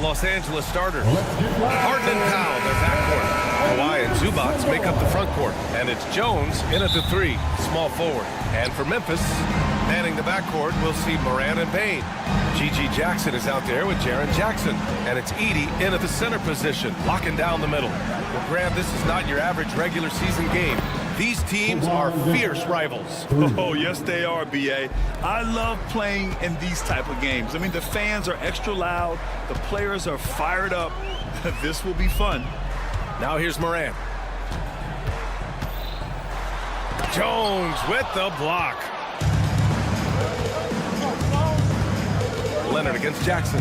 Los Angeles starters. Harden and Powell, their backcourt. Kawhi and Zubats make up the front court. And it's Jones in at the 3, small forward. And for Memphis, manning the backcourt, we'll see Moran and Bane. G.G. Jackson is out there with Jaren Jackson. And it's Edey in at the center position, locking down the middle. Well, Grant, this is not your average regular season game. These teams are fierce rivals. Oh, yes, they are, B.A. I love playing in these type of games. I mean, the fans are extra loud. The players are fired up. This will be fun. Now here's Moran. Jones with the block. Leonard against Jackson.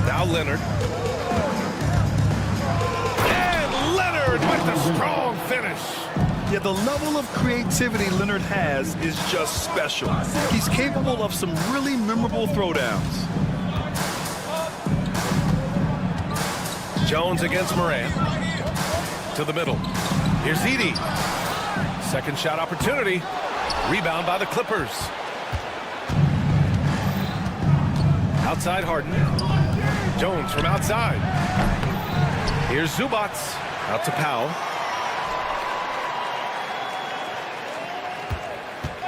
Now Leonard. And Leonard with the strong finish. Yeah, the level of creativity Leonard has is just special. He's capable of some really memorable throwdowns. Jones against Moran. To the middle. Here's Edey. Second shot opportunity. Rebound by the Clippers. Outside Harden. Jones from outside. Here's Zubats. Out to Powell.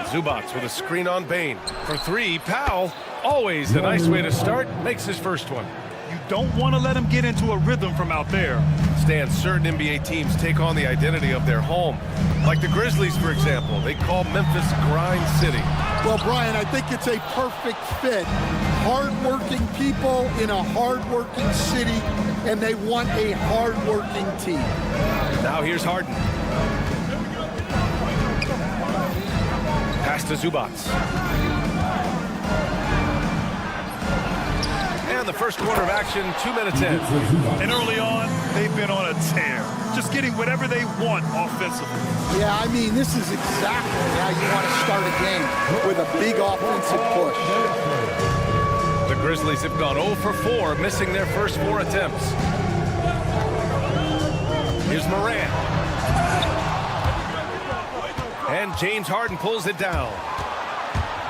Zubats with a screen on Bane. For 3, Powell. Always a nice way to start. Makes his first one. You don't want to let him get into a rhythm from out there. Stan, certain NBA teams take on the identity of their home. Like the Grizzlies, for example. They call Memphis Grind City. Well, Brian, I think it's a perfect fit. Hard-working people in a hard-working city, and they want a hard-working team. Now here's Harden. Pass to Zubats. And the first quarter of action, 2 minutes in. And early on, they've been on a tear. Just getting whatever they want offensively. Yeah, I mean, this is exactly how you want to start a game, with a big offensive push. The Grizzlies have gone 0 for 4, missing their first 4 attempts. Here's Moran. And James Harden pulls it down.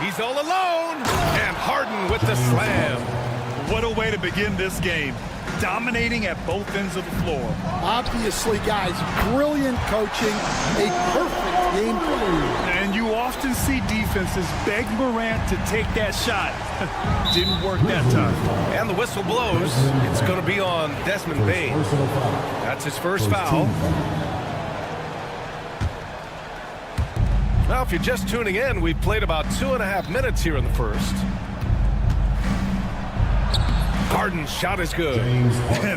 He's all alone. And Harden with the slam. What a way to begin this game. Dominating at both ends of the floor. Obviously, guys, brilliant coaching, a perfect game plan. And you often see defenses beg Morant to take that shot. Didn't work that time. And the whistle blows. It's going to be on Desmond Bane. That's his first foul. Now, if you're just tuning in, we've played about 2.5 minutes here in the first. Harden's shot is good.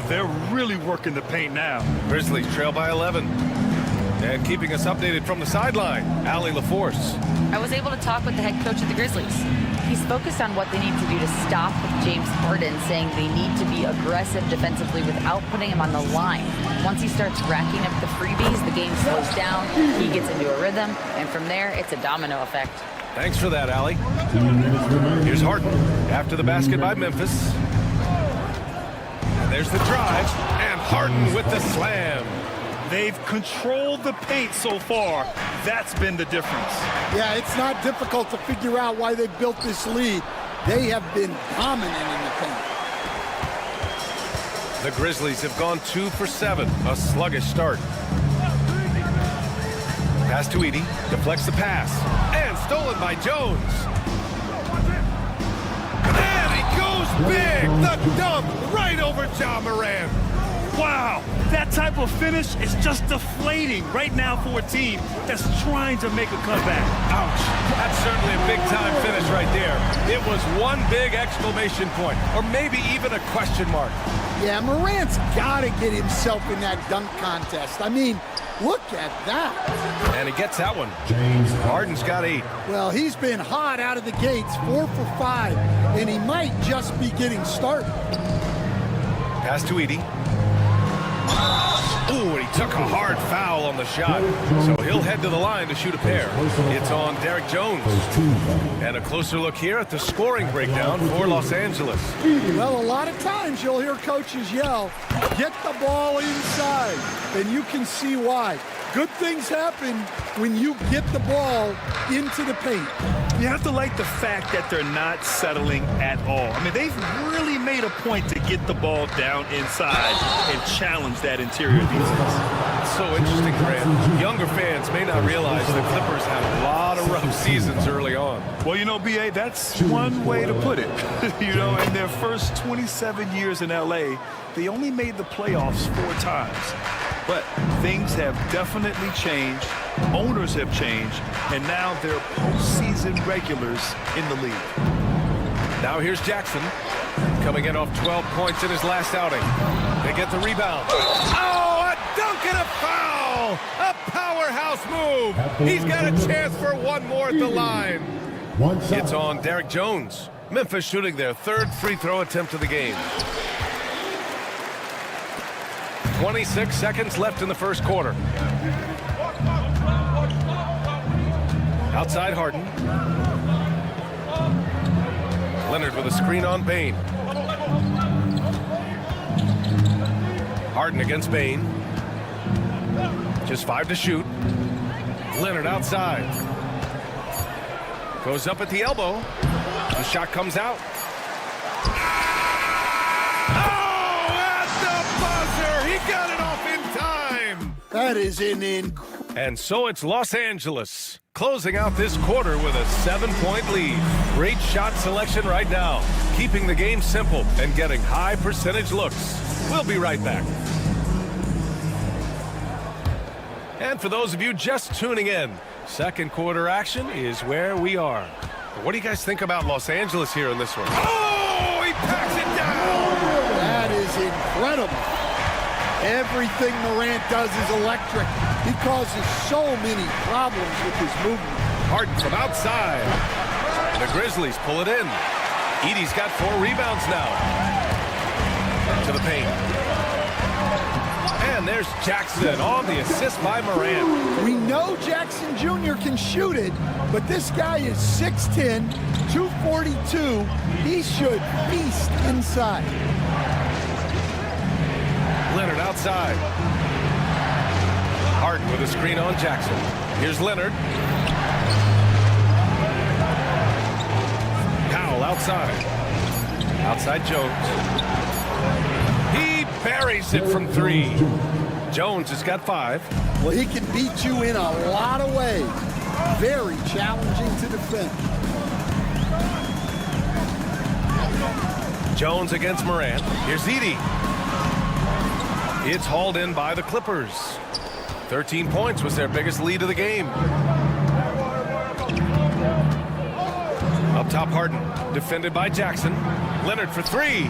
They're really working the paint now. Grizzlies trail by 11. And keeping us updated from the sideline, Allie LaForce. I was able to talk with the head coach of the Grizzlies. He's focused on what they need to do to stop James Harden, saying they need to be aggressive defensively without putting him on the line. Once he starts racking up the freebies, the game slows down, he gets into a rhythm, and from there, it's a domino effect. Thanks for that, Allie. Here's Harden after the basket by Memphis. And there's the drive, and Harden with the slam. They've controlled the paint so far. That's been the difference. Yeah, it's not difficult to figure out why they built this lead. They have been dominant in the paint. The Grizzlies have gone 2 for 7, a sluggish start. Pass to Edey, deflects the pass, and stolen by Jones. And he goes big, the dunk right over Ja Morant. Wow, that type of finish is just deflating right now for a team that's trying to make a comeback. Ouch. That's certainly a big-time finish right there. It was one big exclamation point, or maybe even a question mark. Yeah, Morant's got to get himself in that dunk contest. I mean, look at that. And he gets that one. Harden's got 8. Well, he's been hot out of the gates, 4 for 5, and he might just be getting started. Pass to Edey. Ooh, and he took a hard foul on the shot. So he'll head to the line to shoot a pair. It's on Derek Jones. And a closer look here at the scoring breakdown for Los Angeles. Well, a lot of times you'll hear coaches yell, get the ball inside, and you can see why. Good things happen when you get the ball into the paint. You have to like the fact that they're not settling at all. I mean, they've really made a point to get the ball down inside and challenge that interior defense. So interesting, Grant. Younger fans may not realize the Clippers had a lot of rough seasons early on. Well, you know, B.A., that's one way to put it. You know, in their first 27 years in L.A., they only made the playoffs 4 times. But things have definitely changed. Owners have changed. And now they're postseason regulars in the league. Now here's Jackson, coming in off 12 points in his last outing. They get the rebound. Oh, a dunk and a foul! A powerhouse move! He's got a chance for one more at the line. It's on Derek Jones. Memphis shooting their 3rd free throw attempt of the game. 26 seconds left in the first quarter. Outside Harden. Leonard with a screen on Bane. Harden against Bane. Just 5 to shoot. Leonard outside. Goes up at the elbow. The shot comes out. He got it off in time. That is And so it's Los Angeles closing out this quarter with a 7-point lead. Great shot selection right now, keeping the game simple and getting high percentage looks. We'll be right back. And for those of you just tuning in, second quarter action is where we are. What do you guys think about Los Angeles here in this one? Oh, he packs it down. That is incredible. Everything Morant does is electric. He causes so many problems with his movement. Harden from outside. The Grizzlies pull it in. Edey's got 4 rebounds now. To the paint. And there's Jackson on the assist by Morant. We know Jackson Jr. can shoot it, but this guy is 6'10", 242. He should feast inside. Leonard outside. Harden with a screen on Jackson. Here's Leonard. Powell outside. Outside Jones. He buries it from 3. Jones has got 5. Well, he can beat you in a lot of ways. Very challenging to defend. Jones against Morant. Here's Edey. It's hauled in by the Clippers. 13 points was their biggest lead of the game. Up top, Harden, defended by Jackson. Leonard for 3.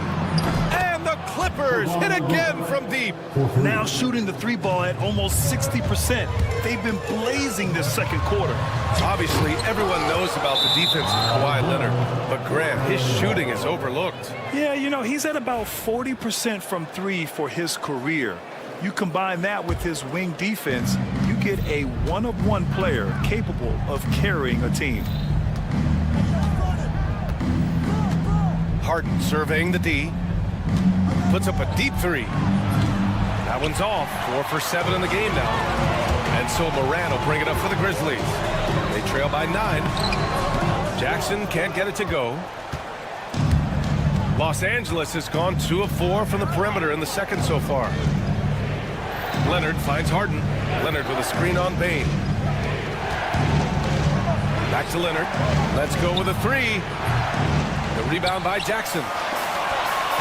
And the Clippers hit again from deep. Now shooting the 3 ball at almost 60%. They've been blazing this second quarter. Obviously, everyone knows about the defense of Kawhi Leonard, but Grant, his shooting is overlooked. Yeah, you know, he's at about 40% from 3 for his career. You combine that with his wing defense, you get a one-of-one player capable of carrying a team. Harden surveying the D. Puts up a deep 3. That one's off. 4 for 7 in the game now. And so Morant will bring it up for the Grizzlies. They trail by 9. Jackson can't get it to go. Los Angeles has gone 2 of 4 from the perimeter in the second so far. Leonard finds Harden. Leonard with a screen on Bane. Back to Leonard. Let's go with a 3. The rebound by Jackson.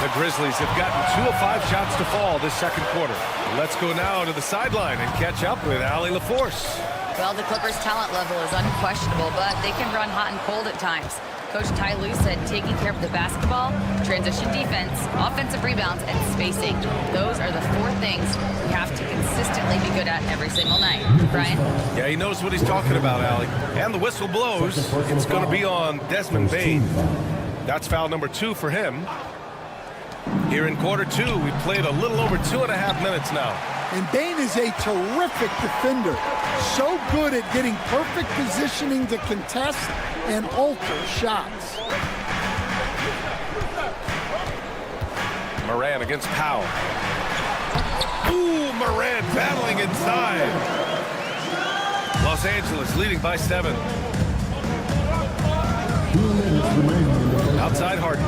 The Grizzlies have gotten 2 of 5 shots to fall this second quarter. Let's go now to the sideline and catch up with Allie LaForce. Well, the Clippers' talent level is unquestionable, but they can run hot and cold at times. Coach Ty Lue said taking care of the basketball, transition defense, offensive rebounds, and spacing. Those are the 4 things we have to consistently be good at every single night. Brian? Yeah, he knows what he's talking about, Allie. And the whistle blows. It's going to be on Desmond Bane. That's foul number 2 for him. Here in quarter 2, we played a little over 2.5 minutes now. And Bane is a terrific defender. So good at getting perfect positioning to contest and alter shots. Morant against Powell. Ooh, Morant battling inside. Los Angeles leading by 7. Outside Harden.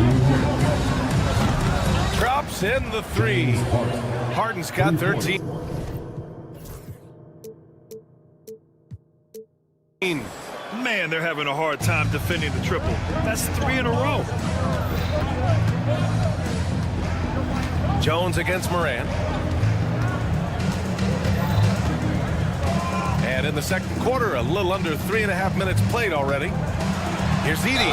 Drops in the three. Harden's got 13. Man, they're having a hard time defending the triple. That's 3 in a row. Jones against Moran. And in the second quarter, a little under 3.5 minutes played already. Here's Edey.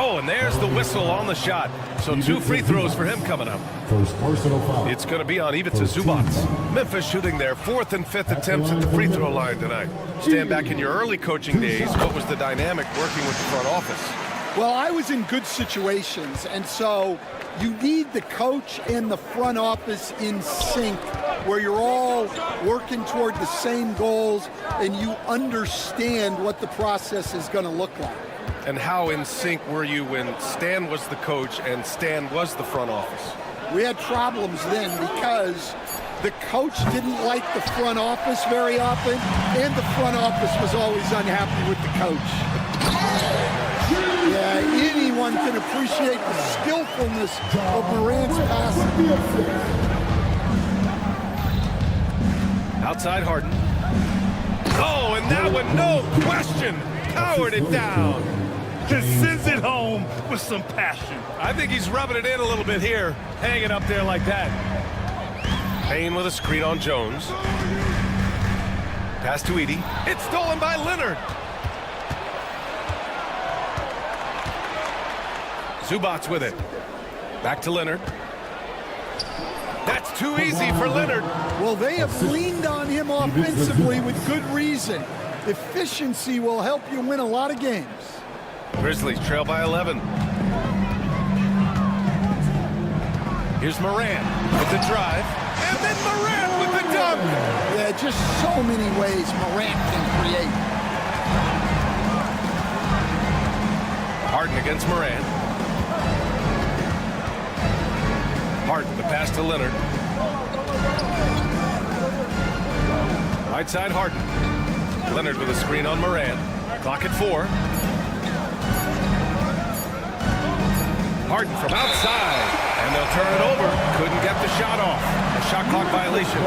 Oh, and there's the whistle on the shot. So 2 free throws for him coming up. First personal foul. It's going to be on Ivica Zubac. Memphis shooting their 4th and 5th attempts at the free throw line tonight. Stand back in your early coaching days. What was the dynamic working with the front office? Well, I was in good situations, and so you need the coach and the front office in sync, where you're all working toward the same goals and you understand what the process is going to look like. And how in sync were you when Stan was the coach and Stan was the front office? We had problems then because the coach didn't like the front office very often, and the front office was always unhappy with the coach. Yeah, anyone can appreciate the skillfulness of Moran's passing. Outside Harden. Oh, and that one, no question, powered it down. Just sends it home with some passion. I think he's rubbing it in a little bit here, hanging up there like that. Payne with a screen on Jones. Pass to Edey. It's stolen by Leonard. Zubac with it. Back to Leonard. That's too easy for Leonard. Well, they have leaned on him offensively with good reason. Efficiency will help you win a lot of games. Grizzlies trail by 11. Here's Moran with the drive. And then Moran with the dunk. Yeah, just so many ways Moran can create. Harden against Moran. Harden, the pass to Leonard. Right side Harden. Leonard with a screen on Moran. Clock at 4. Harden from outside. And they'll turn it over. Couldn't get the shot off. A shot clock violation.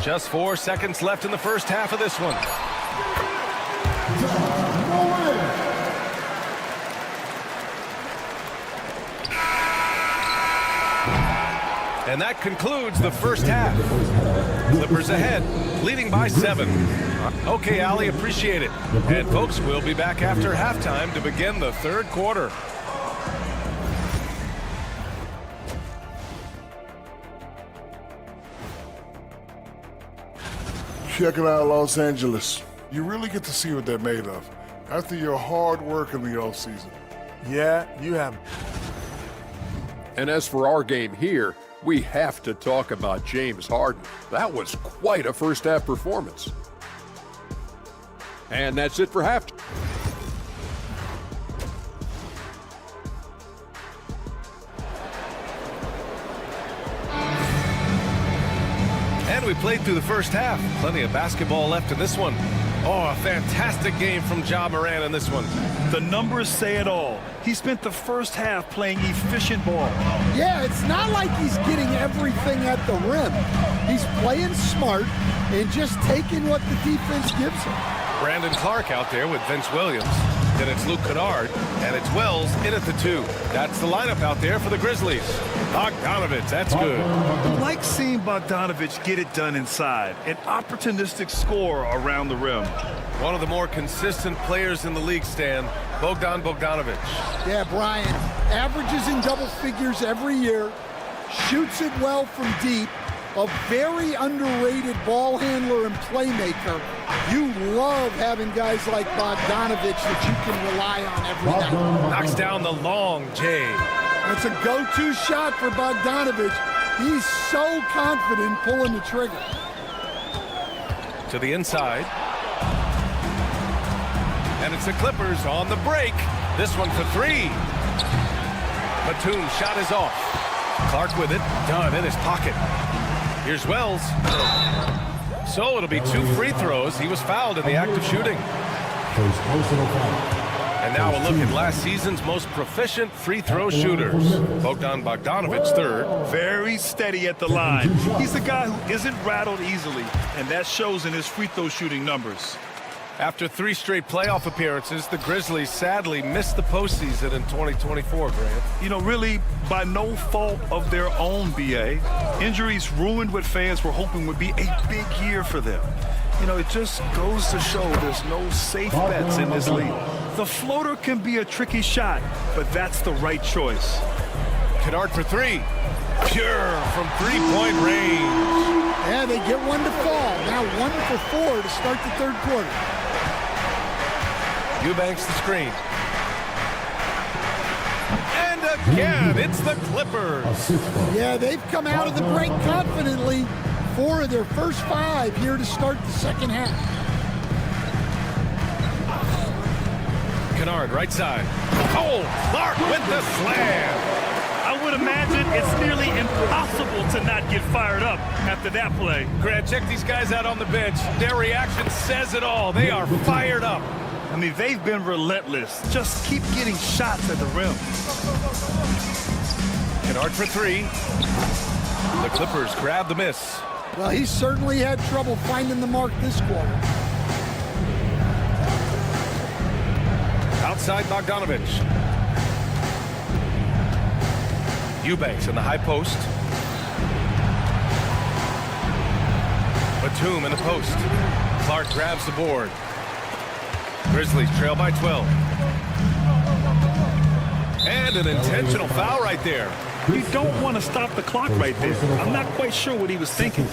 Just 4 seconds left in the first half of this one. And that concludes the first half. Clippers ahead, leading by 7. Okay, Ali, appreciate it. And folks, we'll be back after halftime to begin the third quarter. Check it out, Los Angeles. You really get to see what they're made of after your hard work in the offseason. Yeah, you have. And as for our game here, we have to talk about James Harden. That was quite a first-half performance. And that's it for halftime. And we played through the first half. Plenty of basketball left in this one. Oh, a fantastic game from Ja Morant in this one. The numbers say it all. He spent the first half playing efficient ball. Yeah, it's not like he's getting everything at the rim. He's playing smart and just taking what the defense gives him. Brandon Clark out there with Vince Williams. Then it's Luke Kennard, and it's Wells in at the 2. That's the lineup out there for the Grizzlies. Bogdanovich, that's good. I like seeing Bogdanovich get it done inside. An opportunistic scorer around the rim. One of the more consistent players in the league, Stan, Bogdanovich. Yeah, Brian, averages in double figures every year, shoots it well from deep, a very underrated ball handler and playmaker. You love having guys like Bogdanovich that you can rely on every night. Knocks down the long J. It's a go-to shot for Bogdanovich. He's so confident pulling the trigger. To the inside. And it's the Clippers on the break. This one for 3. Batum's shot is off. Clark with it. Done in his pocket. Here's Wells. So it'll be 2 free throws. He was fouled in the act of shooting. And now a look at last season's most proficient free throw shooters. Bogdan Bogdanovic, third. Very steady at the line. He's a guy who isn't rattled easily, and that shows in his free throw shooting numbers. After 3 straight playoff appearances, the Grizzlies sadly missed the postseason in 2024, Grant. You know, really by no fault of their own, B.A. Injuries ruined what fans were hoping would be a big year for them. You know, it just goes to show there's no safe bets in this league. The floater can be a tricky shot, but that's the right choice. Kennard for 3. Pure from 3-point range. Yeah, they get one to fall. Now 1 for 4 to start the third quarter. Eubanks the screen. And again, it's the Clippers. Yeah, they've come out of the break confidently. 4 of their first 5 here to start the second half. Kennard, right side. Oh, Clark with the slam. I would imagine it's nearly impossible to not get fired up after that play. Grant, check these guys out on the bench. Their reaction says it all. They are fired up. I mean, they've been relentless. Just keep getting shots at the rim. Kennard for 3. The Clippers grab the miss. Well, he certainly had trouble finding the mark this quarter. Outside Bogdanovic. Eubanks in the high post. Batum in the post. Clark grabs the board. Grizzlies trail by 12. And an intentional foul right there. You don't want to stop the clock right there. I'm not quite sure what he was thinking.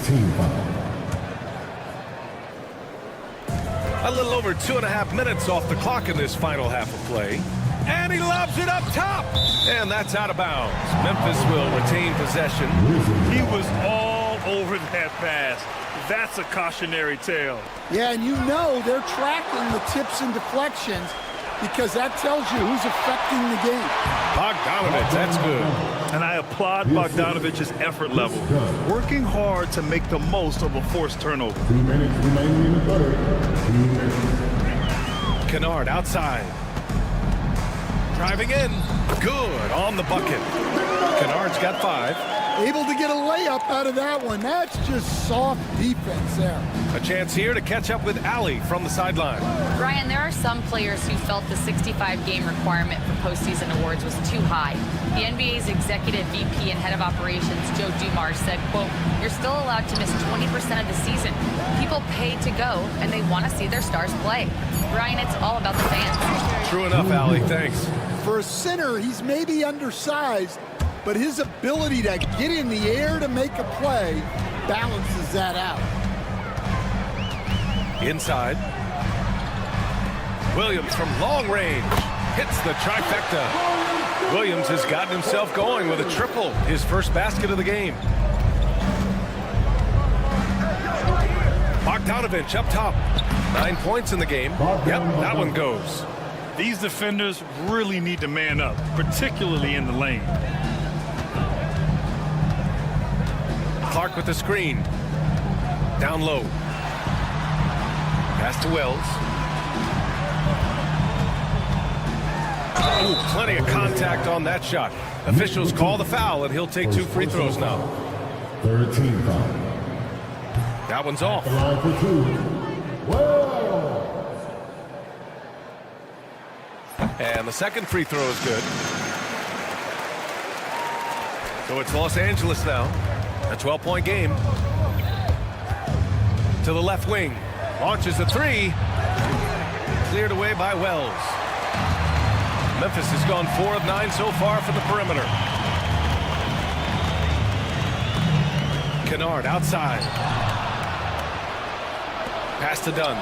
A little over 2.5 minutes off the clock in this final half of play. And he lobs it up top. And that's out of bounds. Memphis will retain possession. He was all over that pass. That's a cautionary tale. Yeah, and you know they're tracking the tips and deflections because that tells you who's affecting the game. Bogdanovic, that's good. And I applaud Bogdanovic's effort level, working hard to make the most of a forced turnover. 2 minutes remaining in the third. 2 minutes. Kennard outside. Driving in. Good on the bucket. Kennard's got 5. Able to get a layup out of that one. That's just soft defense there. A chance here to catch up with Allie from the sideline. Ryan, there are some players who felt the 65-game requirement for postseason awards was too high. The NBA's executive VP and head of operations, Joe Dumars, said, quote, "You're still allowed to miss 20% of the season. People pay to go, and they want to see their stars play." Ryan, it's all about the fans. True enough, Allie. Thanks. For a center, he's maybe undersized, but his ability to get in the air to make a play balances that out. Inside. Williams from long range hits the trifecta. Williams has gotten himself going with a triple, his first basket of the game. Bogdanovic up top. 9 points in the game. Yep, that one goes. These defenders really need to man up, particularly in the lane. Clark with the screen. Down low. Pass to Wells. Ooh, plenty of contact on that shot. Officials call the foul, and he'll take 2 free throws now. 13 foul. That one's off. Line for 2. Well. And the second free throw is good. So it's Los Angeles now. A 12-point game. To the left wing. Launches a 3. Cleared away by Wells. Memphis has gone 4 of 9 so far from the perimeter. Kennard outside. Pass to Dunn.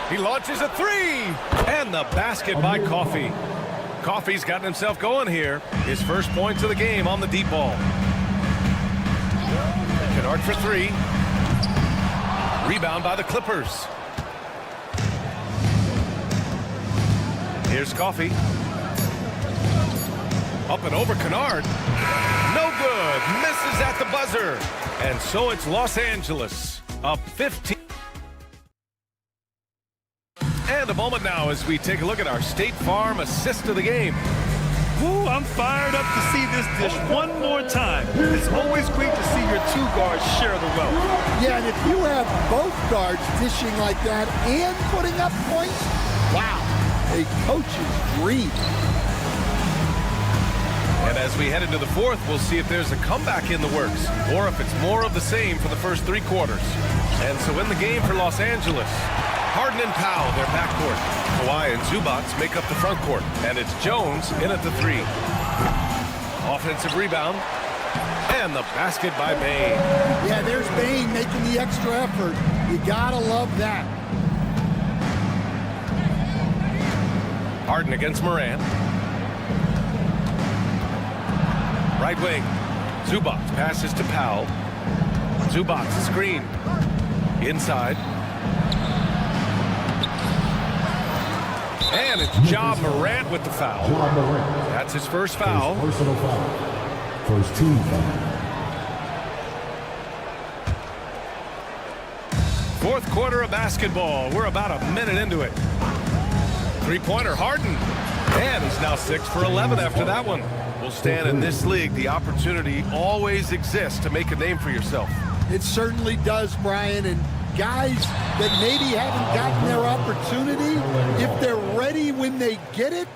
He launches a 3. And the basket by Coffey. Coffey's gotten himself going here. His first points of the game on the deep ball. Kennard for 3. Rebound by the Clippers. Here's Coffey. Up and over Kennard. No good. Misses is at the buzzer. And so it's Los Angeles up 15. And a moment now as we take a look at our State Farm assist of the game. Ooh, I'm fired up to see this dish one more time. It's always great to see your two guards share the wealth. Yeah, and if you have both guards dishing like that and putting up points, wow, a coach's dream. And as we head into the fourth, we'll see if there's a comeback in the works or if it's more of the same for the first 3 quarters. And so in the game for Los Angeles, Harden and Powell, their backcourt. Kawhi and Zubac make up the front court. And it's Jones in at the 3. Offensive rebound. And the basket by Bane. Yeah, there's Bane making the extra effort. You gotta love that. Harden against Morant. Right wing. Zubac passes to Powell. Zubac screen. Inside. And it's Ja Morant with the foul. That's his first foul. Personal foul. First team foul. Fourth quarter of basketball. We're about a minute into it. Three-pointer, Harden. And he's now 6 for 11 after that one. Well, Stan, in this league, the opportunity always exists to make a name for yourself. It certainly does, Brian. And guys that maybe haven't gotten their opportunity, if they're ready when they get it,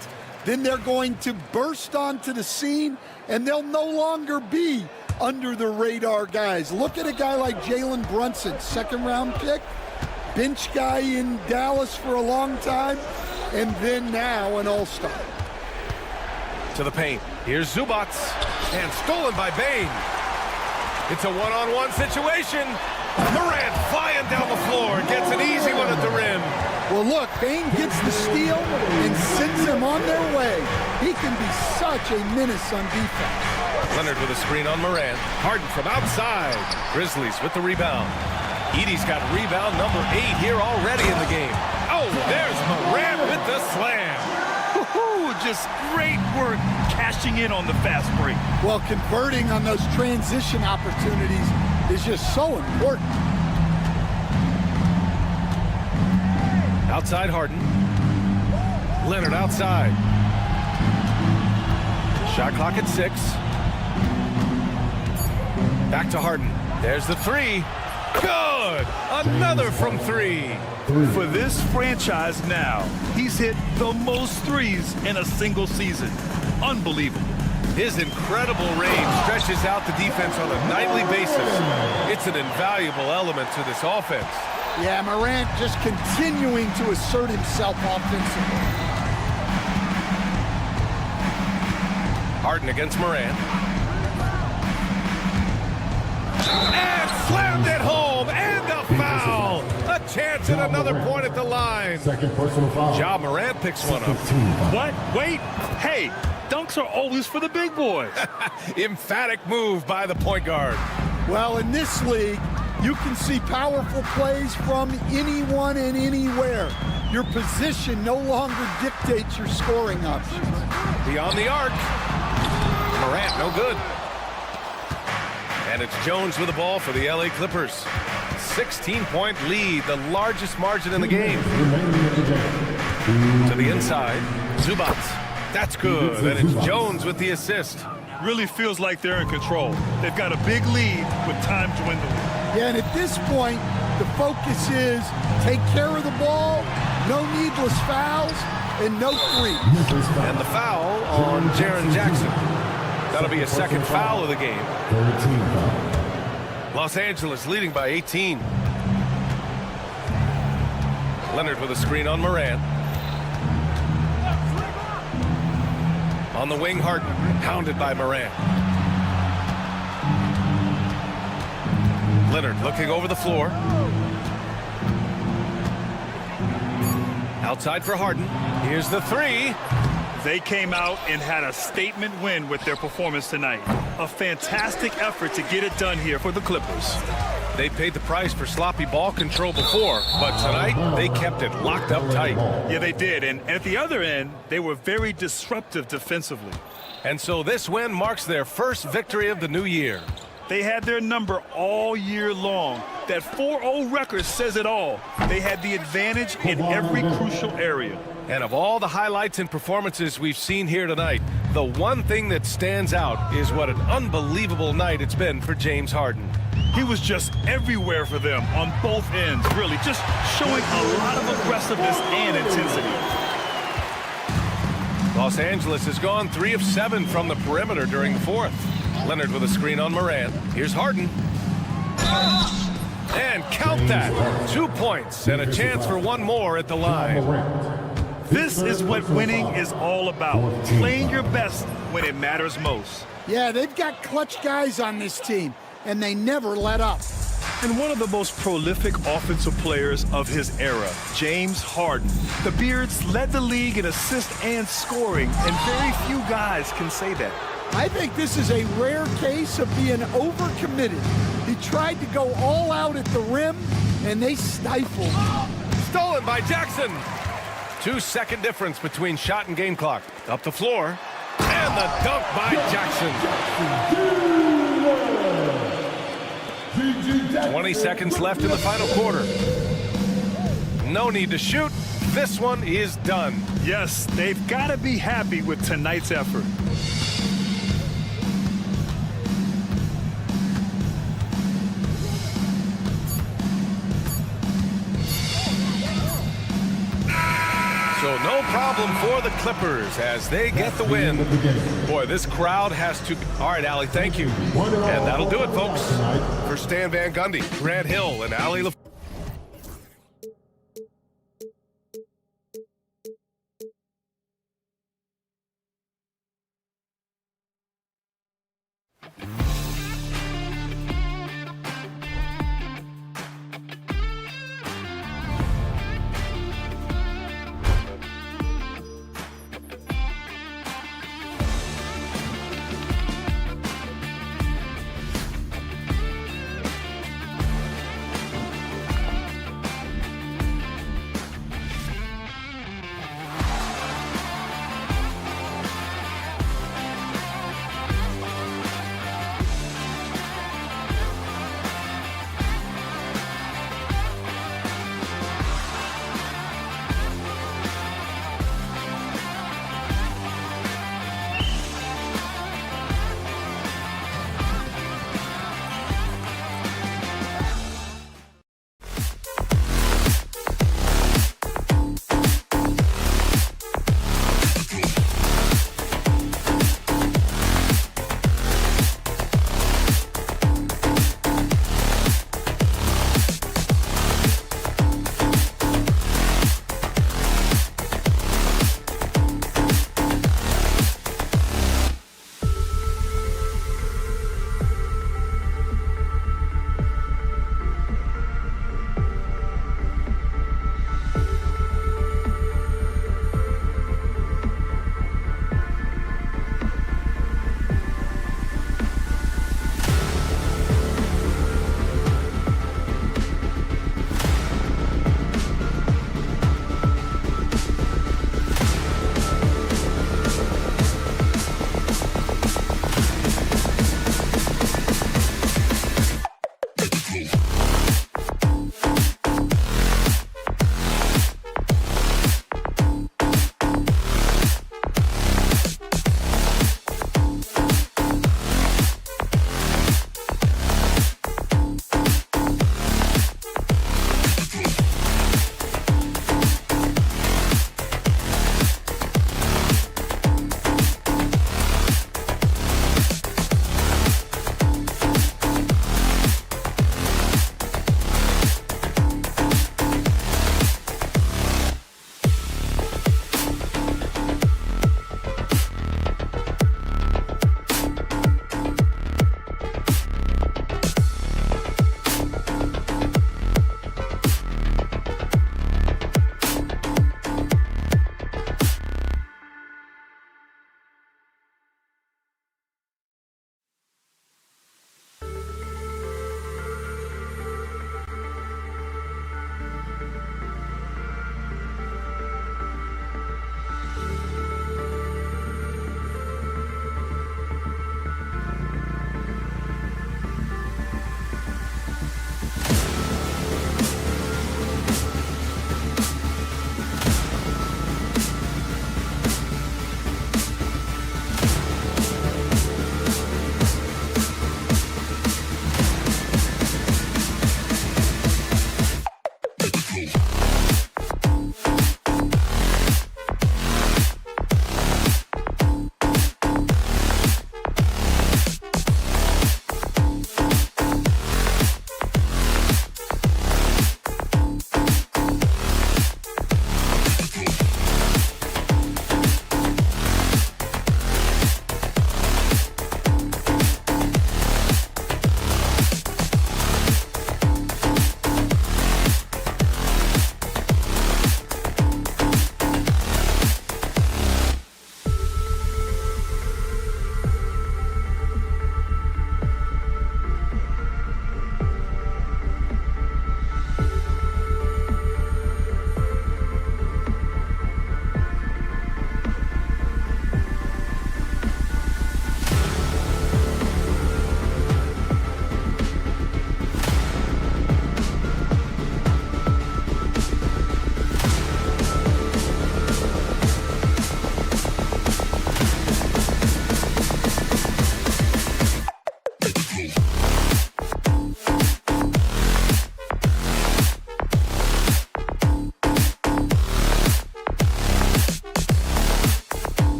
then they're going to burst onto the scene, and they'll no longer be under the radar guys. Look at a guy like Jalen Brunson, 2nd-round pick, bench guy in Dallas for a long time, and then now an all-star. To the paint. Here's Zubac. And stolen by Bane. It's a one-on-one situation. Morant flying down the floor. Gets an easy one at the rim. Well, look, Bane gets the steal and sends them on their way. He can be such a menace on defense. Leonard with a screen on Morant. Harden from outside. Grizzlies with the rebound. Edey's got rebound number 8 here already in the game. Oh, there's Morant with the slam. Woohoo! Just great work cashing in on the fast break. Well, converting on those transition opportunities is just so important. Outside Harden. Leonard outside. Shot clock at 6. Back to Harden. There's the 3. Good! Another from 3. For this franchise now, he's hit the most threes in a single season. Unbelievable. His incredible range stretches out the defense on a nightly basis. It's an invaluable element to this offense. Yeah, Morant just continuing to assert himself offensively. Harden against Morant. And slammed it home, and a foul. A chance at another point at the line. Second personal foul. Ja Morant picks one up. What? Wait. Hey, dunks are always for the big boys. Emphatic move by the point guard. Well, in this league, you can see powerful plays from anyone and anywhere. Your position no longer dictates your scoring options. Beyond the arc. Morant, no good. And it's Jones with the ball for the LA Clippers. 16-point lead, the largest margin in the game. To the inside, Zubac. That's good, and it's Jones with the assist. Really feels like they're in control. They've got a big lead with time dwindling. Yeah, and at this point, the focus is take care of the ball, no needless fouls, and no threes. And the foul on Jaren Jackson. That'll be a second foul of the game. Los Angeles leading by 18. Leonard with a screen on Morant. On the wing, Harden, hounded by Morant. Leonard looking over the floor. Outside for Harden. Here's the 3. They came out and had a statement win with their performance tonight. A fantastic effort to get it done here for the Clippers. They paid the price for sloppy ball control before, but tonight they kept it locked up tight. Yeah, they did. And at the other end, they were very disruptive defensively. And so this win marks their first victory of the new year. They had their number all year long. That 4-0 record says it all. They had the advantage in every crucial area. And of all the highlights and performances we've seen here tonight, the one thing that stands out is what an unbelievable night it's been for James Harden. He was just everywhere for them on both ends, really, just showing a lot of aggressiveness and intensity. Los Angeles has gone 3 of 7 from the perimeter during the fourth. Leonard with a screen on Morant. Here's Harden. And count that. 2 points and a chance for one more at the line. This is what winning is all about, playing your best when it matters most. Yeah, they've got clutch guys on this team, and they never let up. And one of the most prolific offensive players of his era, James Harden. The Beards led the league in assists and scoring, and very few guys can say that. I think this is a rare case of being overcommitted. He tried to go all out at the rim, and they stifled. Stolen by Jackson. 2-second difference between shot and game clock. Up the floor. And the dunk by Jackson. 20 seconds left in the final quarter. No need to shoot. This one is done. Yes, they've got to be happy with tonight's effort. So no problem for the Clippers as they get the win. Boy, this crowd has to... All right, Allie, thank you. And that'll do it, folks. For Stan Van Gundy, Grant Hill, and Allie LaFleur.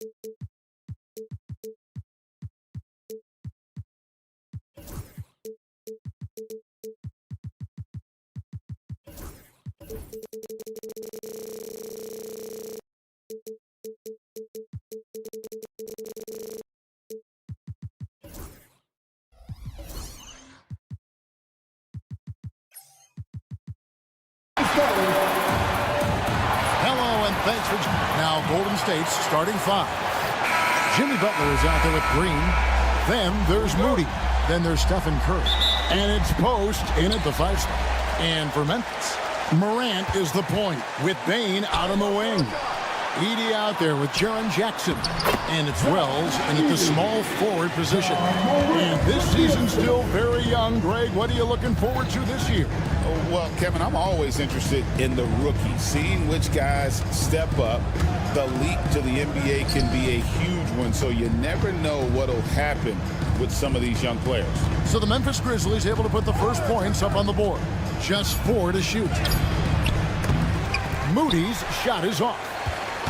Hello and thanks for... Now Golden State's starting five. Jimmy Butler is out there with Green. Then there's Moody. Then there's Stephen Curry. And it's Post in at the 5-spot. And for Memphis, Morant is the point with Bane out on the wing. Edey out there with Jaren Jackson. And it's Wells in at the small forward position. And this season's still very young. Greg, what are you looking forward to this year? Well, Kevin, I'm always interested in the rookies, seeing which guys step up. The leap to the NBA can be a huge one, so you never know what will happen with some of these young players. So the Memphis Grizzlies able to put the first points up on the board. Just 4 to shoot. Moody's shot is off.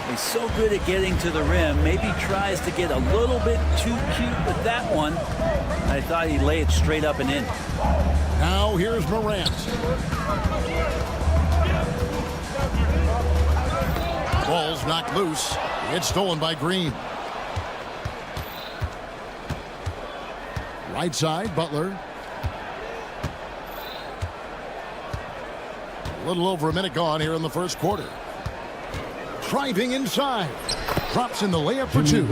He's so good at getting to the rim. Maybe tries to get a little bit too cute with that one. I thought he'd lay it straight up and in. Now here's Morant. Ball's knocked loose. It's stolen by Green. Right side, Butler. A little over a minute gone here in the first quarter. Driving inside. Drops in the layup for 2.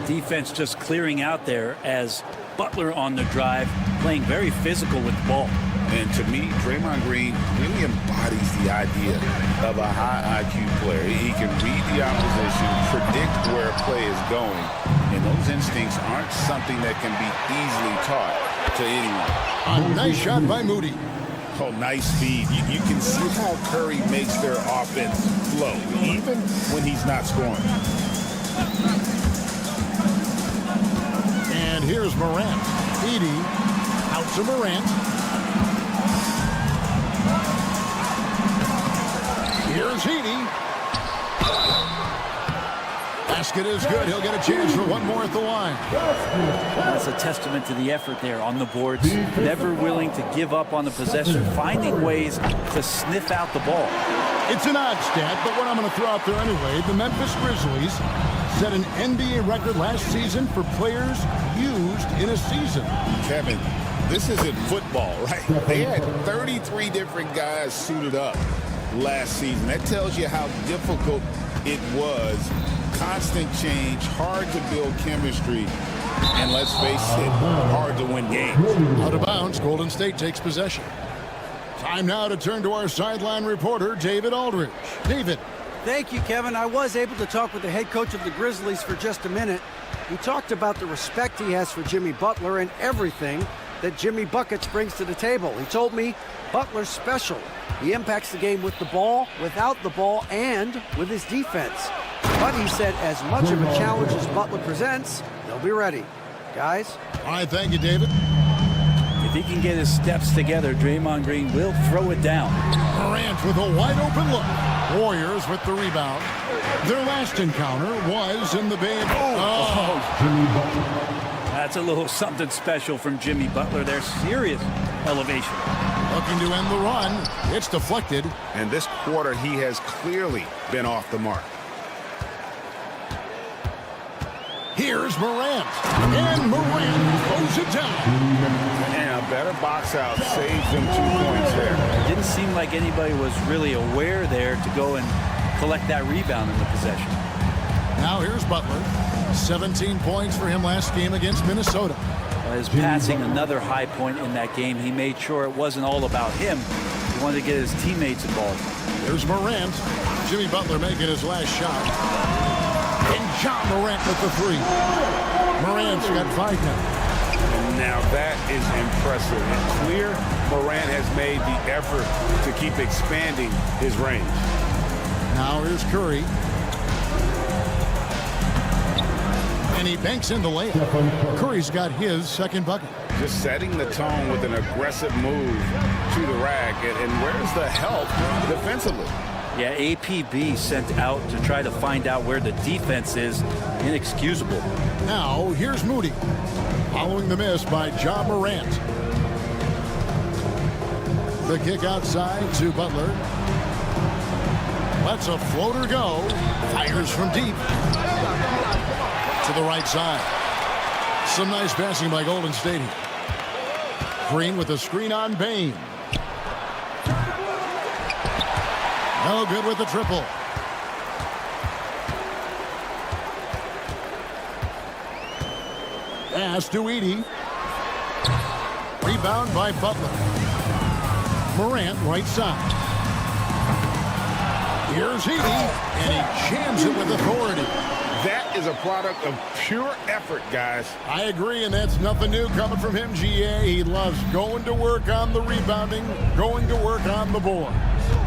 Defense just clearing out there as Butler on the drive, playing very physical with the ball. And to me, Draymond Green really embodies the idea of a high IQ player. He can read the opposition, predict where a play is going, and those instincts aren't something that can be easily taught to anyone. A nice shot by Moody. Oh, nice speed. You can see how Curry makes their offense flow, even when he's not scoring. And here's Morant. Edey out to Morant. Here's Edey. Basket is good. He'll get a chance for one more at the line. That's a testament to the effort there on the boards. Never willing to give up on the possession, finding ways to sniff out the ball. It's an odd stat, but what I'm going to throw out there anyway, the Memphis Grizzlies set an NBA record last season for players used in a season. Kevin, this isn't football, right? They had 33 different guys suited up last season. That tells you how difficult it was. Constant change, hard to build chemistry, and let's face it, hard to win games. Out of bounds, Golden State takes possession. Time now to turn to our sideline reporter, David Aldridge. David. Thank you, Kevin. I was able to talk with the head coach of the Grizzlies for just a minute. He talked about the respect he has for Jimmy Butler and everything that Jimmy Buckets brings to the table. He told me Butler's special. He impacts the game with the ball, without the ball, and with his defense. But he said as much of a challenge as Butler presents, they'll be ready. Guys? All right, thank you, David. If he can get his steps together, Draymond Green will throw it down. Morant with a wide-open look. Warriors with the rebound. Their last encounter was in the Bay. That's a little something special from Jimmy Butler. There's serious elevation. Looking to end the run. It's deflected. And this quarter, he has clearly been off the mark. Here's Morant. And Morant throws it down. And a better box out saves them 2 points there. It didn't seem like anybody was really aware there to go and collect that rebound in the possession. Now here's Butler. 17 points for him last game against Minnesota. His passing, another high point in that game. He made sure it wasn't all about him. He wanted to get his teammates involved. There's Morant. Jimmy Butler making his last shot. And John Morant with the 3. Morant's got 5 now. And now that is impressive. And clear, Morant has made the effort to keep expanding his range. Now here's Curry. And he banks in the layup. Curry's got his second bucket. Just setting the tone with an aggressive move to the rack. And where's the help defensively? Yeah, APB sent out to try to find out where the defense is. Inexcusable. Now, here's Moody. Following the miss by John Morant. The kick outside to Butler. Lets a floater go. Fires from deep. To the right side. Some nice passing by Golden State here. Green with a screen on Bain. No good with the triple. Pass to Edey. Rebound by Butler. Morant right side. Here's Edey, and he jams it with authority. That is a product of pure effort, guys. I agree, and that's nothing new coming from him, GA. He loves going to work on the rebounding, going to work on the board.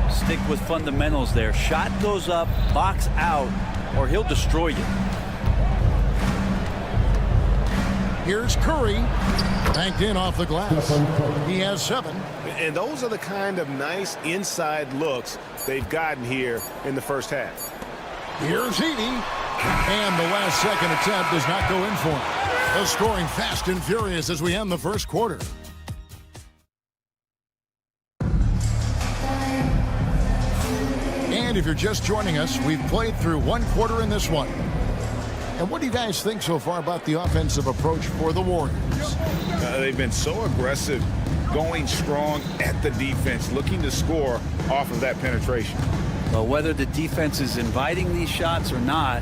Stick with fundamentals there. Shot goes up, box out, or he'll destroy you. Here's Curry. Banked in off the glass. He has 7. And those are the kind of nice inside looks they've gotten here in the first half. Here's Edey. And the last second attempt does not go in for him. The scoring fast and furious as we end the first quarter. And if you're just joining us, we've played through one quarter in this one. And what do you guys think so far about the offensive approach for the Warriors? They've been so aggressive, going strong at the defense, looking to score off of that penetration. Well, whether the defense is inviting these shots or not,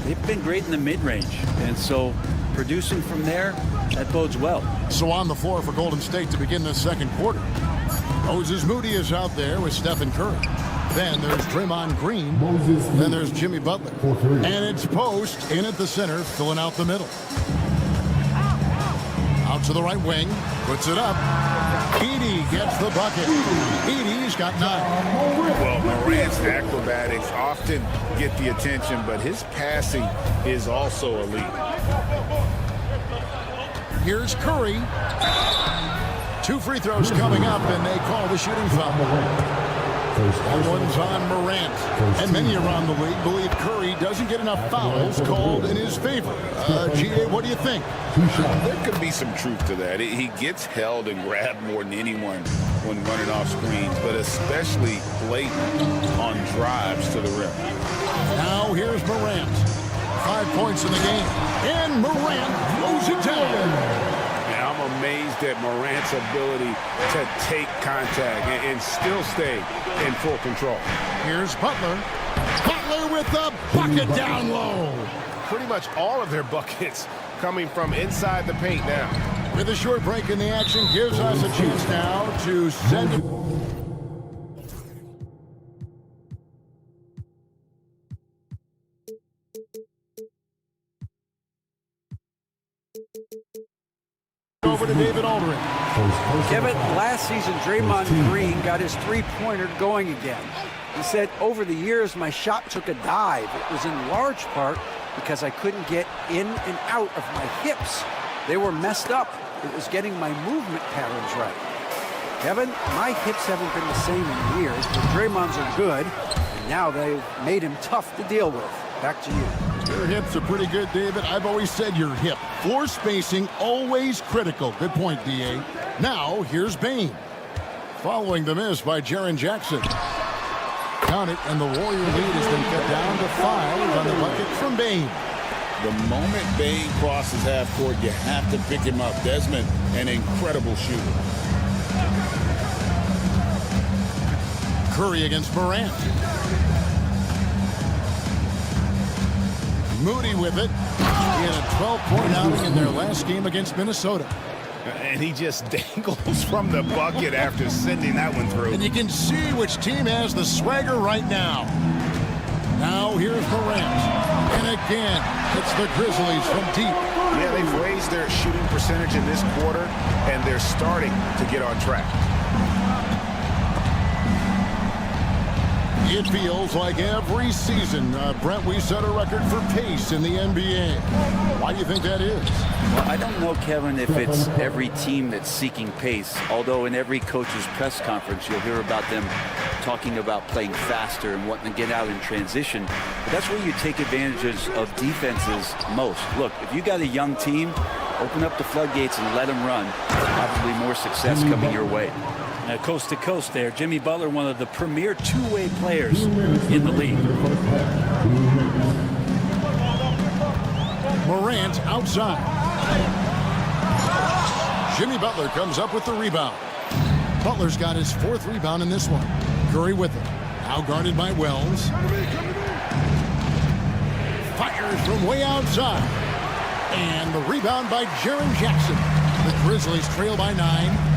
they've been great in the mid-range. And so producing from there, that bodes well. So on the floor for Golden State to begin the second quarter. Moses Moody is out there with Stephen Curry. Then there's Draymond Green. Then there's Jimmy Butler. And it's Post in at the center, filling out the middle. Out to the right wing. Puts it up. Edey gets the bucket. Edey's got 9. Well, Morant's acrobatics often get the attention, but his passing is also elite. Here's Curry. 2 free throws coming up, and they call the shooting foul. That one's on Morant. And many around the league believe Curry doesn't get enough fouls called in his favor. GA, what do you think? There could be some truth to that. He gets held and grabbed more than anyone when running off screens, but especially blatant on drives to the rim. Now here's Morant. 5 points in the game. And Morant throws it down. I'm amazed at Morant's ability to take contact and still stay in full control. Here's Butler. Butler with the bucket down low. Pretty much all of their buckets coming from inside the paint now. With a short break in the action, gives us a chance now to send it. Over to David Aldridge. Kevin, last season, Draymond Green got his three-pointer going again. He said, over the years, my shot took a dive. It was in large part because I couldn't get in and out of my hips. They were messed up. It was getting my movement patterns right. Kevin, my hips haven't been the same in years, but Draymond's are good, and now they've made him tough to deal with. Back to you. Your hips are pretty good, David. I've always said your hip. Floor spacing, always critical. Good point, D.A. Now, here's Bain. Following the miss by Jaren Jackson. Count it, and the Warrior lead has been cut down to 5 on the bucket from Bain. The moment Bain crosses half court, you have to pick him up. Desmond, an incredible shooter. Curry against Morant. Moody with it. He had a 12-point outing in their last game against Minnesota. And he just dangles from the bucket after sending that one through. And you can see which team has the swagger right now. Now here's Morant. And again, it's the Grizzlies from deep. Yeah, they've raised their shooting percentage in this quarter, and they're starting to get on track. It feels like every season, Brent, we set a record for pace in the NBA. Why do you think that is? Well, I don't know, Kevin, if it's every team that's seeking pace, although in every coach's press conference you'll hear about them talking about playing faster and wanting to get out in transition. But that's where you take advantages of defenses most. Look, if you got a young team, open up the floodgates and let them run. Probably more success coming your way. Coast to coast there. Jimmy Butler, one of the premier two-way players in the league. Morant outside. Jimmy Butler comes up with the rebound. Butler's got his 4th rebound in this one. Curry with it. Now guarded by Wells. Fires from way outside. And the rebound by Jaren Jackson. The Grizzlies trail by 9.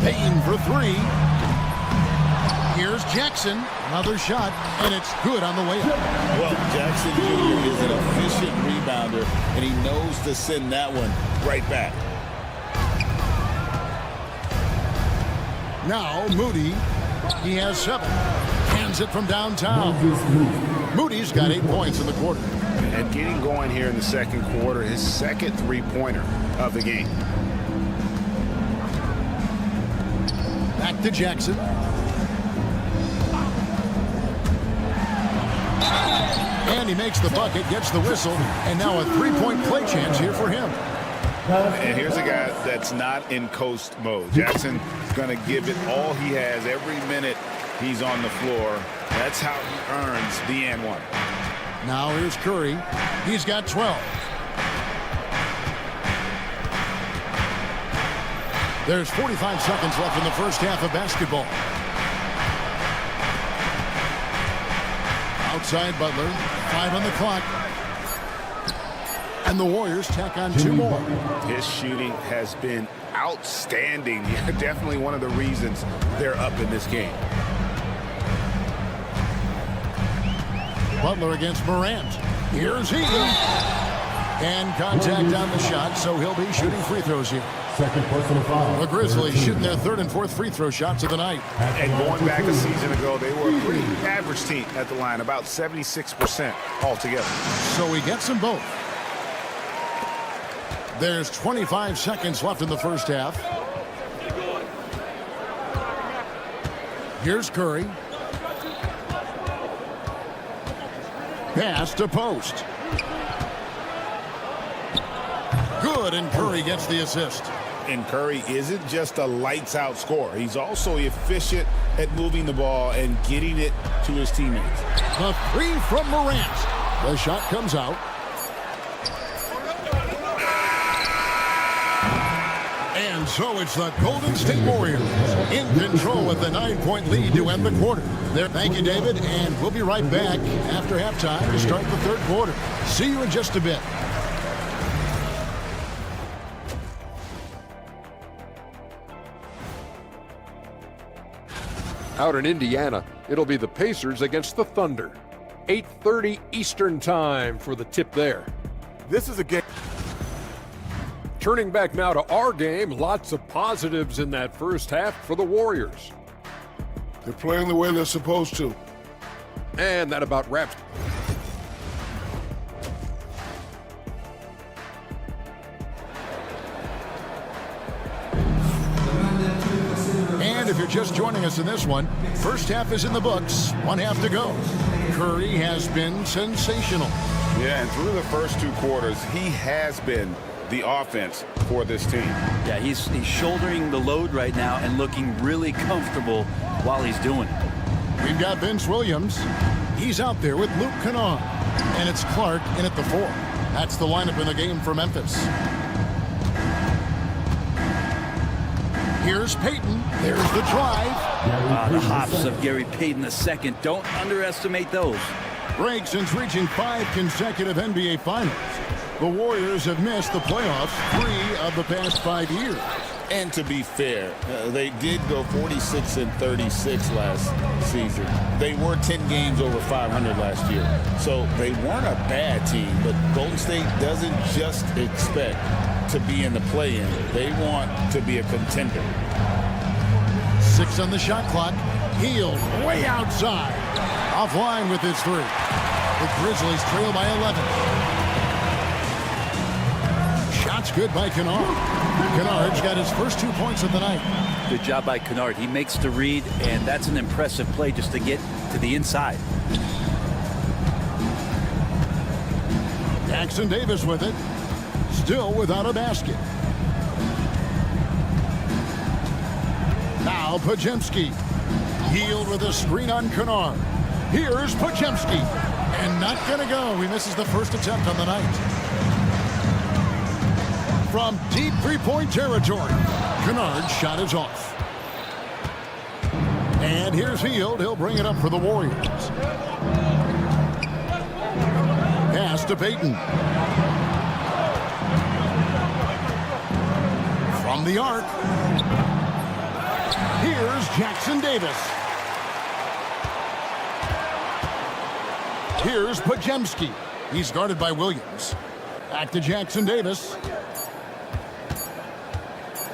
Payne for 3. Here's Jackson. Another shot, and it's good on the way up. Well, Jackson Jr. is an efficient rebounder, and he knows to send that one right back. Now Moody. He has 7. Hands it from downtown. Moody's got 8 points in the quarter. And getting going here in the second quarter, his second three-pointer of the game. Back to Jackson. And he makes the bucket, gets the whistle, and now a 3-point play chance here for him. And here's a guy that's not in coast mode. Jackson's going to give it all he has every minute he's on the floor. That's how he earns the and one. Now here's Curry. He's got 12. There's 45 seconds left in the first half of basketball. Outside Butler, 5 on the clock. And the Warriors tack on 2 more. His shooting has been outstanding. Definitely one of the reasons they're up in this game. Butler against Morant. Here's he. And contact on the shot, so he'll be shooting free throws here. Second personal foul. The Grizzlies shooting their 3rd and 4th free throw shots of the night. And going back a season ago, they were a pretty average team at the line, about 76% altogether. So he gets them both. There's 25 seconds left in the first half. Here's Curry. Pass to post. Good, and Curry gets the assist. And Curry isn't just a lights-out scorer. He's also efficient at moving the ball and getting it to his teammates. The 3 from Morant. The shot comes out. And so it's the Golden State Warriors in control with the 9-point lead to end the quarter. Thank you, David, and we'll be right back after halftime to start the 3rd quarter. See you in just a bit. Out in Indiana, it'll be the Pacers against the Thunder. 8:30 Eastern time for the tip there. This is a game. Turning back now to our game, lots of positives in that first half for the Warriors. They're playing the way they're supposed to. And that about wraps. And if you're just joining us in this one, first half is in the books. 1 half to go. Curry has been sensational. Yeah, and through the first 2 quarters, he has been the offense for this team. Yeah, he's shouldering the load right now and looking really comfortable while he's doing it. We've got Vince Williams. He's out there with Luke Kennard. And it's Clark in at the 4. That's the lineup in the game for Memphis. Here's Payton. There's the drive. The hops of Gary Payton II. Don't underestimate those. Greg, since reaching 5 consecutive NBA Finals, the Warriors have missed the playoffs 3 of the past 5 years. And to be fair, they did go 46-36 last season. They were 10 games over 500 last year. So they weren't a bad team, but Golden State doesn't just expect to be in the play-in. They want to be a contender. 6 on the shot clock. Hield way outside. Offline with his 3. The Grizzlies trail by 11. Shots good by Kennard. Kennard's got his first 2 points of the night. Good job by Kennard. He makes the read, and that's an impressive play just to get to the inside. Jackson Davis with it. Still without a basket. Now Pajemski. Hield with a screen on Kennard. Here's Pajemski. And not going to go. He misses the first attempt on the night. From deep three-point territory, Kennard's shot is off. And here's Hield. He'll bring it up for the Warriors. Pass to Payton. From the arc. Here's Jackson Davis. Here's Pajemski. He's guarded by Williams. Back to Jackson Davis.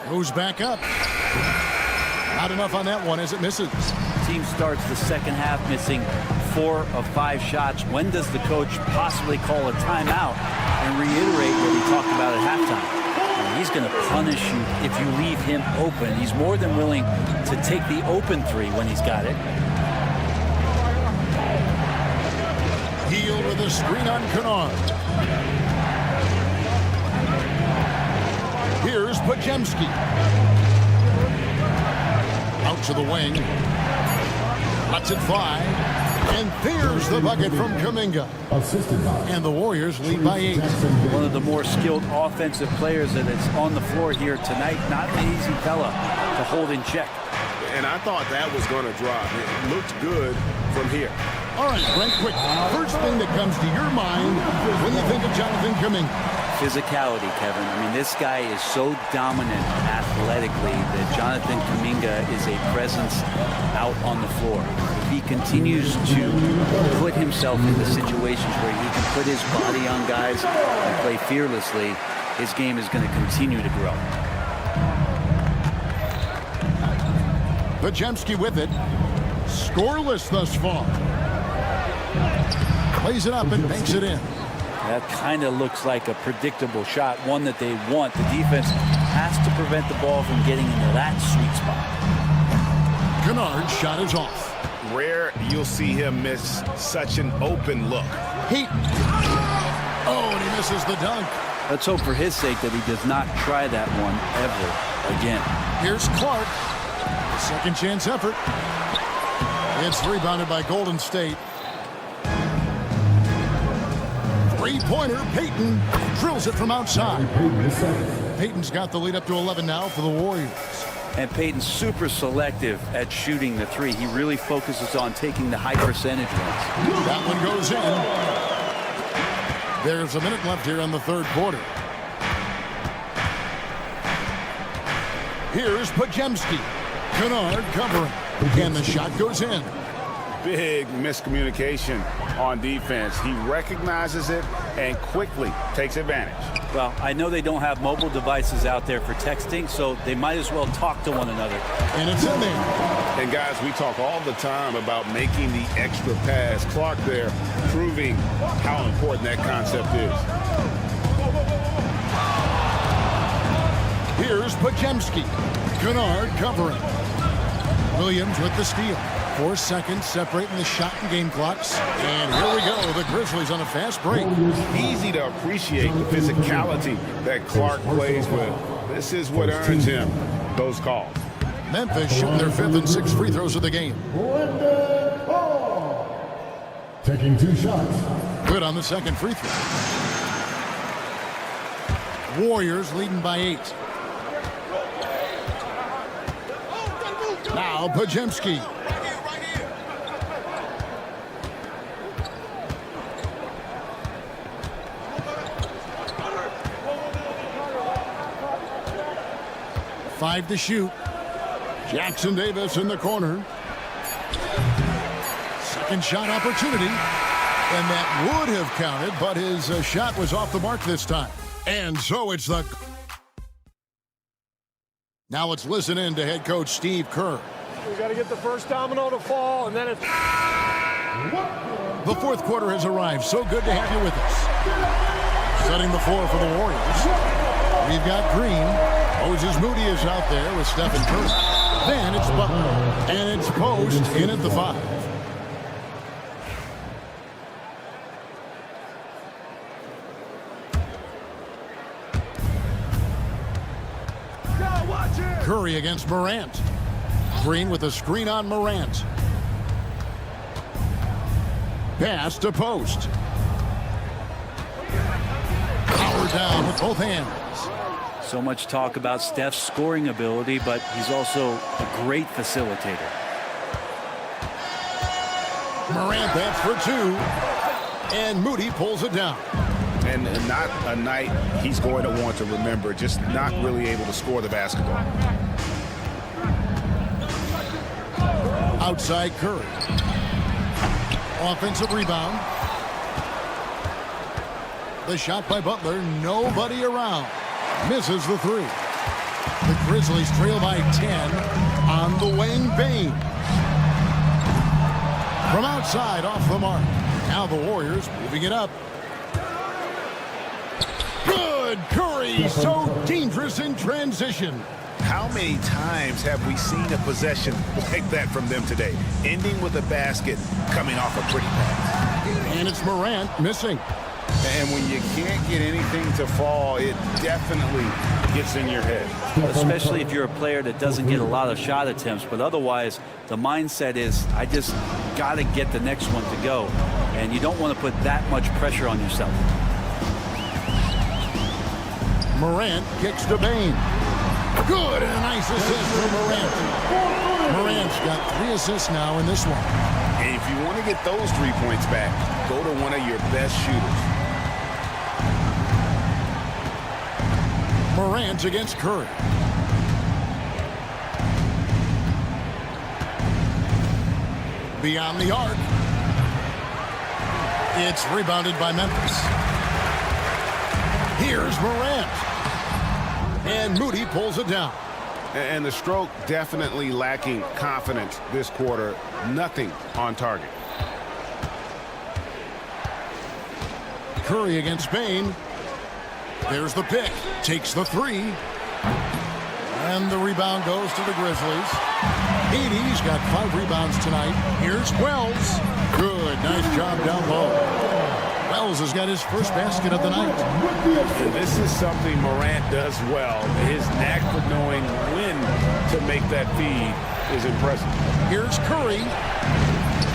Goes back up. Not enough on that one as it misses. Team starts the second half missing 4 of 5 shots. When does the coach possibly call a timeout and reiterate what he talked about at halftime? And he's going to punish you if you leave him open. He's more than willing to take the open 3 when he's got it. Hield with a screen on Kennard. Here's Pajemski. Out to the wing. Lets it fly. And there's the bucket from Kuminga. And the Warriors lead by 8. One of the more skilled offensive players that is on the floor here tonight. Not an easy fella to hold in check. And I thought that was going to drop. It looked good from here. All right, Brent, quick. First thing that comes to your mind when you think of Jonathan Kuminga. Physicality, Kevin. I mean, this guy is so dominant athletically that Jonathan Kuminga is a presence out on the floor. If he continues to put himself into situations where he can put his body on guys and play fearlessly, his game is going to continue to grow. Pajemski with it. Scoreless thus far. Plays it up and banks it in. That kind of looks like a predictable shot, one that they want. The defense has to prevent the ball from getting into that sweet spot. Kennard's shot is off. Rare you'll see him miss such an open look. Oh, and he misses the dunk. Let's hope for his sake that he does not try that one ever again. Here's Clark. Second chance effort. It's rebounded by Golden State. Three-pointer, Payton drills it from outside. Payton's got the lead up to 11 now for the Warriors. And Payton's super selective at shooting the 3. He really focuses on taking the high percentage ones. That one goes in. There's a minute left here in the third quarter. Here's Pajemski. Kennard covering. And the shot goes in. Big miscommunication on defense. He recognizes it and quickly takes advantage. Well, I know they don't have mobile devices out there for texting, so they might as well talk to one another. And it's in there. And guys, we talk all the time about making the extra pass. Clark there proving how important that concept is. Here's Pajemski. Kennard covering. Williams with the steal. 4 seconds separating the shot and game clocks. And here we go. The Grizzlies on a fast break. Easy to appreciate the physicality that Clark plays with. This is what earns him those calls. Memphis shooting their 5th and 6th free throws of the game. Taking 2 shots. Good on the second free throw. Warriors leading by 8. Now Pajemski. Five to shoot. Jackson Davis in the corner. Second shot opportunity. And that would have counted, but his shot was off the mark this time. And so it's the... Now let's listen in to head coach Steve Kerr. We got to get the first domino to fall, and then it's... The fourth quarter has arrived. So good to have you with us. Setting the floor for the Warriors. We've got Green. Moses Moody is out there with Stephen Curry. Then it's Butler. And it's Post in at the 5. Curry against Morant. Green with a screen on Morant. Pass to Post. Power down with both hands. So much talk about Steph's scoring ability, but he's also a great facilitator. Morant that's for 2. And Moody pulls it down. And not a night he's going to want to remember, just not really able to score the basketball. Outside Curry. Offensive rebound. The shot by Butler, nobody around. Misses the 3. The Grizzlies trail by 10 on the wing. Bane. From outside, off the mark. Now the Warriors moving it up. Good! Curry, so dangerous in transition. How many times have we seen a possession like that from them today? Ending with a basket, coming off a pretty pass. And it's Morant missing. And when you can't get anything to fall, it definitely gets in your head. Especially if you're a player that doesn't get a lot of shot attempts. But otherwise, the mindset is, I just got to get the next one to go. And you don't want to put that much pressure on yourself. Morant kicks to Bane. Good, and a nice assist for Morant. Morant's got 3 assists now in this one. And if you want to get those 3 points back, go to one of your best shooters. Morant against Curry. Beyond the arc. It's rebounded by Memphis. Here's Morant. And Moody pulls it down. And the stroke definitely lacking confidence this quarter. Nothing on target. Curry against Bane. There's the pick. Takes the 3. And the rebound goes to the Grizzlies. Edie's got 5 rebounds tonight. Here's Wells. Good. Nice job down low. Wells has got his first basket of the night. And this is something Morant does well. His knack for knowing when to make that feed is impressive. Here's Curry.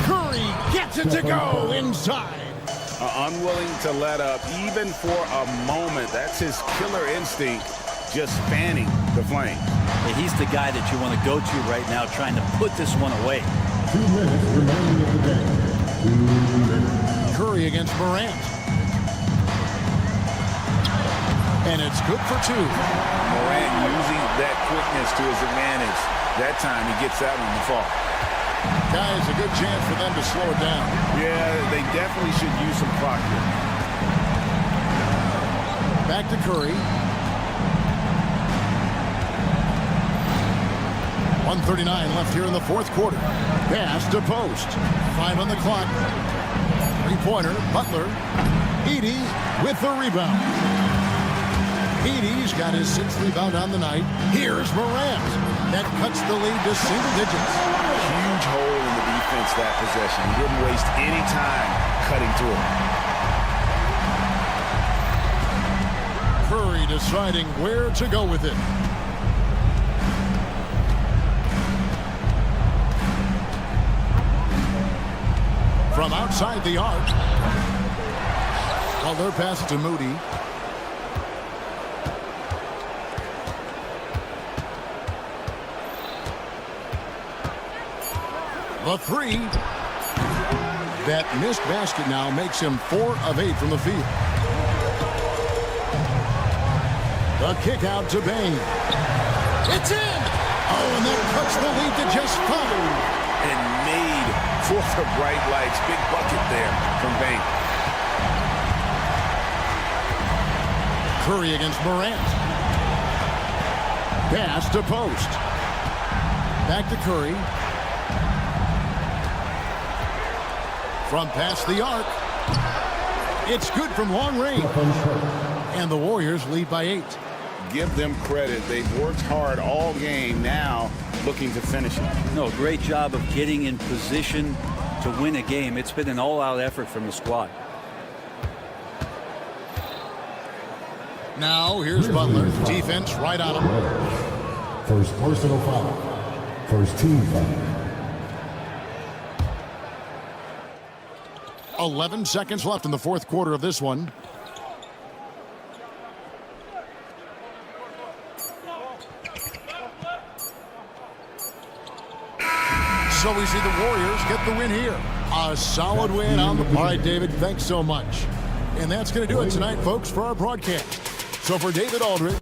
Curry gets it to go inside. Unwilling to let up even for a moment. That's his killer instinct, just fanning the flame. He's the guy that you want to go to right now, trying to put this one away. 2 minutes remaining in the game. 2 minutes. Curry against Morant. And it's good for 2. Morant using that quickness to his advantage. That time he gets that one to fall. Guys, a good chance for them to slow it down. Yeah, they definitely should use some clock here. Back to Curry. 1:39 left here in the fourth quarter. Pass to Post. 5 on the clock. 3-pointer. Butler. Edie with the rebound. Edie's got his 6th rebound on the night. Here's Morant. That cuts the lead to single digits. Huge hole in the defense that possession. He didn't waste any time cutting through it. Curry deciding where to go with it. From outside the arc. Butler passes to Moody. The 3. That missed basket now makes him 4 of 8 from the field. The kick out to Bane. It's in! Oh, and that cuts the lead to just 5. And made for the bright lights. Big bucket there from Bane. Curry against Morant. Pass to Post. Back to Curry. From past the arc. It's good from long range. And the Warriors lead by 8. Give them credit. They've worked hard all game, now looking to finish it. No, great job of getting in position to win a game. It's been an all-out effort from the squad. Now here's Butler. Defense right on him. First personal foul. First team foul. 11 seconds left in the fourth quarter of this one. So we see the Warriors get the win here. A solid win on the... All right, David, thanks so much. And that's going to do it tonight, folks, for our broadcast. So for David Aldridge...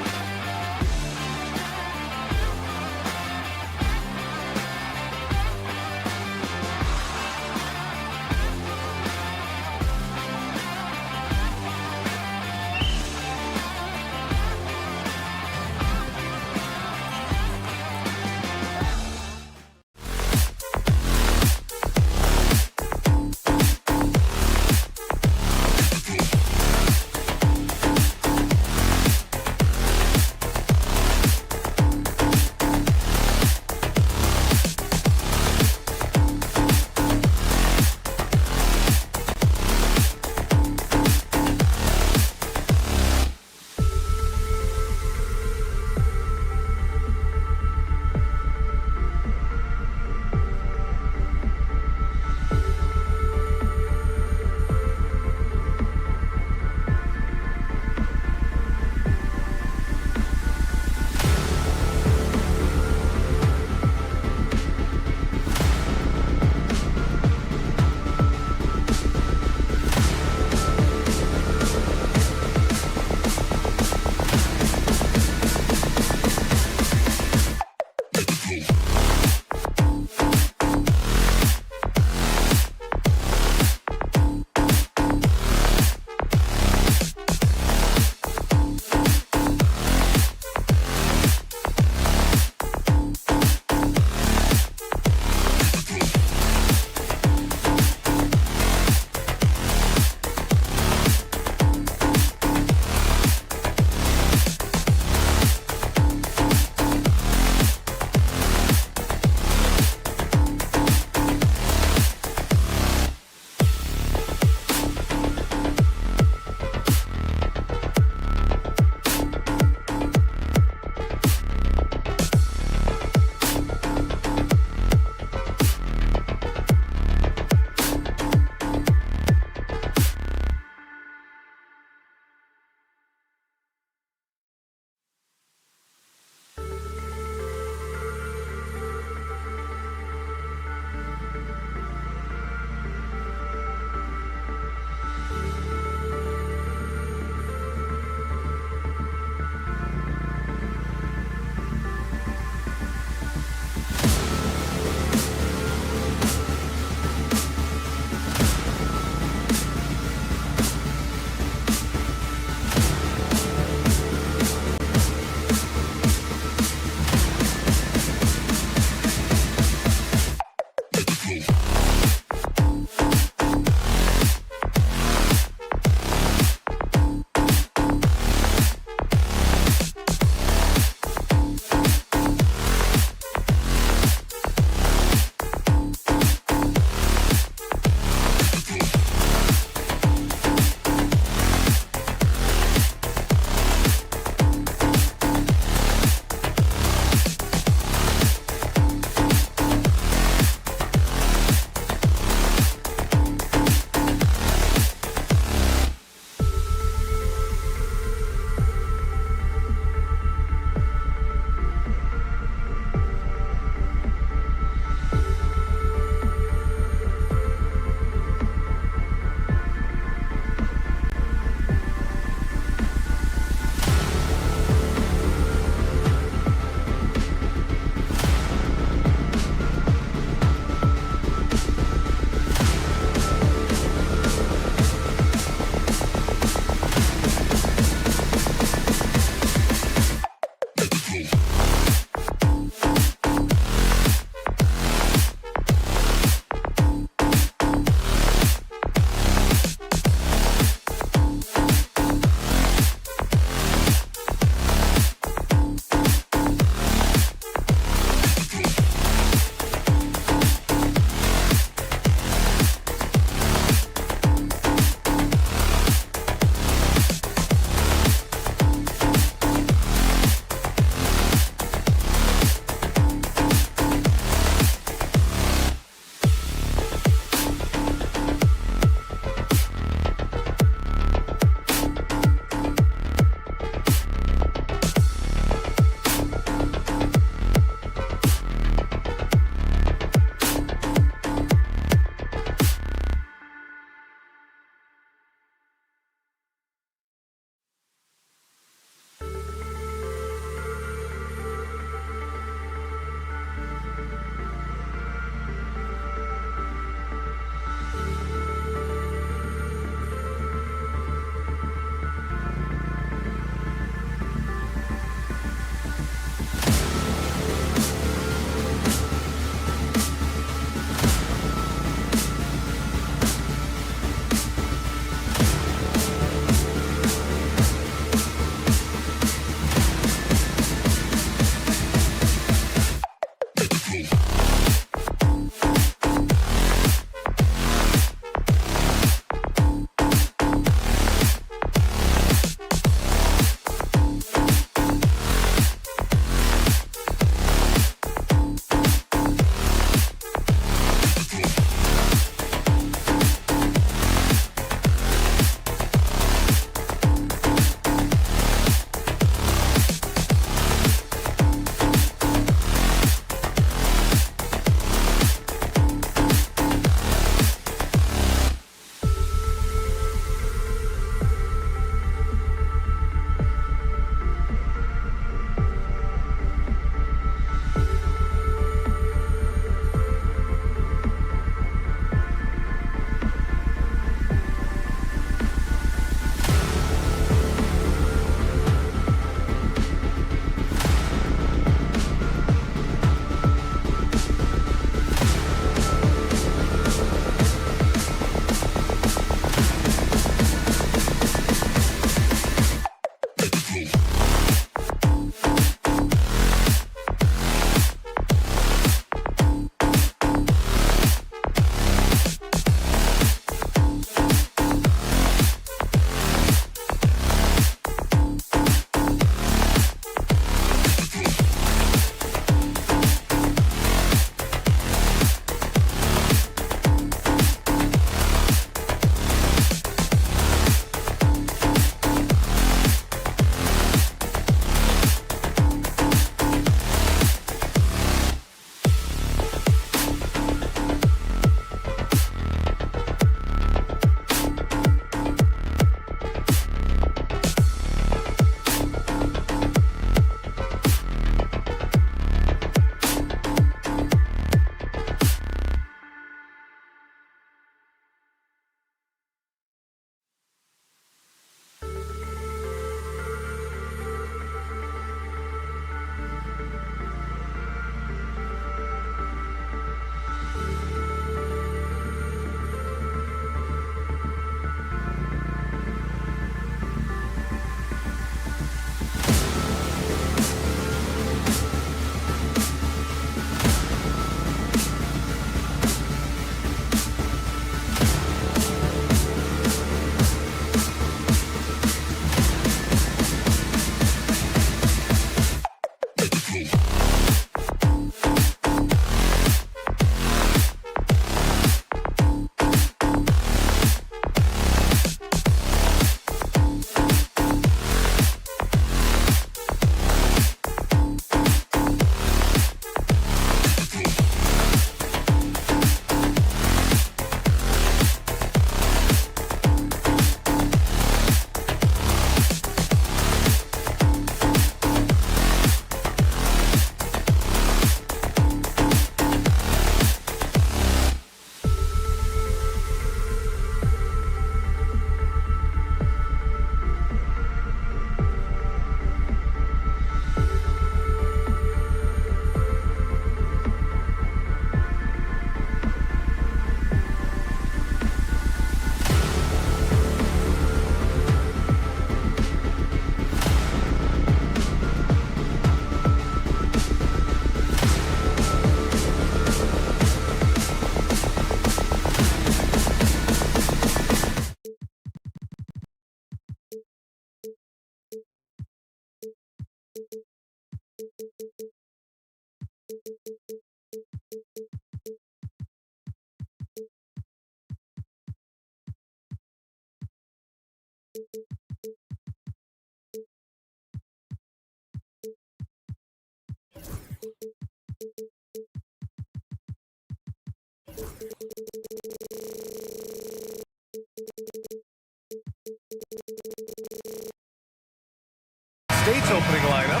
State's opening lineup.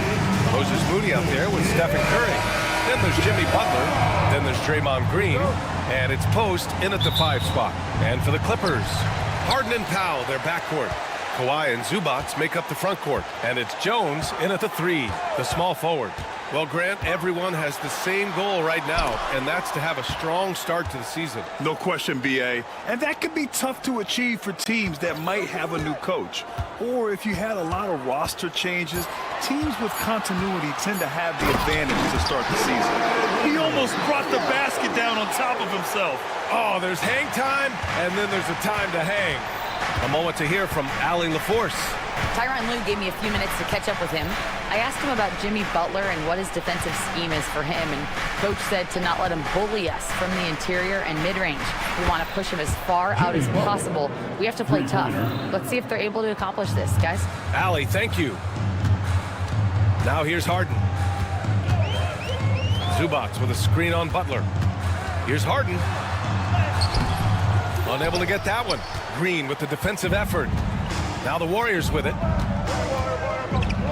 Moses Moody out there with Stephen Curry. Then there's Jimmy Butler. Then there's Draymond Green. And it's Post in at the 5 spot. And for the Clippers, Harden and Powell, their backcourt. Kawhi and Zubac make up the front court. And it's Jones in at the 3, the small forward. Well, Grant, everyone has the same goal right now, and that's to have a strong start to the season. No question, B.A. And that can be tough to achieve for teams that might have a new coach. Or if you had a lot of roster changes, teams with continuity tend to have the advantage to start the season. He almost brought the basket down on top of himself. Oh, there's hang time, and then there's a time to hang. A moment to hear from Allie LaForce. Tyronn Lue gave me a few minutes to catch up with him. I asked him about Jimmy Butler and what his defensive scheme is for him, and Coach said to not let him bully us from the interior and mid-range. We want to push him as far out as possible. We have to play tough. Let's see if they're able to accomplish this, guys. Allie, thank you. Now here's Harden. Zubac with a screen on Butler. Here's Harden. Unable to get that one. Green with the defensive effort. Now the Warriors with it.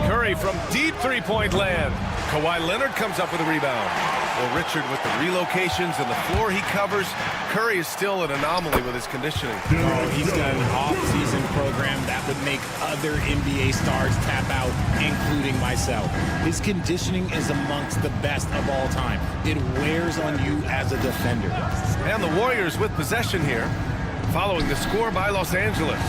Curry from deep three-point land. Kawhi Leonard comes up with a rebound. Well, Richard with the relocations and the floor he covers. Curry is still an anomaly with his conditioning. Oh, he's got an off-season program that would make other NBA stars tap out, including myself. His conditioning is amongst the best of all time. It wears on you as a defender. And the Warriors with possession here, following the score by Los Angeles.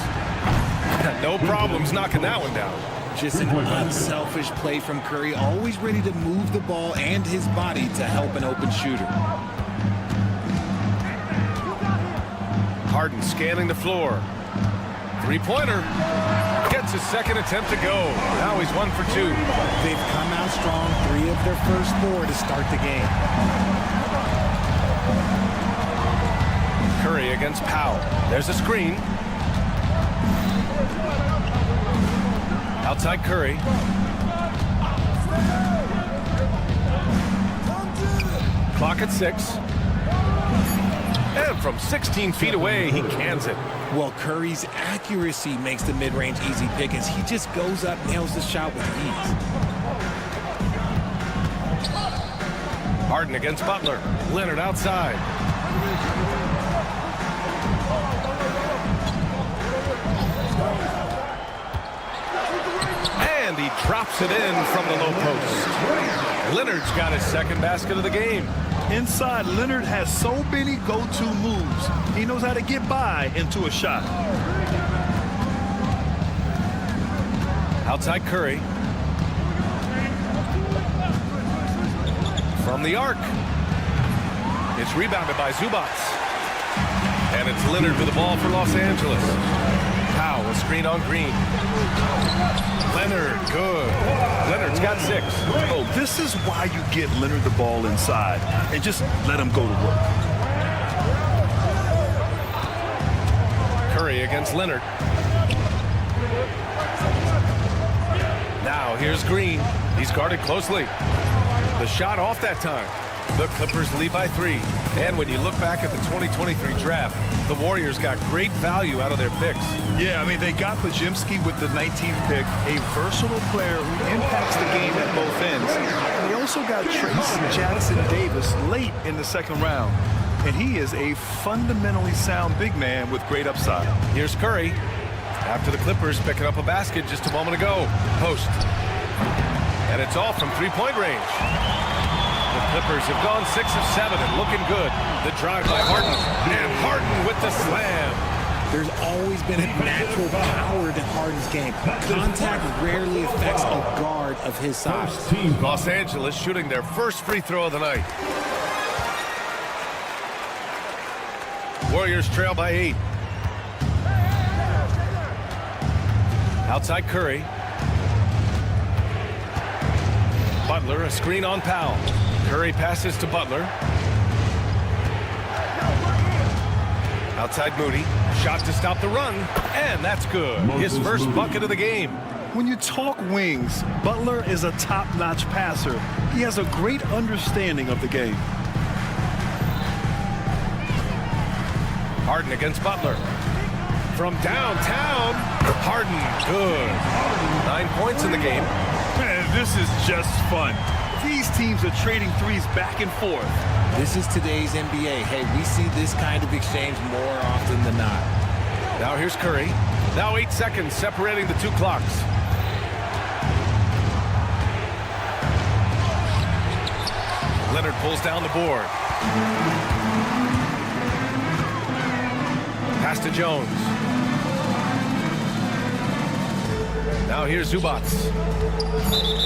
No problems knocking that one down. Just an unselfish play from Curry, always ready to move the ball and his body to help an open shooter. Harden scanning the floor. Three-pointer. Gets his second attempt to go. Now he's 1 for 2. They've come out strong, 3 of their first 4 to start the game. Curry against Powell. There's a screen. Outside Curry. Clock at 6. And from 16 feet away, he cans it. Well, Curry's accuracy makes the mid-range easy pick as he just goes up, nails the shot with ease. Harden against Butler. Leonard outside. And he drops it in from the low post. Leonard's got his second basket of the game. Inside, Leonard has so many go-to moves. He knows how to get by into a shot. Outside Curry. From the arc. It's rebounded by Zubac. And it's Leonard with the ball for Los Angeles. Powell, a screen on Green. Leonard, good. Leonard's got 6. Oh, this is why you get Leonard the ball inside and just let him go to work. Curry against Leonard. Now here's Green. He's guarded closely. The shot off that time. The Clippers lead by 3. And when you look back at the 2023 draft, the Warriors got great value out of their picks. Yeah, I mean, they got Podziemski with the 19th pick, a versatile player who impacts the game at both ends. And they also got Trace Jackson Davis late in the second round. And he is a fundamentally sound big man with great upside. Here's Curry. After the Clippers picking up a basket just a moment ago. Post. And it's off from three-point range. The Clippers have gone 6 of 7 and looking good. The drive by Harden. And Harden with the slam. There's always been a natural power to Harden's game. Contact rarely affects a guard of his size. Los Angeles shooting their first free throw of the night. Warriors trail by 8. Outside Curry. Butler, a screen on Powell. Curry passes to Butler. Outside Moody. Shot to stop the run. And that's good. His first bucket of the game. When you talk wings, Butler is a top-notch passer. He has a great understanding of the game. Harden against Butler. From downtown, Harden, good. 9 points in the game. Man, this is just fun. These teams are trading threes back and forth. This is today's NBA. Hey, we see this kind of exchange more often than not. Now here's Curry. Now 8 seconds separating the two clocks. Leonard pulls down the board. Pass to Jones. Now here's Zubac.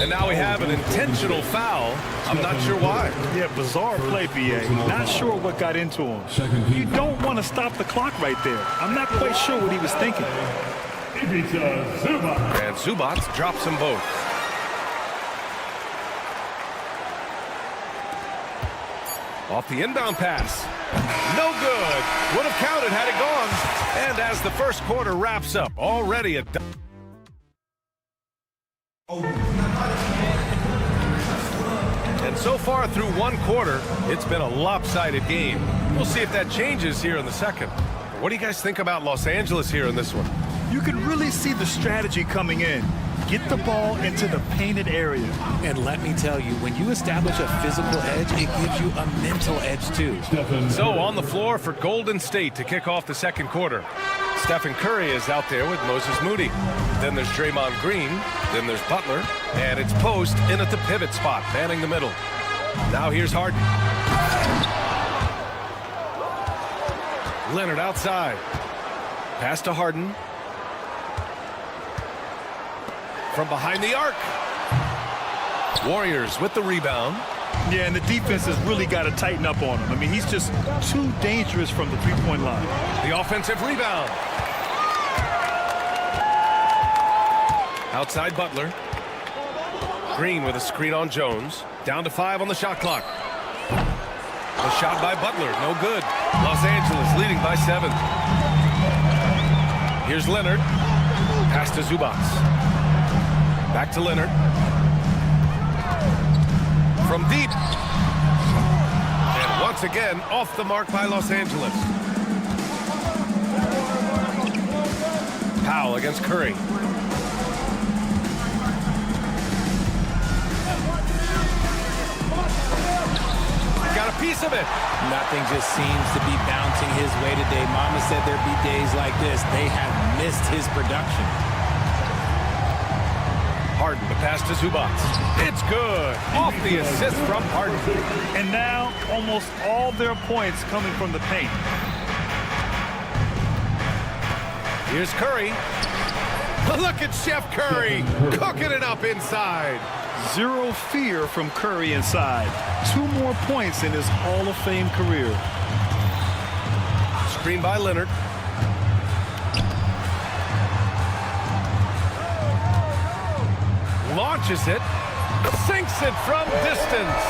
And now we have an intentional foul. I'm not sure why. Yeah, bizarre play, BA. Not sure what got into him. You don't want to stop the clock right there. I'm not quite sure what he was thinking. And Zubac drops them both. Off the inbound pass. No good. Would have counted had it gone. And as the first quarter wraps up, already a... And so far through one quarter, it's been a lopsided game. We'll see if that changes here in the second. What do you guys think about Los Angeles here in this one? You can really see the strategy coming in. Get the ball into the painted area. And let me tell you, when you establish a physical edge, it gives you a mental edge too. So on the floor for Golden State to kick off the second quarter. Stephen Curry is out there with Moses Moody. Then there's Draymond Green. Then there's Butler. And it's Post in at the pivot spot, manning the middle. Now here's Harden. Leonard outside. Pass to Harden. From behind the arc. Warriors with the rebound. Yeah, and the defense has really got to tighten up on him. I mean, he's just too dangerous from the three-point line. The offensive rebound. Outside Butler. Green with a screen on Jones. Down to 5 on the shot clock. The shot by Butler, no good. Los Angeles leading by 7. Here's Leonard. Pass to Zubac. Back to Leonard. From deep. And once again, off the mark by Los Angeles. Powell against Curry. Got a piece of it. Nothing just seems to be bouncing his way today. Mama said there'd be days like this. They have missed his production. Harden, the pass to Zubac. It's good. Off the assist from Harden. And now almost all their points coming from the paint. Here's Curry. Look at Chef Curry cooking it up inside. Zero fear from Curry inside. 2 more points in his Hall of Fame career. Screen by Leonard. Launches it. Sinks it from distance.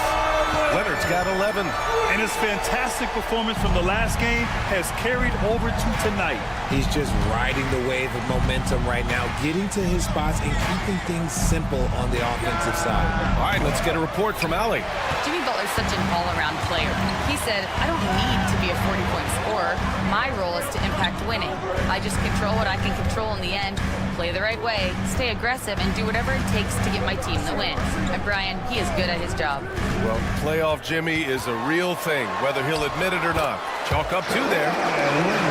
Leonard's got 11. And his fantastic performance from the last game has carried over to tonight. He's just riding the wave of momentum right now, getting to his spots and keeping things simple on the offensive side. All right, let's get a report from Allie. Jimmy Butler's such an all-around player. He said, I don't need to be a 40-point scorer. My role is to impact winning. I just control what I can control in the end, play the right way, stay aggressive, and do whatever it takes to get my team the win. And Brian, he is good at his job. Well, playoff Jimmy is a real thing, whether he'll admit it or not. Chalk up 2 there.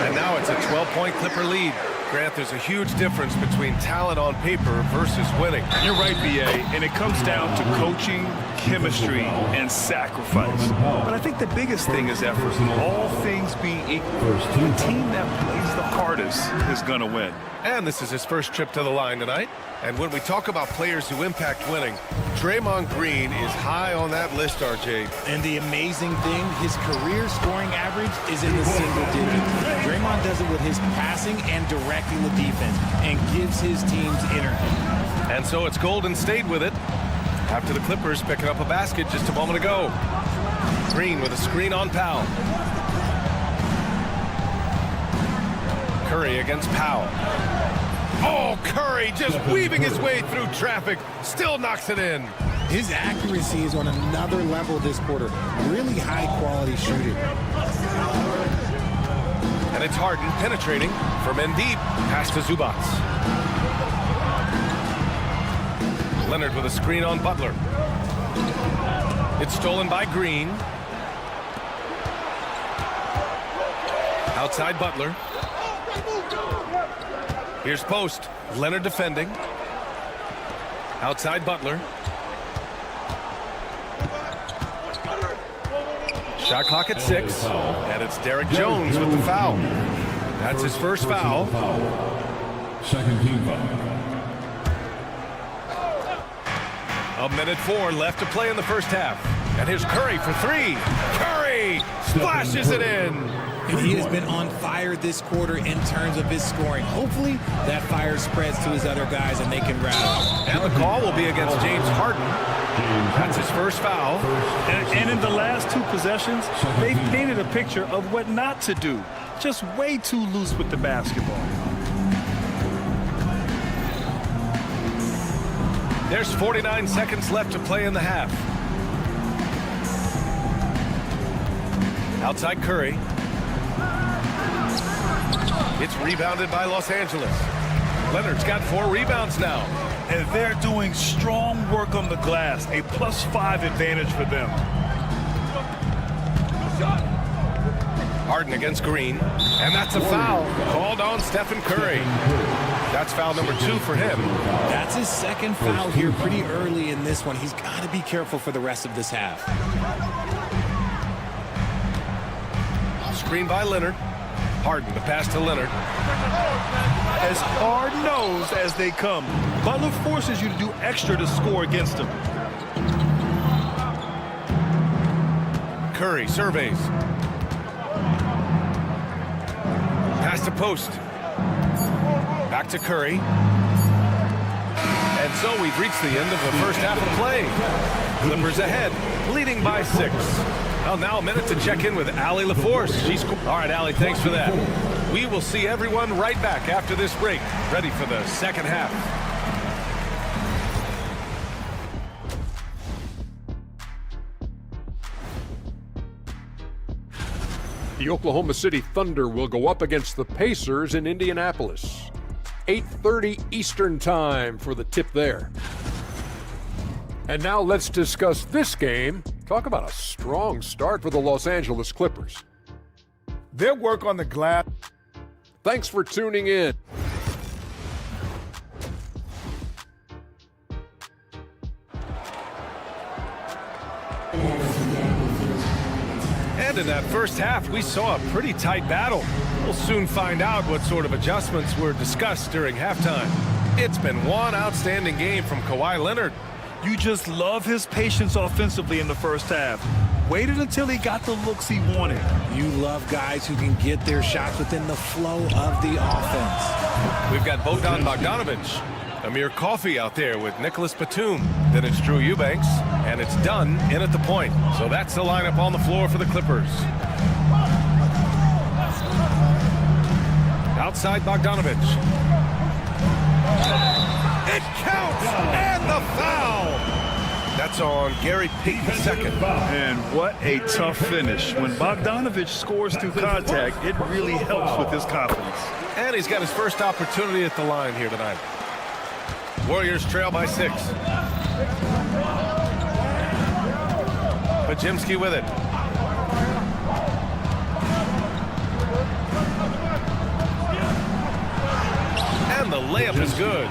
And now it's a 12-point Clipper lead. Grant, there's a huge difference between talent on paper versus winning. You're right, B.A., and it comes down to coaching, chemistry, and sacrifice. But I think the biggest thing is effort. All things being equal, the team that plays the hardest is going to win. And this is his first trip to the line tonight. And when we talk about players who impact winning, Draymond Green is high on that list, RJ. And the amazing thing, his career scoring average is in the single digits. Draymond does it with his passing and directing the defense and gives his teams energy. And so it's Golden State with it. After the Clippers picking up a basket just a moment ago. Green with a screen on Powell. Curry against Powell. Oh, Curry just weaving his way through traffic. Still knocks it in. His accuracy is on another level this quarter. Really high-quality shooting. And it's Harden penetrating from in deep. Pass to Zubac. Leonard with a screen on Butler. It's stolen by Green. Outside Butler. Here's post. Leonard defending. Outside Butler. Shot clock at 6. And it's Derek Jones with the foul. That's his first foul. Second team foul. 1:04 left to play in the first half. And here's Curry for 3. Curry splashes it in. And he has been on fire this quarter in terms of his scoring. Hopefully that fire spreads to his other guys and they can rally. And the call will be against James Harden. That's his first foul. And in the last 2 possessions, they've painted a picture of what not to do. Just way too loose with the basketball. There's 49 seconds left to play in the half. Outside Curry. It's rebounded by Los Angeles. Leonard's got 4 rebounds now. And they're doing strong work on the glass. A +5 advantage for them. Harden against Green. And that's a foul called on Stephen Curry. That's foul number 2 for him. That's his second foul here pretty early in this one. He's got to be careful for the rest of this half. Screen by Leonard. Harden, the pass to Leonard. As hard-nosed as they come, Butler forces you to do extra to score against him. Curry surveys. Pass to post. Back to Curry. And so we've reached the end of the first half of play. Clippers ahead, leading by 6. Well, now a minute to check in with Allie LaForce. All right, Allie, thanks for that. We will see everyone right back after this break, ready for the second half. The Oklahoma City Thunder will go up against the Pacers in Indianapolis. 8:30 Eastern Time for the tip there. And now let's discuss this game. Talk about a strong start for the Los Angeles Clippers. Their work on the glass. Thanks for tuning in. And in that first half, we saw a pretty tight battle. We'll soon find out what sort of adjustments were discussed during halftime. It's been one outstanding game from Kawhi Leonard. You just love his patience offensively in the first half. Waited until he got the looks he wanted. You love guys who can get their shots within the flow of the offense. We've got Bogdan Bogdanovic, Amir Coffey out there with Nicholas Batum. Then it's Drew Eubanks, and it's Dunn in at the point. So that's the lineup on the floor for the Clippers. Outside Bogdanovic. It counts, and the foul. That's on Gary Payton second. And what a tough finish. When Bogdanovic scores through contact, it really helps with his confidence. And he's got his first opportunity at the line here tonight. Warriors trail by 6. Podziemski with it. And the layup is good.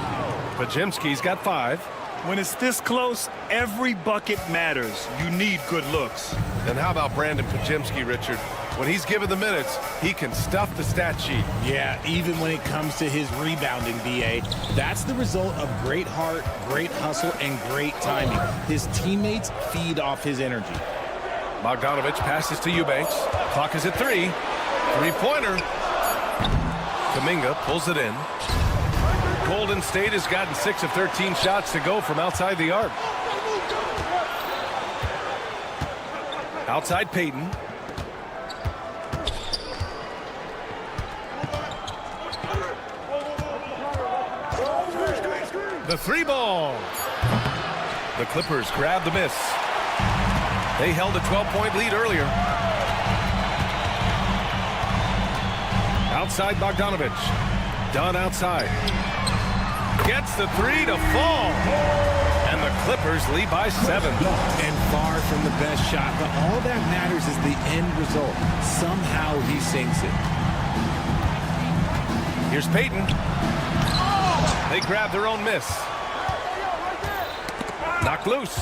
Podziemski's got 5. When it's this close, every bucket matters. You need good looks. And how about Brandon Podziemski, Richard? When he's given the minutes, he can stuff the stat sheet. Yeah, even when it comes to his rebounding, B.A., that's the result of great heart, great hustle, and great timing. His teammates feed off his energy. Bogdanovic passes to Eubanks. Clock is at 3. Three-pointer. Kuminga pulls it in. Golden State has gotten 6 of 13 shots to go from outside the arc. Outside Payton. The 3-ball. The Clippers grab the miss. They held a 12-point lead earlier. Outside Bogdanovic. Dunn outside. Gets the 3 to fall. And Clippers lead by 7. And far from the best shot, but all that matters is the end result. Somehow he sinks it. Here's Peyton. They grab their own miss. Knocked loose.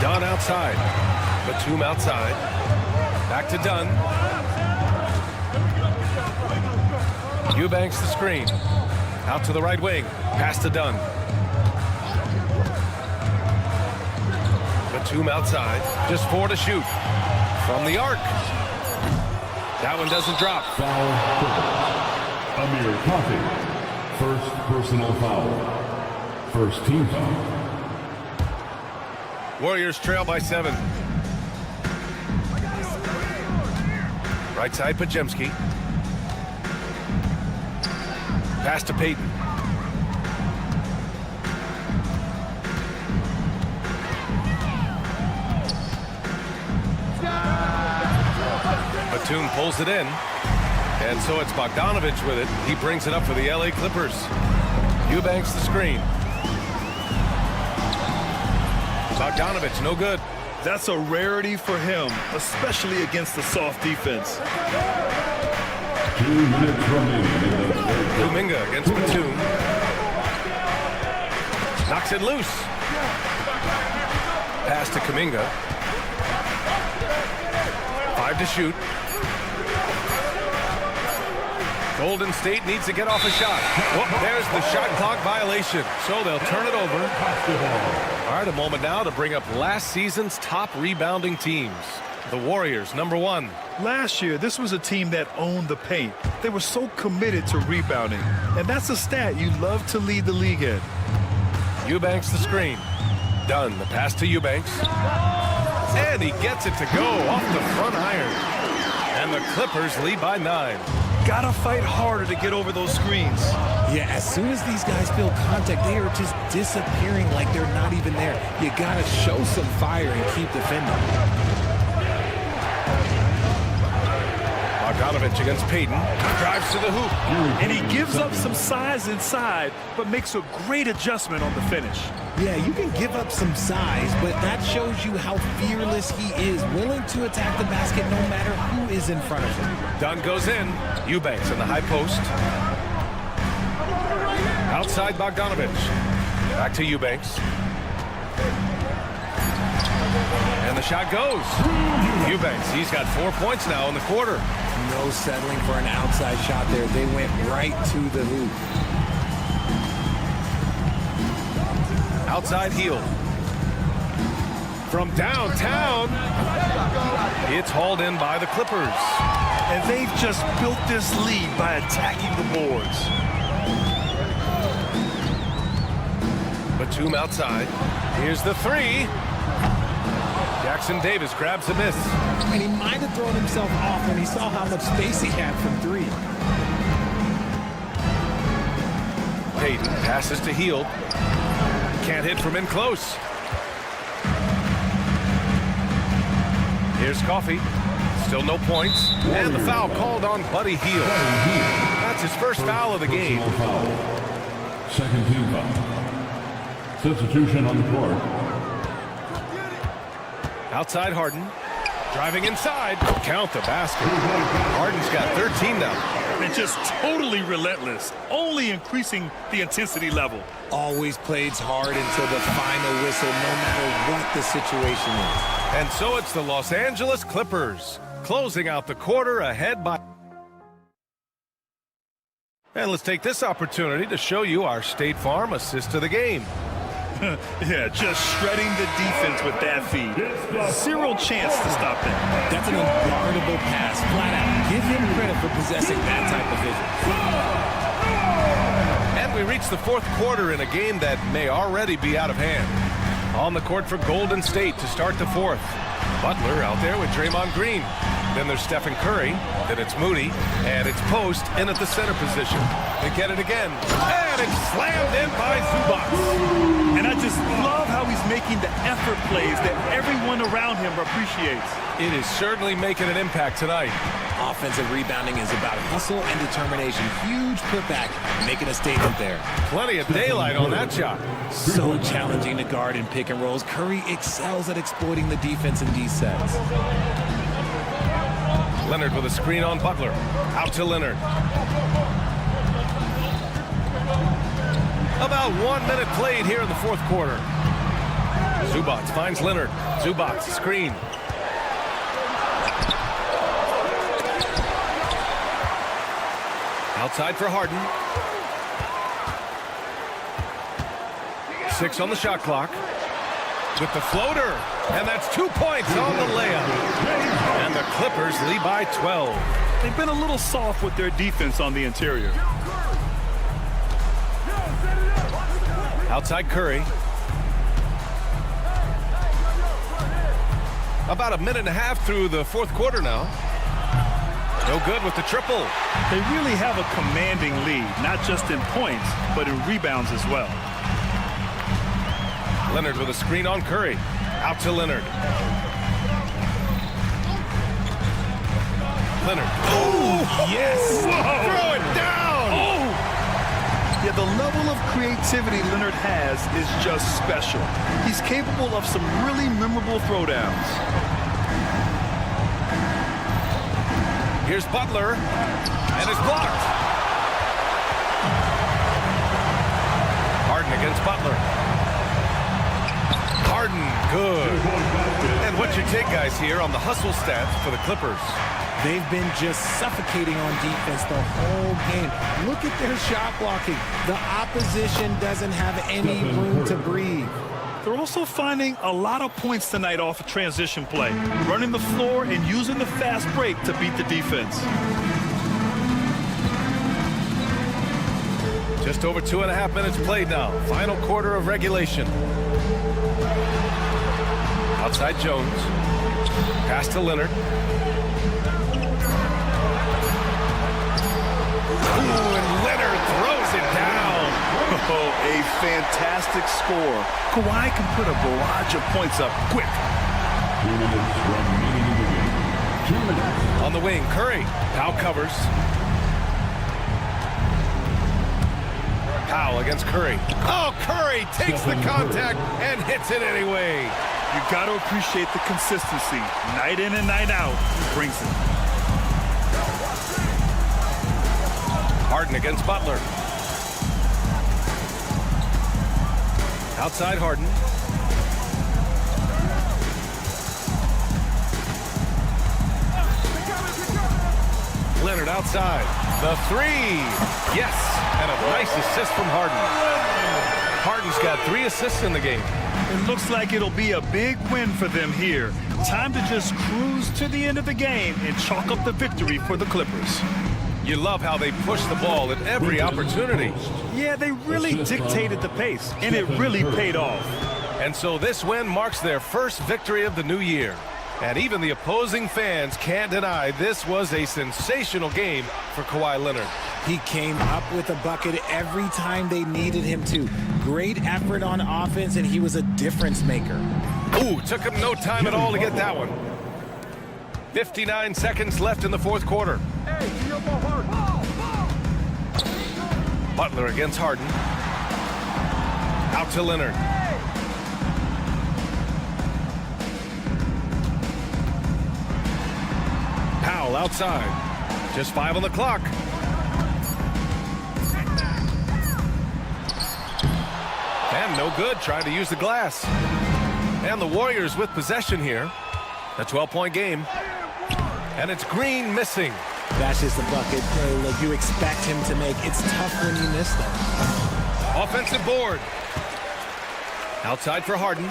Dunn outside. Batum outside. Back to Dunn. Eubanks the screen. Out to the right wing. Pass to Dunn. Batum outside. Just 4 to shoot. From the arc. That one doesn't drop. Foul. Amir Coffey. First personal foul. First team foul. Warriors trail by 7. Right side, Pajemski. Pass to Peyton. Batum pulls it in. And so it's Bogdanovich with it. He brings it up for the LA Clippers. Eubanks the screen. Bogdanovich, no good. That's a rarity for him, especially against the soft defense. 2 minutes remaining in the third. Kuminga against Batum. Knocks it loose. Pass to Kuminga. 5 to shoot. Golden State needs to get off a shot. Whoop, there's the shot clock violation. So they'll turn it over. All right, a moment now to bring up last season's top rebounding teams. The Warriors, number 1. Last year, this was a team that owned the paint. They were so committed to rebounding. And that's a stat you love to lead the league in. Eubanks the screen. Dunn, the pass to Eubanks. And he gets it to go off the front iron. And the Clippers lead by 9. Gotta fight harder to get over those screens. Yeah, as soon as these guys feel contact, they are just disappearing like they're not even there. You gotta show some fire and keep defending. Bogdanovich against Peyton. Drives to the hoop. And he gives up some size inside, but makes a great adjustment on the finish. Yeah, you can give up some size, but that shows you how fearless he is, willing to attack the basket no matter who is in front of him. Dunn goes in. Eubanks in the high post. Outside Bogdanovich. Back to Eubanks. And the shot goes. Eubanks, he's got 4 points now in the quarter. No settling for an outside shot there. They went right to the hoop. Outside heel. From downtown, it's hauled in by the Clippers. And they've just built this lead by attacking the boards. Batum outside. Here's the 3. Jackson Davis grabs a miss. And he might have thrown himself off when he saw how much space he had from 3. Peyton passes to Hield. Can't hit from in close. Here's Coffey. Still no points. And the foul called on Buddy Hield. That's his first foul of the game. Foul. Second team foul. Substitution on the court. Outside Harden. Driving inside. Count the basket. Harden's got 13 now. And just totally relentless, only increasing the intensity level. Always plays hard until the final whistle, no matter what the situation is. And so it's the Los Angeles Clippers closing out the quarter ahead by... And let's take this opportunity to show you our State Farm assist to the game. Yeah, just shredding the defense with that feed. Zero chance to stop that. That's an unguardable pass, flat out. Give him credit for possessing that type of vision. And we reach the fourth quarter in a game that may already be out of hand. On the court for Golden State to start the fourth. Butler out there with Draymond Green. Then there's Stephen Curry. Then it's Moody. And it's Post in at the center position. They get it again. And it's slammed in by Zubac. And I just love how he's making the effort plays that everyone around him appreciates. It is certainly making an impact tonight. Offensive rebounding is about hustle and determination. Huge putback, making a statement there. Plenty of daylight on that shot. So challenging to guard in pick and rolls. Curry excels at exploiting the defense in these sets. Leonard with a screen on Butler. Out to Leonard. About 1 minute played here in the fourth quarter. Zubac finds Leonard. Zubac screen. Outside for Harden. 6 on the shot clock. With the floater. And that's 2 points on the layup. And the Clippers lead by 12. They've been a little soft with their defense on the interior. Outside Curry. About a minute and a half through the fourth quarter now. No good with the triple. They really have a commanding lead, not just in points, but in rebounds as well. Leonard with a screen on Curry. Out to Leonard. Leonard. Oh, yes! Whoa. Throw it down! Oh! Yeah, the level of creativity Leonard has is just special. He's capable of some really memorable throwdowns. Here's Butler, and it's blocked. Harden against Butler. Harden, good. And what's your take, guys, here on the hustle stats for the Clippers? They've been just suffocating on defense the whole game. Look at their shot blocking. The opposition doesn't have any room to breathe. They're also finding a lot of points tonight off of transition play, running the floor and using the fast break to beat the defense. Just over 2.5 minutes played now. Final quarter of regulation. Outside Jones. Pass to Leonard. Ooh, and Leonard throws it down. Oh, a fantastic score. Kawhi can put a barrage of points up quick. 2 minutes remaining in the game. 2 minutes. On the wing, Curry. Powell covers. Powell against Curry. Oh, Curry takes the contact and hits it anyway. You got to appreciate the consistency. Night in and night out, he brings it. Harden against Butler. Outside Harden. Leonard outside. The three. Yes. And a nice assist from Harden. Harden's got 3 assists in the game. It looks like it'll be a big win for them here. Time to just cruise to the end of the game and chalk up the victory for the Clippers. You love how they push the ball at every opportunity. Yeah, they really dictated the pace, and it really paid off. And so this win marks their first victory of the new year. And even the opposing fans can't deny this was a sensational game for Kawhi Leonard. He came up with a bucket every time they needed him to. Great effort on offense, and he was a difference maker. Ooh, took him no time at all to get that one. 59 seconds left in the fourth quarter. Butler against Harden. Out to Leonard. Powell outside. Just 5 on the clock. And no good, trying to use the glass. And the Warriors with possession here. A 12-point game. And it's Green missing. That's just a bucket like you expect him to make. It's tough when you miss them. Offensive board. Outside for Harden.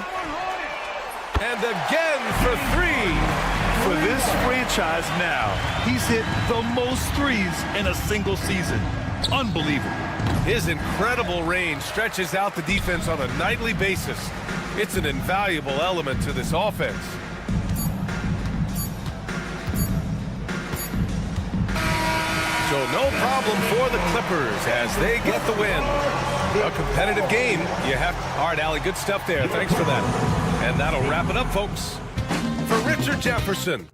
And again for 3. For this franchise now, he's hit the most threes in a single season. Unbelievable. His incredible range stretches out the defense on a nightly basis. It's an invaluable element to this offense. So no problem for the Clippers as they get the win. A competitive game. You have. All right, Allie, good stuff there. Thanks for that. And that'll wrap it up, folks. For Richard Jefferson.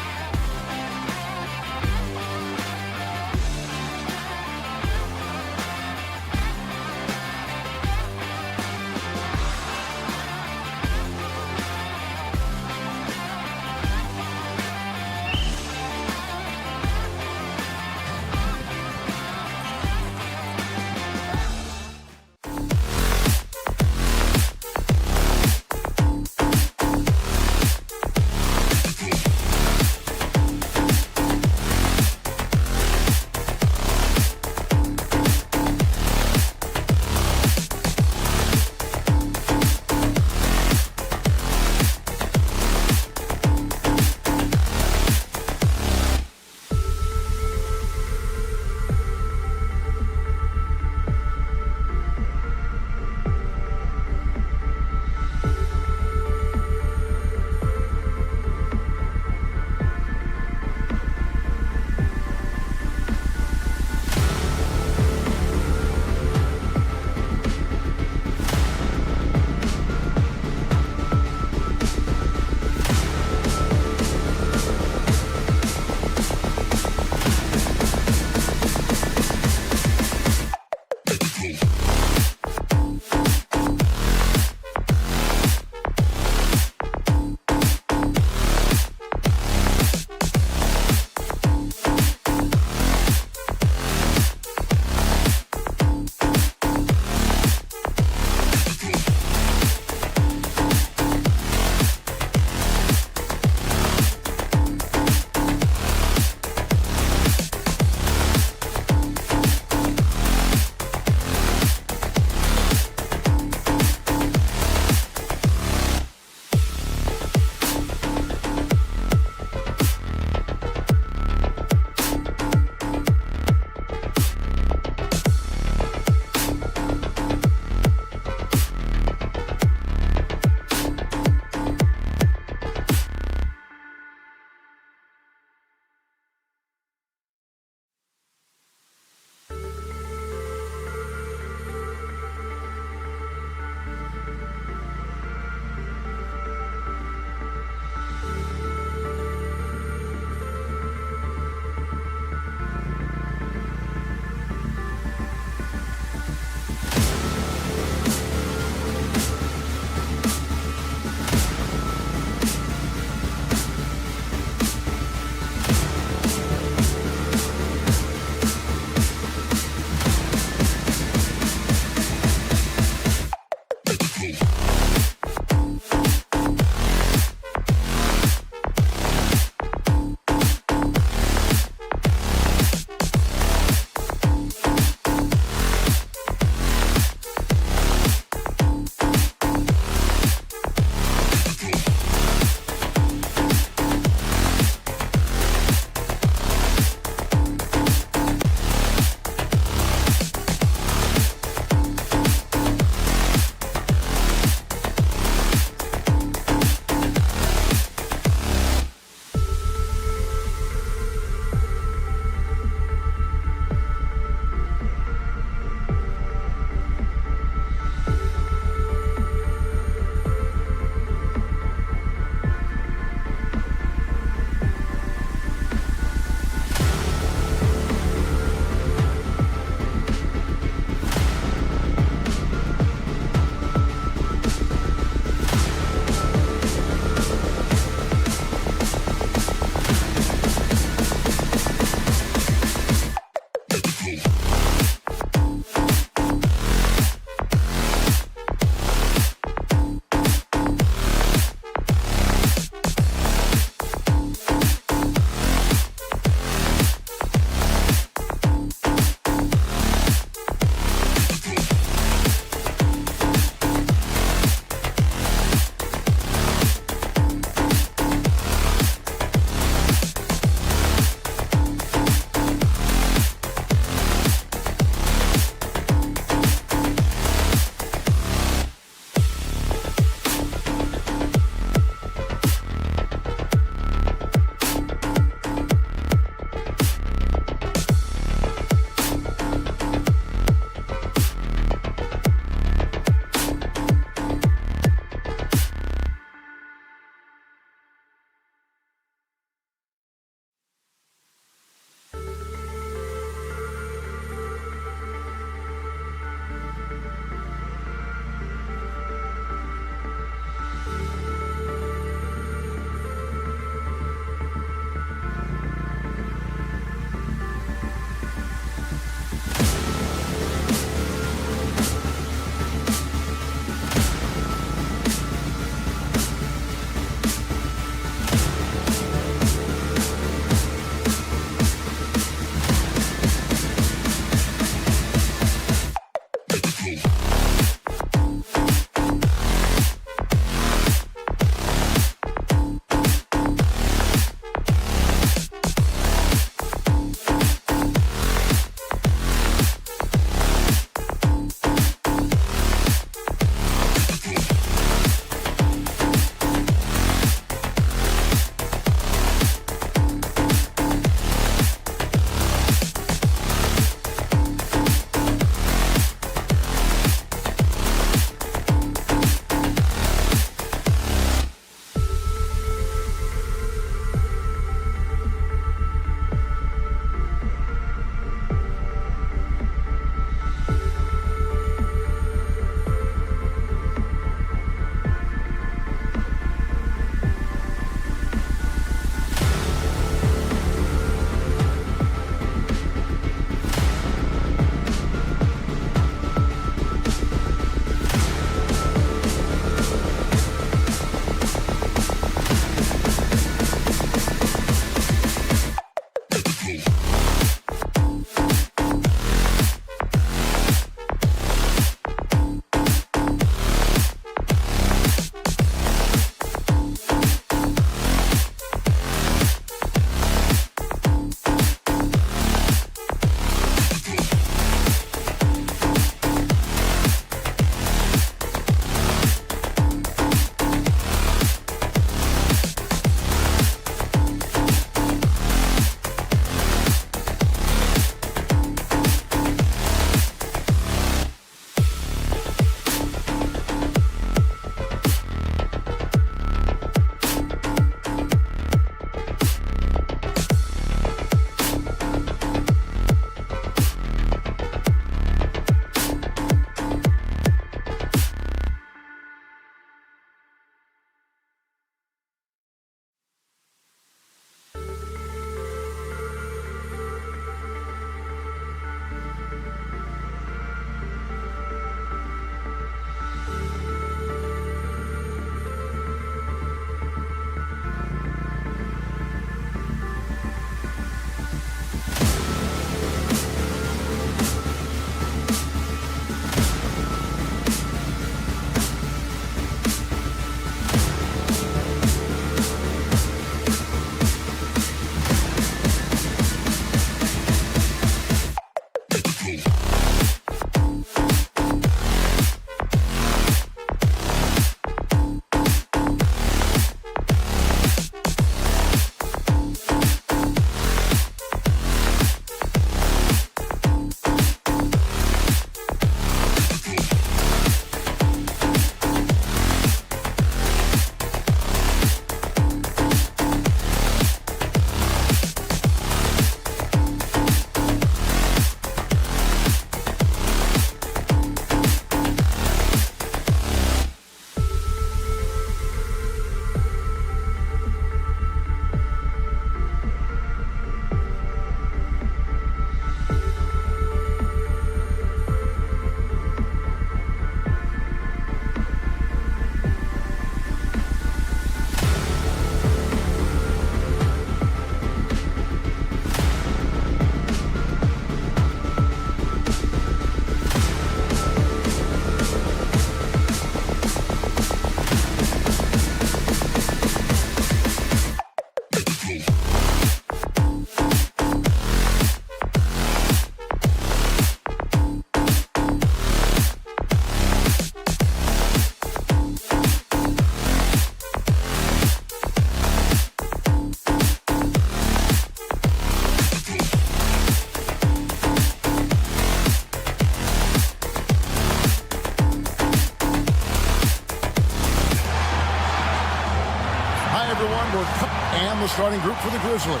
groundwork. And the starting group for the Grizzlies.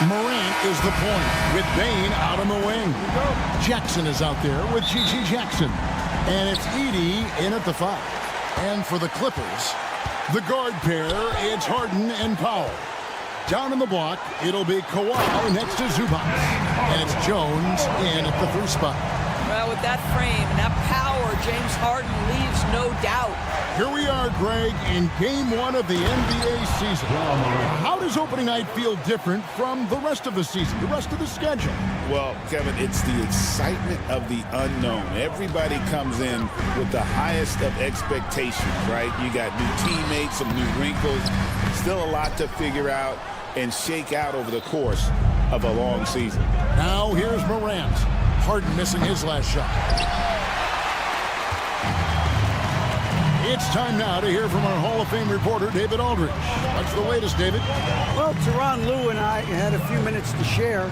Morant is the point with Bane out on the wing. Jackson is out there with G.G. Jackson. And it's Edey in at the 5. And for the Clippers, the guard pair, it's Harden and Powell. Down in the block, it'll be Kawhi next to Zubac. And it's Jones in at the 3 spot. Well, with that frame and that power, James Harden leaves no doubt. Here we are, Greg, in Game 1 of the NBA season. How does opening night feel different from the rest of the season, the rest of the schedule? Well, Kevin, it's the excitement of the unknown. Everybody comes in with the highest of expectations, right? You got new teammates, some new wrinkles, still a lot to figure out and shake out over the course of a long season. Now here's Morant. Harden missing his last shot. It's time now to hear from our Hall of Fame reporter, David Aldridge. What's the latest, David? Well, Tyronn Lue and I had a few minutes to share.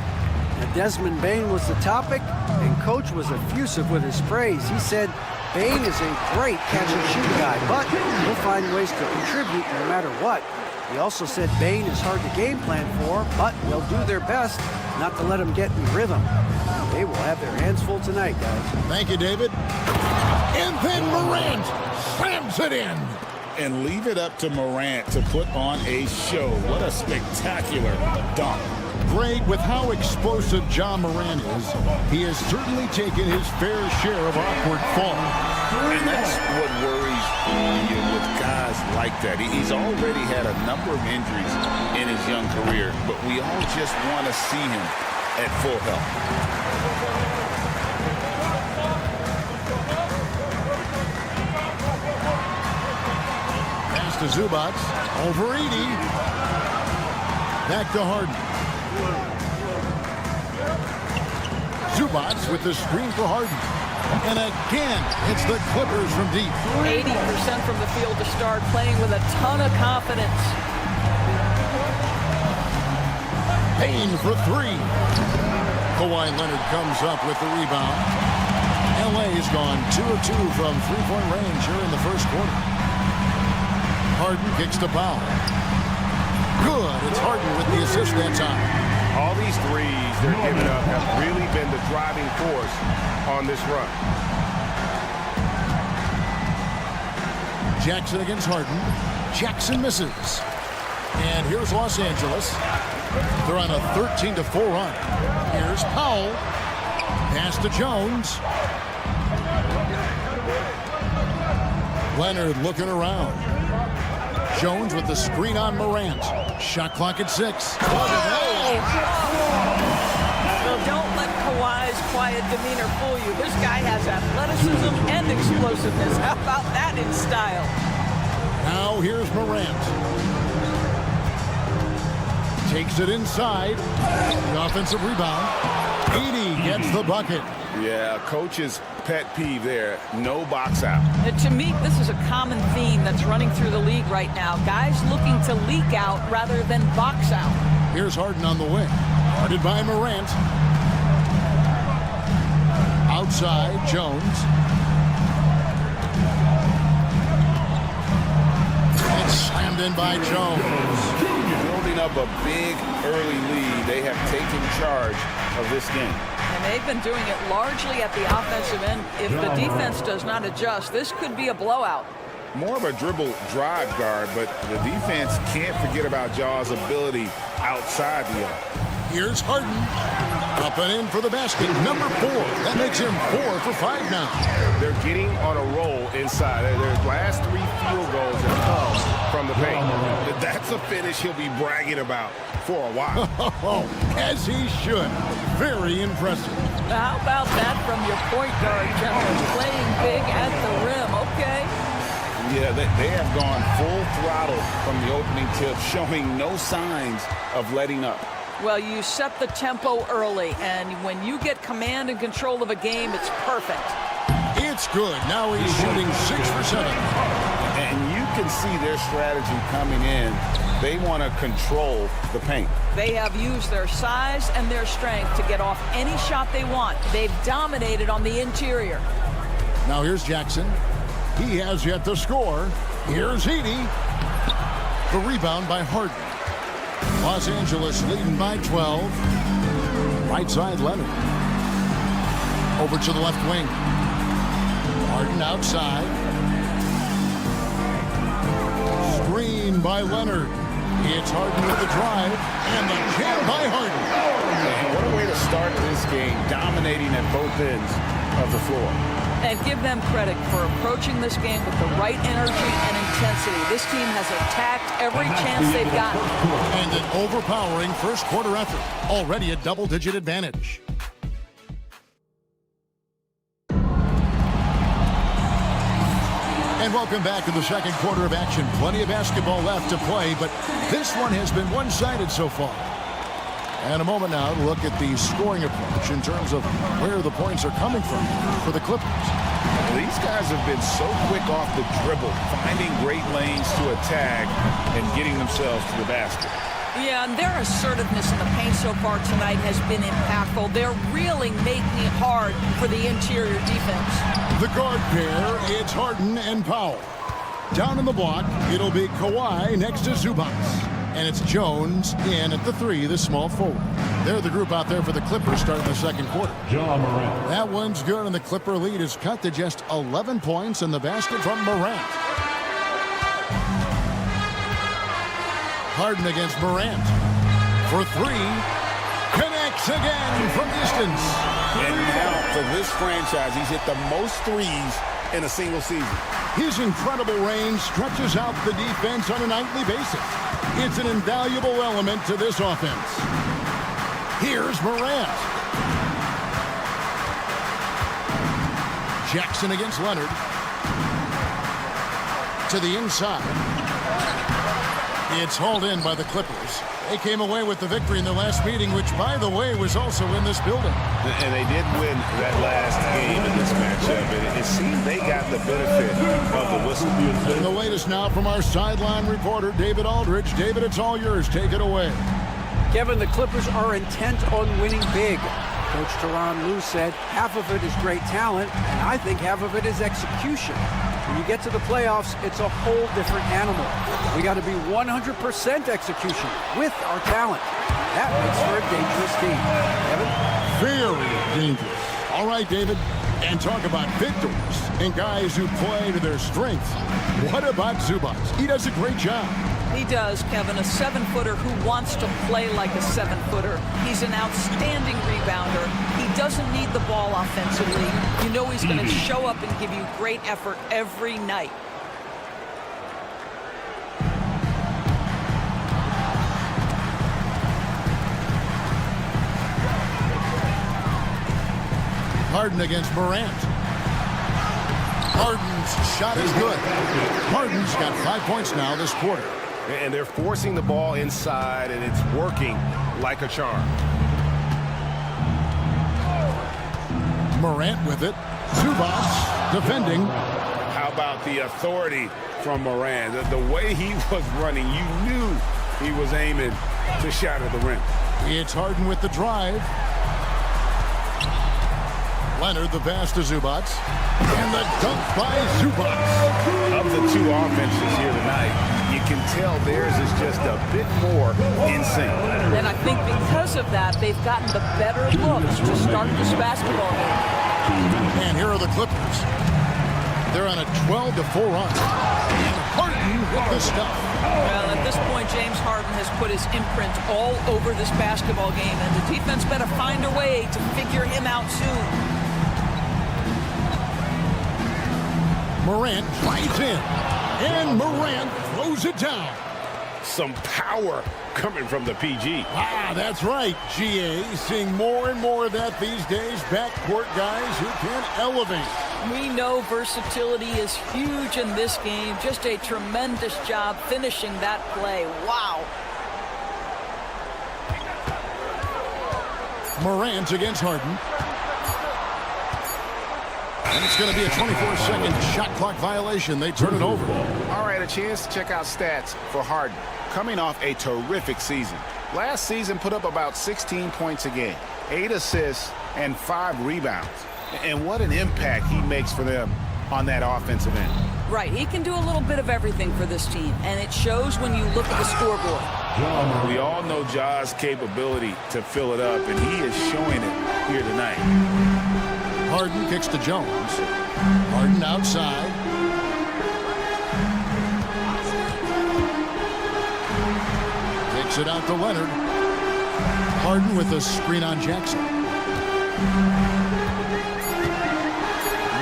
Desmond Bane was the topic, and Coach was effusive with his praise. He said Bane is a great catch-and-shoot guy, but he'll find ways to contribute no matter what. He also said Bane is hard to game plan for, but they'll do their best not to let him get in rhythm. They will have their hands full tonight, guys. Thank you, David. And then Morant slams it in. And leave it up to Morant to put on a show. What a spectacular dunk. Greg, with how explosive Ja Morant is, he has certainly taken his fair share of awkward falls. And that's what worries you with guys like that. He's already had a number of injuries in his young career, but we all just want to see him at full health. Pass to Zubac. Over Edey. Back to Harden. Zubac with the screen for Harden. And again, it's the Clippers from deep. 80% from the field to start, playing with a ton of confidence. Payne for 3. Kawhi Leonard comes up with the rebound. LA's gone 2 of 2 from three-point range here in the first quarter. Harden kicks to Powell. Good. It's Harden with the assist that time. All these threes they're giving up have really been the driving force on this run. Jackson against Harden. Jackson misses. And here's Los Angeles. They're on a 13-4 run. Here's Powell. Pass to Jones. Leonard looking around. Jones with the screen on Morant. Shot clock at 6. Well, don't let Kawhi's quiet demeanor fool you. This guy has athleticism and explosiveness. How about that in style? Now here's Morant. Takes it inside. The offensive rebound. Edey gets the bucket. Yeah, coach's pet peeve there. No box out. And to me, this is a common theme that's running through the league right now. Guys looking to leak out rather than box out. Here's Harden on the wing. Guarded by Morant. Outside, Jones. It's slammed in by Jones. Building up a big early lead. They have taken charge of this game. And they've been doing it largely at the offensive end. If the defense does not adjust, this could be a blowout. More of a dribble drive guard, but the defense can't forget about Ja's ability outside the arc. Here's Harden. Up and in for the basket. Number 4. That makes him 4 for 5 now. They're getting on a roll inside. Their last 3 field goals have come from the paint. That's a finish he'll be bragging about for a while. As he should. Very impressive. How about that from your point guard, gentlemen? Playing big at the rim. Okay. Yeah, they have gone full throttle from the opening tip, showing no signs of letting up. Well, you set the tempo early, and when you get command and control of a game, it's perfect. It's good. Now he's shooting 6 for 7. And you can see their strategy coming in. They want to control the paint. They have used their size and their strength to get off any shot they want. They've dominated on the interior. Now here's Jackson. He has yet to score. Here's Edey. The rebound by Harden. Los Angeles leading by 12. Right side, Leonard. Over to the left wing. Harden outside. Screen by Leonard. It's Harden with the drive. And the jam by Harden. Man, what a way to start this game, dominating at both ends of the floor. And give them credit for approaching this game with the right energy and intensity. This team has attacked every chance they've gotten. And an overpowering first quarter effort. Already a double-digit advantage. And welcome back to the second quarter of action. Plenty of basketball left to play, but this one has been one-sided so far. And a moment now to look at the scoring approach in terms of where the points are coming from for the Clippers. These guys have been so quick off the dribble, finding great lanes to attack and getting themselves to the basket. Yeah, and their assertiveness in the paint so far tonight has been impactful. They're really making it hard for the interior defense. The guard pair, it's Harden and Powell. Down in the block, it'll be Kawhi next to Zubac. And it's Jones in at the 3, the small forward. They're the group out there for the Clippers starting the second quarter. John Morant. That one's good, and the Clipper lead is cut to just 11 points in the basket from Morant. Harden against Morant. For 3. Connects again from distance. And now for this franchise, he's hit the most threes in a single season. His incredible range stretches out the defense on a nightly basis. It's an invaluable element to this offense. Here's Morant. Jackson against Leonard. To the inside. It's hauled in by the Clippers. They came away with the victory in the last meeting, which, by the way, was also in this building. And they did win that last game in this matchup. And it seemed they got the benefit of the whistle. And the latest now from our sideline reporter, David Aldridge. David, it's all yours. Take it away. Kevin, the Clippers are intent on winning big. Coach Tyronn Lue said half of it is great talent, and I think half of it is execution. When you get to the playoffs, it's a whole different animal. We got to be 100% execution with our talent. That makes for a dangerous team. Kevin? Very dangerous. All right, David. And talk about victors and guys who play to their strengths. What about Zubac? He does a great job. He does, Kevin, a 7-footer who wants to play like a 7-footer. He's an outstanding rebounder. He doesn't need the ball offensively. You know he's going to show up and give you great effort every night. Harden against Morant. Harden's shot is good. Harden's got 5 points now this quarter. And they're forcing the ball inside, and it's working like a charm. Morant with it. Zubac defending. How about the authority from Morant? The way he was running, you knew he was aiming to shatter the rim. It's Harden with the drive. Leonard the pass to Zubac. And the dunk by Zubac. Of the two offenses here tonight, you can tell theirs is just a bit more in sync. And I think because of that, they've gotten the better looks to start this basketball game. And here are the Clippers. They're on a 12-4 run. And Harden with the stuff. Well, at this point, James Harden has put his imprint all over this basketball game, and the defense better find a way to figure him out soon. Morant drives in. And Morant throws it down. Some power coming from the PG. Ah, that's right, GA. Seeing more and more of that these days. Backcourt guys who can elevate. We know versatility is huge in this game. Just a tremendous job finishing that play. Wow. Morant against Harden. And it's going to be a 24-second shot clock violation. They turn it over. All right, a chance to check out stats for Harden. Coming off a terrific season. Last season put up about 16 points a game, 8 assists, and 5 rebounds. And what an impact he makes for them on that offensive end. Right, he can do a little bit of everything for this team, and it shows when you look at the scoreboard. We all know Ja's capability to fill it up, and he is showing it here tonight. Harden kicks to Jones. Harden outside. Takes it out to Leonard. Harden with a screen on Jackson.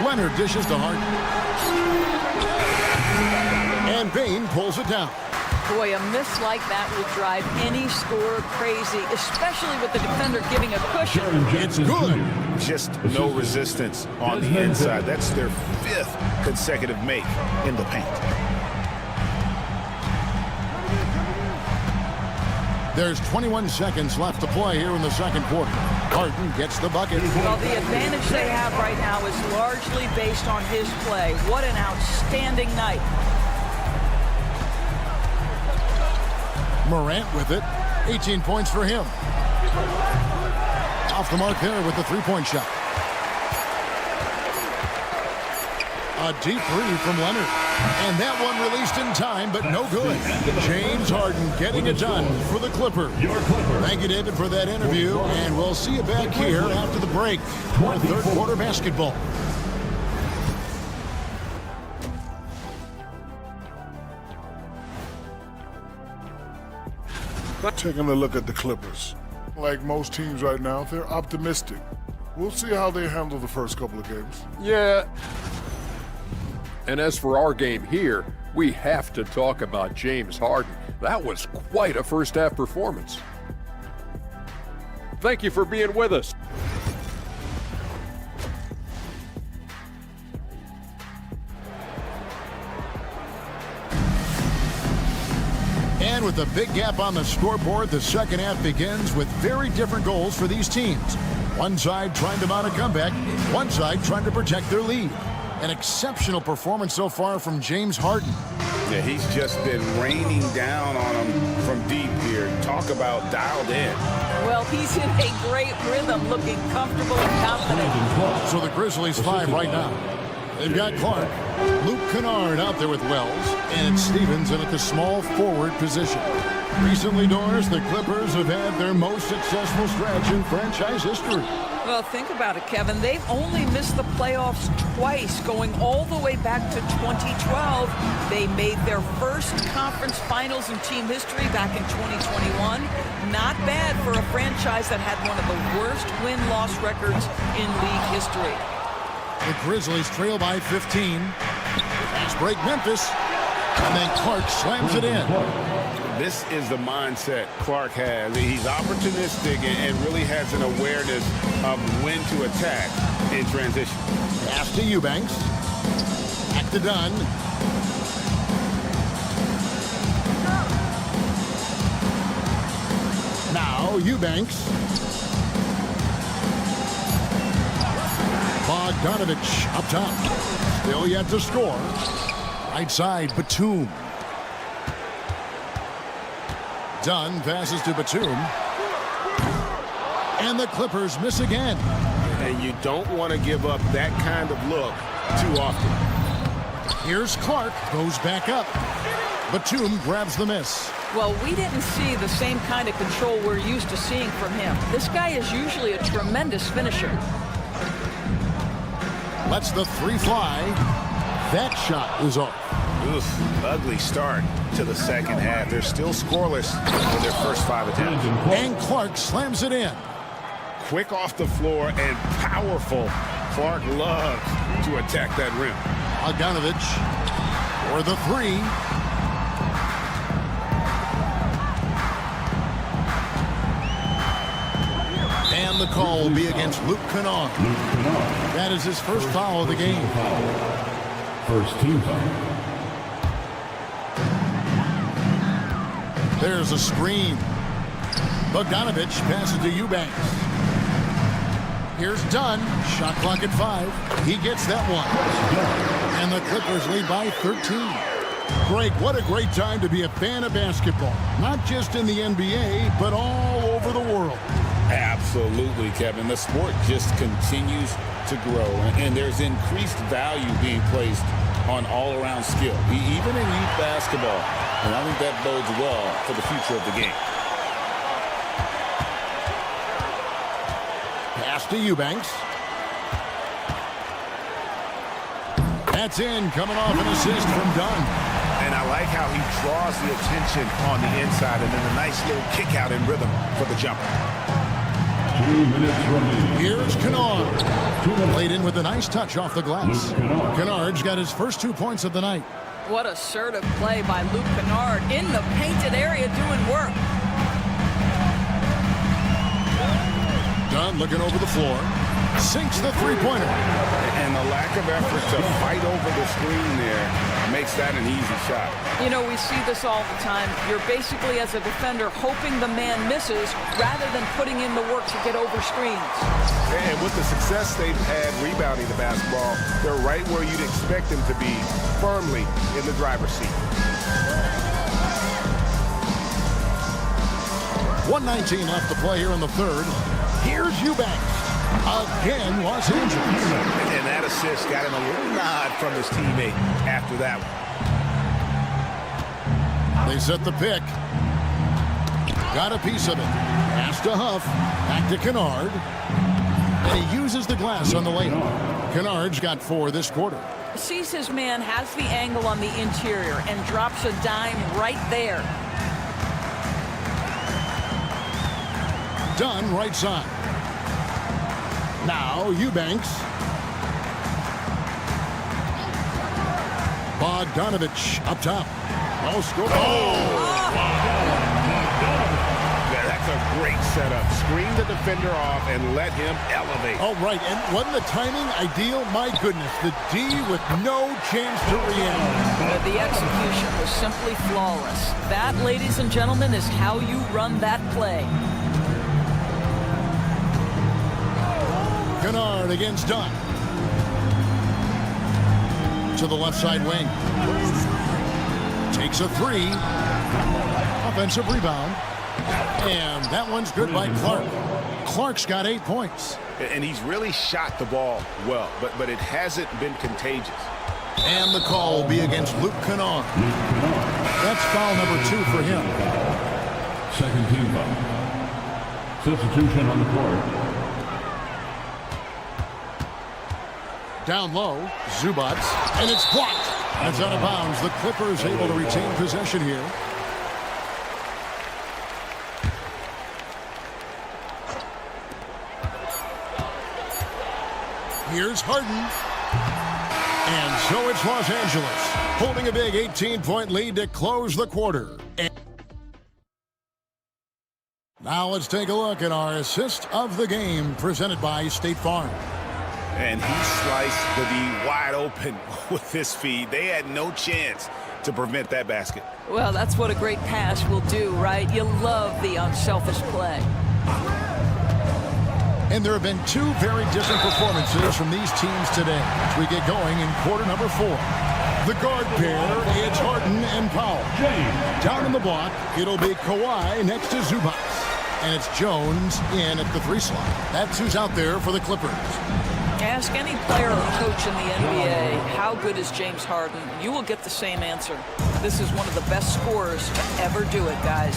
Leonard dishes to Harden. And Bain pulls it down. Boy, a miss like that will drive any scorer crazy, especially with the defender giving a cushion. It's good. Just no resistance on the inside. That's their 5th consecutive make in the paint. There's 21 seconds left to play here in the second quarter. Harden gets the bucket. Well, the advantage they have right now is largely based on his play. What an outstanding night. Morant with it. 18 points for him. Off the mark there with the three-point shot. A deep three from Leonard. And that one released in time, but no good. James Harden getting it done for the Clippers. Thank you, David, for that interview. And we'll see you back here after the break for third quarter basketball. Taking a look at the Clippers. Like most teams right now, they're optimistic. We'll see how they handle the first couple of games. Yeah. And as for our game here, we have to talk about James Harden. That was quite a first-half performance. Thank you for being with us. And with a big gap on the scoreboard, the second half begins with very different goals for these teams. One side trying to mount a comeback, one side trying to protect their lead. An exceptional performance so far from James Harden. Yeah, he's just been raining down on them from deep here. Talk about dialed in. Well, he's in a great rhythm, looking comfortable and confident. So the Grizzlies 5 right now. They've got Clark, Luke Kennard out there with Wells, and Stevens in at the small forward position. Recently, Doris, the Clippers have had their most successful stretch in franchise history. Well, think about it, Kevin. They've only missed the playoffs twice, going all the way back to 2012. They made their first conference finals in team history back in 2021. Not bad for a franchise that had one of the worst win-loss records in league history. The Grizzlies trail by 15. Fast break Memphis. And then Clark slams it in. This is the mindset Clark has. He's opportunistic and really has an awareness of when to attack in transition. Pass to Eubanks. Back to Dunn. Now Eubanks. Bogdanovich up top. Still yet to score. Right side, Batum. Dunn passes to Batum. And the Clippers miss again. And you don't want to give up that kind of look too often. Here's Clark, goes back up. Batum grabs the miss. Well, we didn't see the same kind of control we're used to seeing from him. This guy is usually a tremendous finisher. Lets the three fly. That shot is off. Oof, ugly start to the second half. They're still scoreless in their first 5 attempts. And Clark slams it in. Quick off the floor and powerful. Clark loves to attack that rim. Bogdanovich for the three. And the call will be against Luke Kennard. That is his first foul of the game. First team foul. There's a screen. Bogdanovich passes to Eubanks. Here's Dunn. Shot clock at 5. He gets that one. And the Clippers lead by 13. Greg, what a great time to be a fan of basketball. Not just in the NBA, but all over the world. Absolutely, Kevin. The sport just continues to grow, and there's increased value being placed on all-around skill, even in youth basketball. And I think that bodes well for the future of the game. Pass to Eubanks. That's in, coming off an assist from Dunn. And I like how he draws the attention on the inside, and then a nice little kick out in rhythm for the jumper. 2 minutes remaining. Here's Kennard. Played in with a nice touch off the glass. Kennard's got his first 2 points of the night. What assertive play by Luke Kennard in the painted area doing work. Dunn looking over the floor. Sinks the three-pointer. And the lack of effort to fight over the screen there makes that an easy shot. You know, we see this all the time. You're basically, as a defender, hoping the man misses rather than putting in the work to get over screens. And with the success they've had rebounding the basketball, they're right where you'd expect them to be, firmly in the driver's seat. 1:19 left to play here in the third. Here's Eubanks. Again, Los Angeles. And that assist got him a little nod from his teammate after that one. They set the pick. Got a piece of it. Pass to Huff. Back to Kennard. And he uses the glass on the layup. Kennard's got 4 this quarter. Sees his man, has the angle on the interior, and drops a dime right there. Dunn, right side. Now, Eubanks. Bogdanovich up top. No score. Yeah, that's a great setup. Screen the defender off and let him elevate. Oh, right. And wasn't the timing ideal? My goodness. The D with no chance to react. The execution was simply flawless. That, ladies and gentlemen, is how you run that play. Kennard against Dunn. To the left side wing. Takes a 3. Offensive rebound. And that one's good by Clark. Clark's got 8 points. And he's really shot the ball well, but it hasn't been contagious. And the call will be against Luke Kennard. That's foul number 2 for him. Second team foul. Substitution on the court. Down low, Zubats, and it's blocked. That's out of bounds. The Clippers able to retain possession here. Here's Harden. And so it's Los Angeles, holding a big 18-point lead to close the quarter. And now let's take a look at our assist of the game, presented by State Farm. And he sliced the D wide open with his feed. They had no chance to prevent that basket. Well, that's what a great pass will do, right? You love the unselfish play. And there have been 2 very different performances from these teams today as we get going in quarter number 4. The guard pair, it's Harden and Powell. Down in the block, it'll be Kawhi next to Zubats. And it's Jones in at the 3 slot. That's who's out there for the Clippers. Ask any player or coach in the NBA, how good is James Harden? You will get the same answer. This is one of the best scorers to ever do it, guys.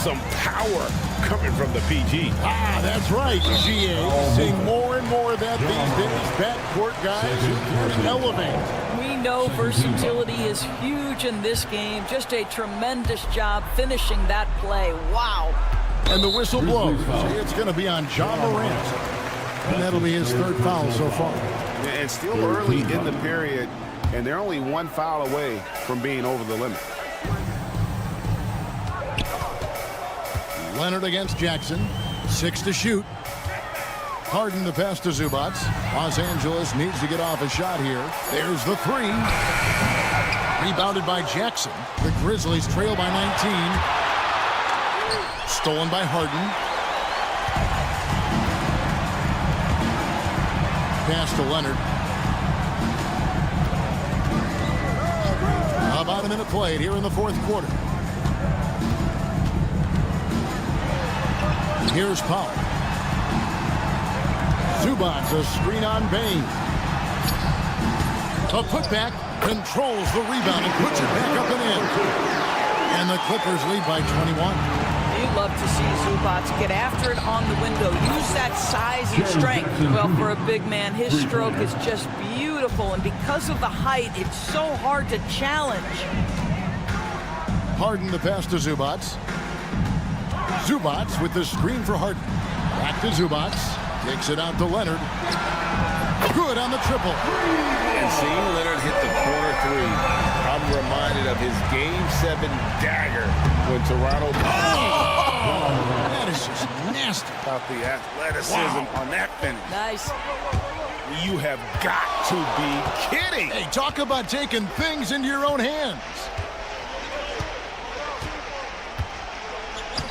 Some power coming from the PG. That's right, GA. Seeing more and more of that these days. Backcourt guys who can elevate. We know versatility is huge in this game. Just a tremendous job finishing that play. Wow. And the whistle blows. It's going to be on John Morant. And that'll be his 3rd foul so far. And still early in the period, and they're only 1 foul away from being over the limit. Leonard against Jackson. 6 to shoot. Harden the pass to Zubats. Los Angeles needs to get off a shot here. There's the 3. Rebounded by Jackson. The Grizzlies trail by 19. Stolen by Harden. Pass to Leonard. About a minute played here in the 4th quarter. Here's Powell. Zubats, a screen on Bain. A putback controls the rebound and puts it back up and in. And the Clippers lead by 21. You love to see Zubac get after it on the window. Use that size and strength. Well, for a big man, his stroke is just beautiful. And because of the height, it's so hard to challenge. Harden the pass to Zubac. Zubac with the screen for Harden. Back to Zubac. Takes it out to Leonard. Good on the triple. And seeing Leonard hit the corner three, I'm reminded of his Game 7 dagger when Toronto... That is just nasty. About the athleticism on that finish. Nice. You have got to be kidding. Hey, talk about taking things into your own hands.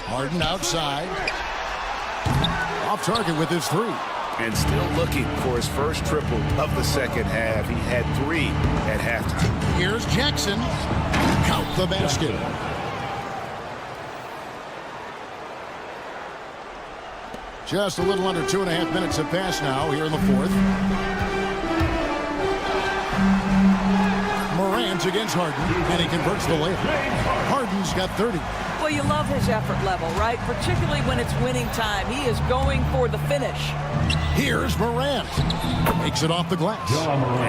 Harden outside. Off target with his three. And still looking for his first triple of the second half. He had 3 at halftime. Here's Jackson. Count the basket. Just a little under 2.5 minutes have passed now here in the fourth. Morant against Harden, and he converts the layup. Harden's got 30. Well, you love his effort level, right? Particularly when it's winning time. He is going for the finish. Here's Morant. Makes it off the glass.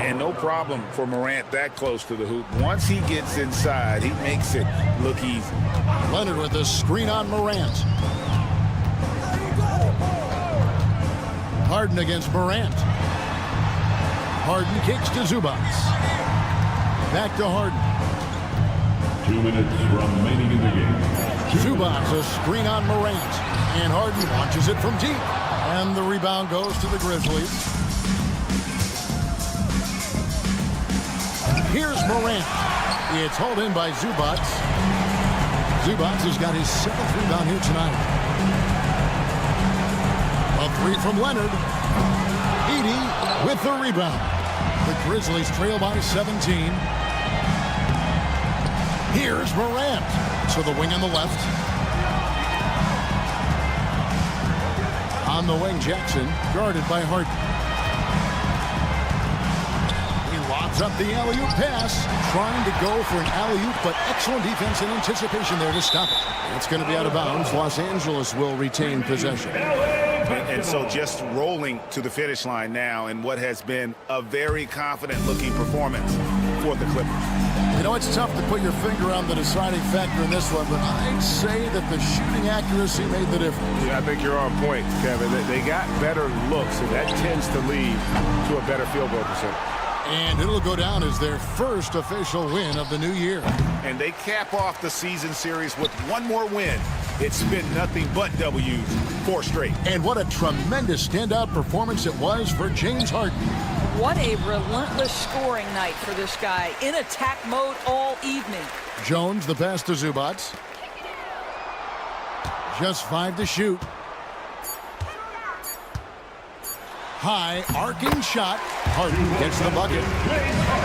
And no problem for Morant that close to the hoop. Once he gets inside, he makes it look easy. Leonard with the screen on Morant. Harden against Morant. Harden kicks to Zubac. Back to Harden. 2 minutes remaining in the game. Zubac, a screen on Morant. And Harden launches it from deep. And the rebound goes to the Grizzlies. Here's Morant. It's hauled in by Zubac. Zubac has got his 7th rebound here tonight. A three from Leonard. Edey with the rebound. The Grizzlies trail by 17. Here's Morant to the wing on the left. On the wing, Jackson, guarded by Harden. He lobs up the alley-oop pass, trying to go for an alley-oop, but excellent defense and anticipation there to stop it. It's going to be out of bounds. Los Angeles will retain possession. And so just rolling to the finish line now in what has been a very confident-looking performance for the Clippers. You know, it's tough to put your finger on the deciding factor in this one, but I'd say that the shooting accuracy made the difference. Yeah, I think you're on point, Kevin. They got better looks, and that tends to lead to a better field goal percentage. And it'll go down as their first official win of the new year. And they cap off the season series with one more win. It's been nothing but W's, 4 straight. And what a tremendous standout performance it was for James Harden. What a relentless scoring night for this guy. In attack mode all evening. Jones, the pass to Zubac. Just 5 to shoot. High, arcing shot. Harden gets the bucket.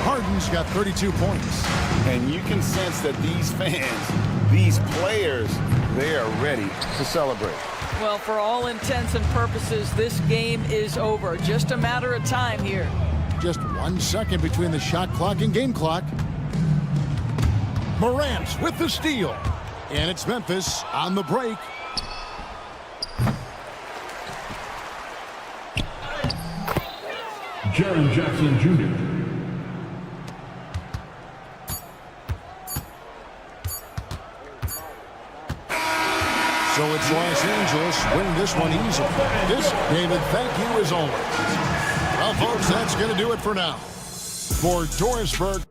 Harden's got 32 points. And you can sense that these fans, these players, they are ready to celebrate. Well, for all intents and purposes, this game is over. Just a matter of time here. Just 1 second between the shot clock and game clock. Morant with the steal. And it's Memphis on the break. Jaren Jackson Jr. So it's Los Angeles winning this one easily. This, David, thank you as always. Well, folks, that's going to do it for now. For Dorisburg.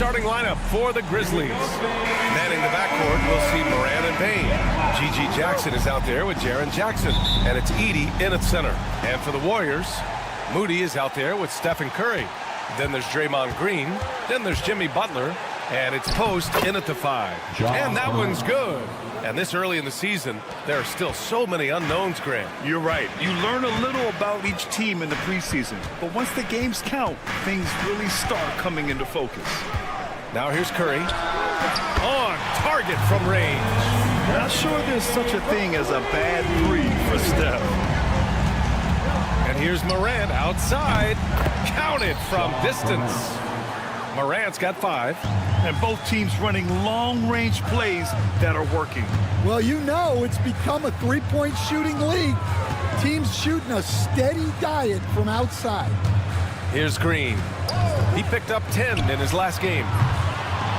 starting lineup for the Grizzlies. Manning the backcourt, we'll see Moran and Payne. G.G. Jackson is out there with Jaren Jackson, and it's Edey in at center. And for the Warriors, Moody is out there with Stephen Curry. Then there's Draymond Green. Then there's Jimmy Butler. And it's Post in at the 5. And that one's good. And this early in the season, there are still so many unknowns, Grant. You're right. You learn a little about each team in the preseason. But once the games count, things really start coming into focus. Now here's Curry. On target from range. Not sure there's such a thing as a bad three for Steph. And here's Morant outside. Counted from distance. Morant's got 5. And both teams running long-range plays that are working. Well, you know it's become a three-point shooting league. Teams shooting a steady diet from outside. Here's Green. He picked up 10 in his last game.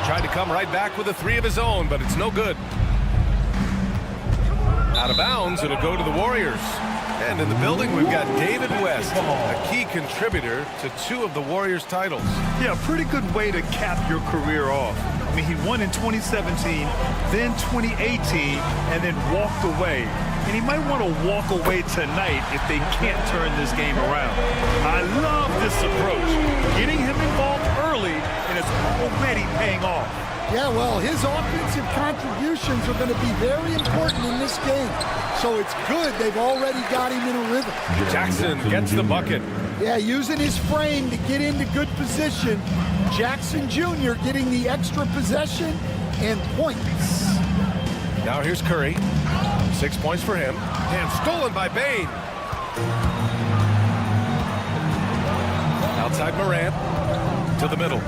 Tried to come right back with a 3 of his own, but it's no good. Out of bounds, it'll go to the Warriors. And in the building, we've got David West, a key contributor to 2 of the Warriors' titles. Yeah, pretty good way to cap your career off. I mean, he won in 2017, then 2018, and then walked away. And he might want to walk away tonight if they can't turn this game around. I love this approach. Getting him involved early, and it's already paying off. Yeah, well, his offensive contributions are going to be very important in this game. So it's good they've already got him in a rhythm. Jackson gets the bucket. Yeah, using his frame to get into good position. Jackson Jr. getting the extra possession and points. Now here's Curry. 6 points for him. And stolen by Bane. Outside Morant. To the middle.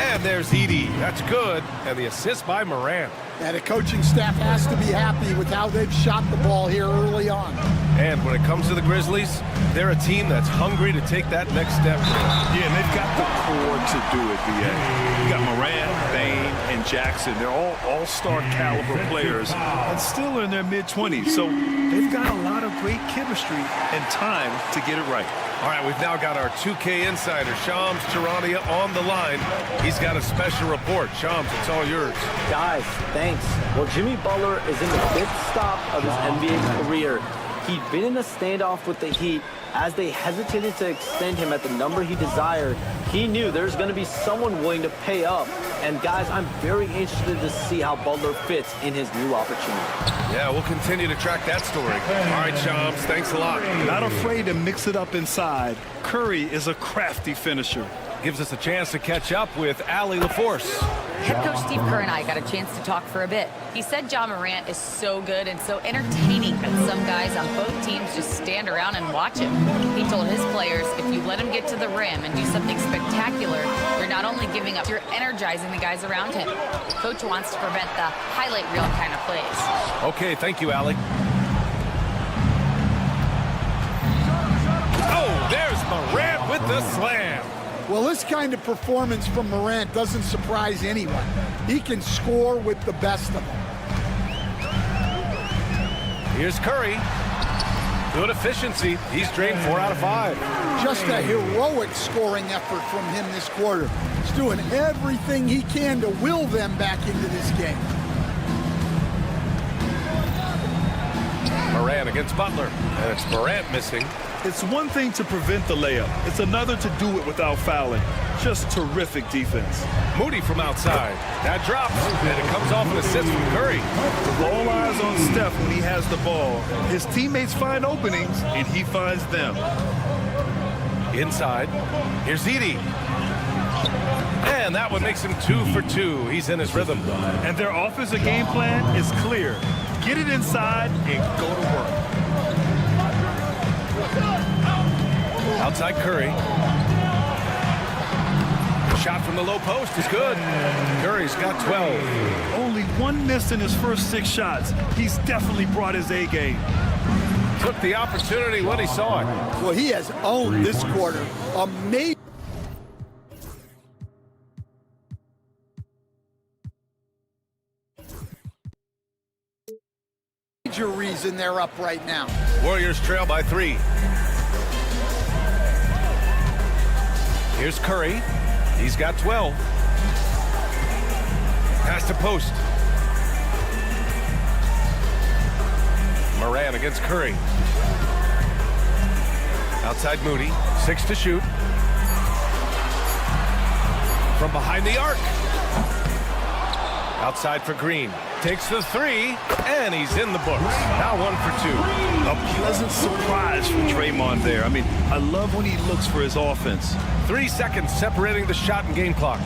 And there's Edey. That's good. And the assist by Morant. And the coaching staff has to be happy with how they've shot the ball here early on. And when it comes to the Grizzlies, they're a team that's hungry to take that next step. Yeah, and they've got the core to do it, B.A. You got Morant, Bane, and Jackson. They're all all-star caliber players and still in their mid-20s. So they've got a lot of great chemistry and time to get it right. All right, we've now got our 2K insider, Shams Charania, on the line. He's got a special report. Shams, it's all yours. Guys, thanks. Well, Jimmy Butler is in the 5th stop of his NBA career. He'd been in a standoff with the Heat. As they hesitated to extend him at the number he desired, he knew there's going to be someone willing to pay up. And guys, I'm very interested to see how Butler fits in his new opportunity. Yeah, we'll continue to track that story. All right, Shams, thanks a lot. Not afraid to mix it up inside. Curry is a crafty finisher. Gives us a chance to catch up with Allie LaForce. Head coach Steve Kerr and I got a chance to talk for a bit. He said Ja Morant is so good and so entertaining that some guys on both teams just stand around and watch him. He told his players, if you let him get to the rim and do something spectacular, you're not only giving up, you're energizing the guys around him. Coach wants to prevent the highlight reel kind of plays. Okay, thank you, Allie. Oh, there's Morant with the slam. Well, this kind of performance from Morant doesn't surprise anyone. He can score with the best of them. Here's Curry. Good efficiency. He's drained 4 out of 5. Just a heroic scoring effort from him this quarter. He's doing everything he can to will them back into this game. Morant against Butler. And it's Morant missing. It's one thing to prevent the layup. It's another to do it without fouling. Just terrific defense. Moody from outside. That drops, and it comes off an assist from Curry. With all eyes on Steph when he has the ball, his teammates find openings, and he finds them. Inside. Here's Edey. And that one makes him 2 for 2. He's in his rhythm. And their offensive game plan is clear. Get it inside and go to work. Outside Curry. Shot from the low post is good. Curry's got 12. Only 1 miss in his first 6 shots. He's definitely brought his A game. Took the opportunity when he saw it. Well, he has owned this quarter. Amazing. Major reason they're up right now. Warriors trail by 3. Here's Curry. He's got 12. Pass to post. Moran against Curry. Outside Moody. 6 to shoot. From behind the arc. Outside for Green. Takes the 3, and he's in the books. Now 1 for 2. A pleasant surprise for Draymond there. I mean, I love when he looks for his offense. 3 seconds separating the shot and game clocks.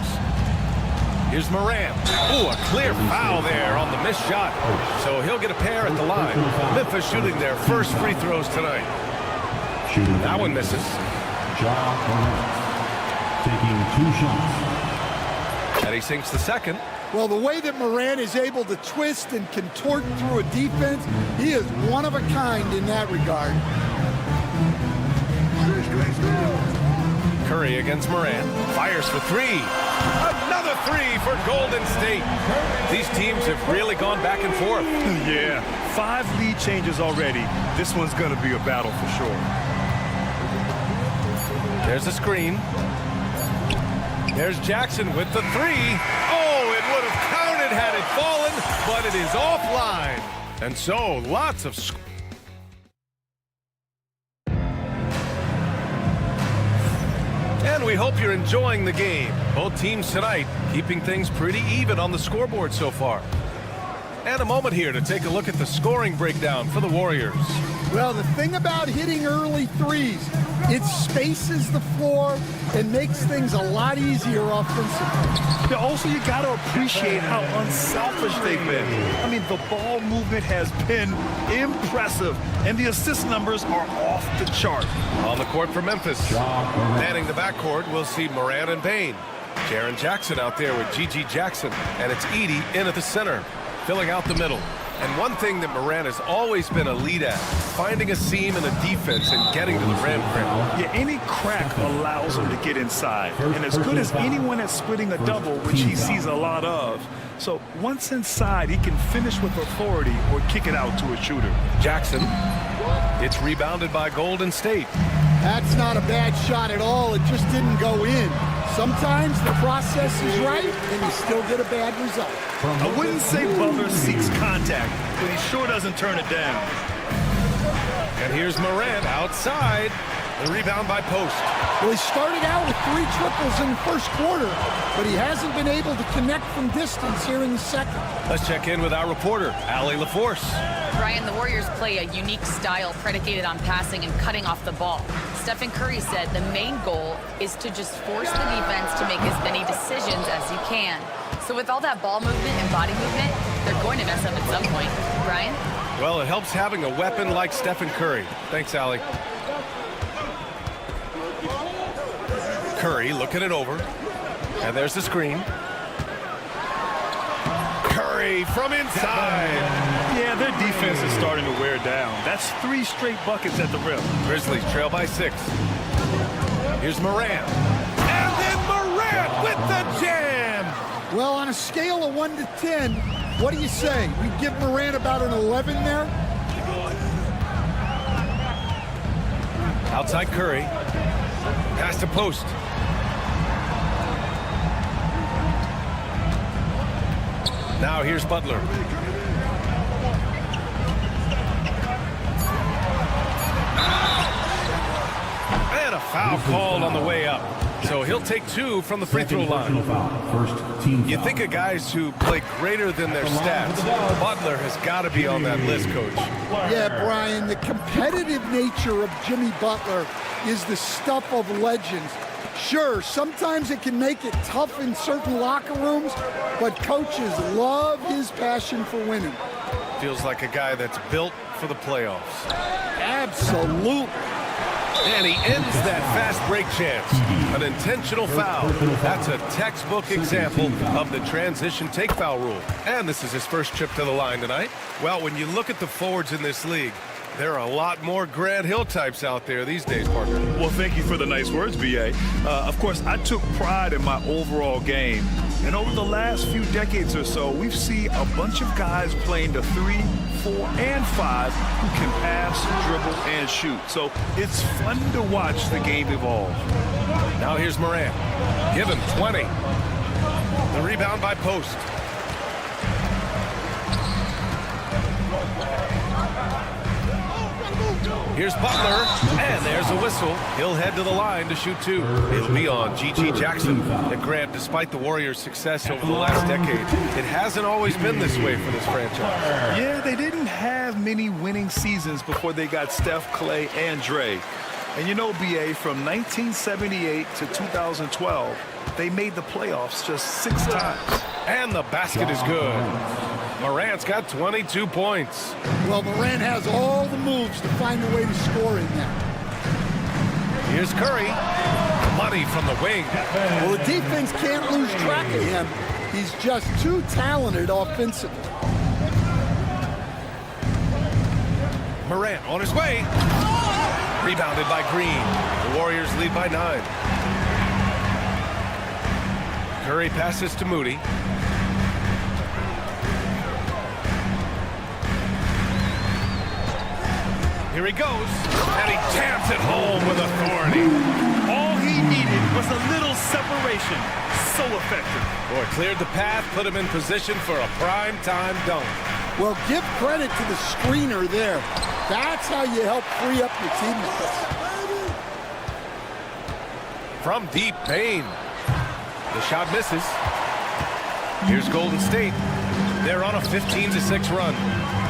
Here's Moran. Ooh, a clear foul there on the missed shot. So he'll get a pair at the line. Memphis shooting their first free throws tonight. That one misses. Taking 2 shots. And he sinks the second. Well, the way that Moran is able to twist and contort through a defense, he is one of a kind in that regard. Curry against Moran. Fires for 3. Another 3 for Golden State. These teams have really gone back and forth. Yeah, 5 lead changes already. This one's going to be a battle for sure. There's a screen. There's Jackson with the 3. Oh, it would have counted had it fallen, but it is offline. And so, lots of... And we hope you're enjoying the game. Both teams tonight keeping things pretty even on the scoreboard so far. And a moment here to take a look at the scoring breakdown for the Warriors. Well, the thing about hitting early threes, it spaces the floor and makes things a lot easier offensively. Yeah, also, you got to appreciate how unselfish they've been. I mean, the ball movement has been impressive, and the assist numbers are off the chart. On the court for Memphis. Manning the backcourt, we'll see Moran and Bain. Jaren Jackson out there with G.G. Jackson, and it's Edey in at the center, filling out the middle. And one thing that Moran has always been a lead at, finding a seam in a defense and getting to the rim. Yeah, any crack allows him to get inside. And as good as anyone at splitting a double, which he sees a lot of. So once inside, he can finish with authority or kick it out to a shooter. Jackson, it's rebounded by Golden State. That's not a bad shot at all. It just didn't go in. Sometimes the process is right, and you still get a bad result. I wouldn't say Butler seeks contact, but he sure doesn't turn it down. And here's Moran outside. The rebound by Post. Well, he started out with 3 triples in the first quarter, but he hasn't been able to connect from distance here in the second. Let's check in with our reporter, Allie LaForce. Ryan, the Warriors play a unique style predicated on passing and cutting off the ball. Stephen Curry said the main goal is to just force the defense to make as many decisions as you can. So with all that ball movement and body movement, they're going to mess up at some point. Ryan? Well, it helps having a weapon like Stephen Curry. Thanks, Allie. Curry looking it over. And there's the screen. Curry from inside. Yeah, their defense is starting to wear down. That's 3 straight buckets at the rim. Grizzlies trail by 6. Here's Moran. And then Moran with the jam. Well, on a scale of 1 to 10, what do you say? We give Moran about an 11 there? Outside Curry. Pass to Post. Now here's Butler. And a foul called on the way up. So he'll take 2 from the free throw line. You think of guys who play greater than their stats. Butler has got to be on that list, Coach. Yeah, Brian, the competitive nature of Jimmy Butler is the stuff of legends. Sure, sometimes it can make it tough in certain locker rooms, but coaches love his passion for winning. Feels like a guy that's built for the playoffs. Absolutely. And he ends that fast break chance. An intentional foul. That's a textbook example of the transition take foul rule. And this is his first trip to the line tonight. Well, when you look at the forwards in this league, there are a lot more Grant Hill types out there these days, Parker. Well, thank you for the nice words, B.A. Of course, I took pride in my overall game. And over the last few decades or so, we've seen a bunch of guys playing the 3, 4, and 5 who can pass, dribble, and shoot. So it's fun to watch the game evolve. Now here's Moran. Give him 20. The rebound by Post. Here's Butler, and there's a whistle. He'll head to the line to shoot 2. It'll be on G.G. Jackson. And Grant, despite the Warriors' success over the last decade, it hasn't always been this way for this franchise. Yeah, they didn't have many winning seasons before they got Steph, Clay, and Dre. And you know, B.A., from 1978 to 2012, they made the playoffs just 6 times. And the basket is good. Morant's got 22 points. Well, Morant has all the moves to find a way to score in there. Here's Curry. Money from the wing. Well, the defense can't lose track of him. He's just too talented offensively. Morant on his way. Rebounded by Green. The Warriors lead by 9. Curry passes to Moody. Here he goes, and he jams it home with authority. All he needed was a little separation. So effective. Boy, cleared the path, put him in position for a prime-time dunk. Well, give credit to the screener there. That's how you help free up your teammates. From deep, Payne. The shot misses. Here's Golden State. They're on a 15-6 run.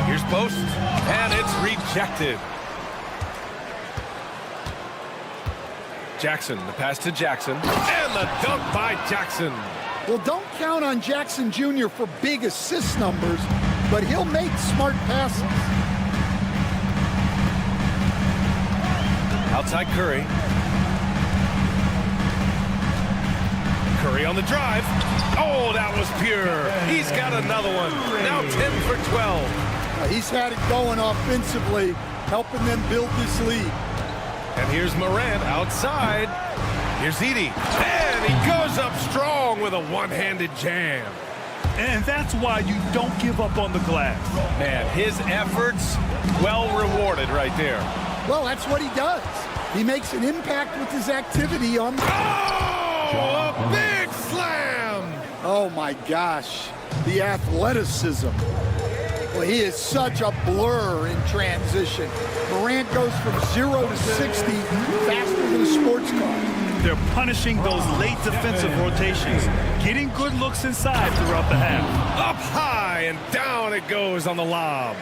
Here's Post, and it's rejected. Jackson, the pass to Jackson, and the dunk by Jackson. Well, don't count on Jackson Jr. for big assist numbers, but he'll make smart passes. Outside Curry. Curry on the drive. Oh, that was pure. He's got another one. Now 10 for 12. He's had it going offensively, helping them build this lead. And here's Morant outside. Here's Edey. And he goes up strong with a one-handed jam. And that's why you don't give up on the glass. Man, his efforts well rewarded right there. Well, that's what he does. He makes an impact with his activity on the... Oh, a big slam! Oh, my gosh. The athleticism. Well, he is such a blur in transition. Morant goes from 0 to 60 faster than a sports car. They're punishing those late defensive rotations, getting good looks inside throughout the half. Up high and down it goes on the lob.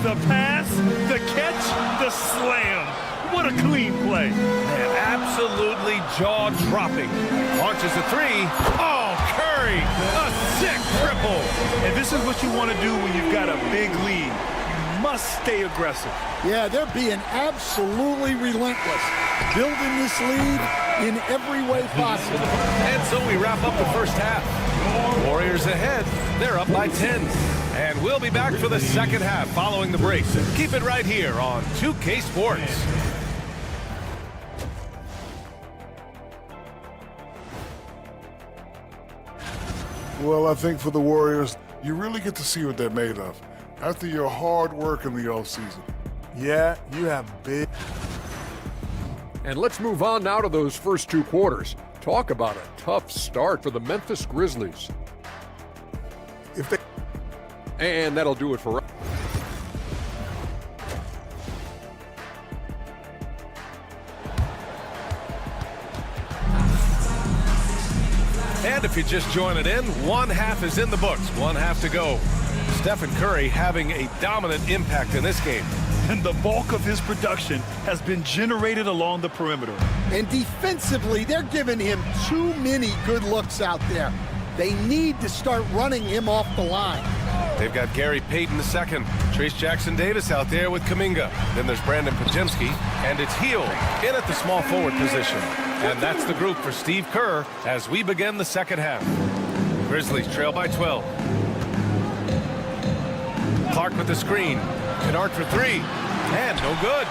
The pass, the catch, the slam. What a clean play. Man, absolutely jaw-dropping. Launches a 3. Oh, Curry, a sick triple. And this is what you want to do when you've got a big lead. You must stay aggressive. Yeah, they're being absolutely relentless, building this lead in every way possible. And so we wrap up the first half. Warriors ahead. They're up by 10. And we'll be back for the second half following the break. Keep it right here on 2K Sports. Well, I think for the Warriors, you really get to see what they're made of after your hard work in the offseason. Yeah, you have big. And let's move on now to those first 2 quarters. Talk about a tough start for the Memphis Grizzlies. And that'll do it for us. And if you're just joining in, one half is in the books, one half to go. Stephen Curry having a dominant impact in this game. And the bulk of his production has been generated along the perimeter. And defensively, they're giving him too many good looks out there. They need to start running him off the line. They've got Gary Payton II, Trace Jackson-Davis out there with Kuminga. Then there's Brandon Podziemski, and it's Hield in at the small forward position. And that's the group for Steve Kerr as we begin the second half. Grizzlies trail by 12. Clark with the screen. Kennard for 3. And no good.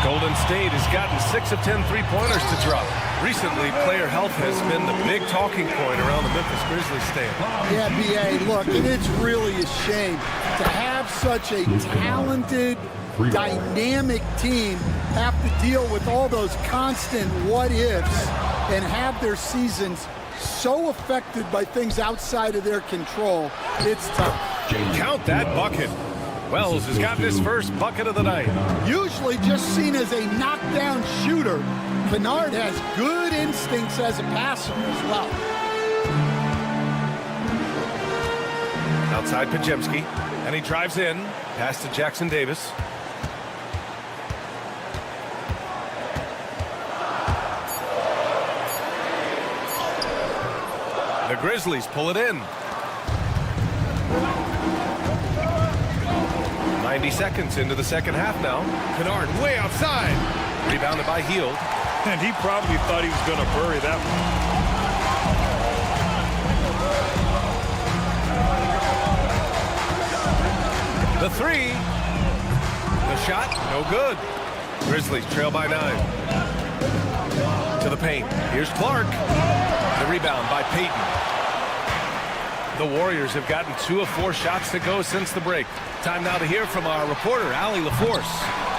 Golden State has gotten 6 of 10 three-pointers to drop. Recently, player health has been the big talking point around the Memphis Grizzlies stand. Yeah, B.A., look, and it's really a shame to have such a talented, dynamic team have to deal with all those constant what-ifs and have their seasons so affected by things outside of their control. It's tough. Count that bucket. Wells has gotten his first bucket of the night. Usually just seen as a knockdown shooter, Kennard has good instincts as a passer as well. Outside Pajemski, and he drives in, pass to Jackson Davis. The Grizzlies pull it in. 90 seconds into the second half now. Kennard way outside. Rebounded by Hield. And he probably thought he was going to bury that one. The three. The shot, no good. Grizzlies trail by 9. To the paint. Here's Clark. The rebound by Payton. The Warriors have gotten 2 of 4 shots to go since the break. Time now to hear from our reporter, Allie LaForce.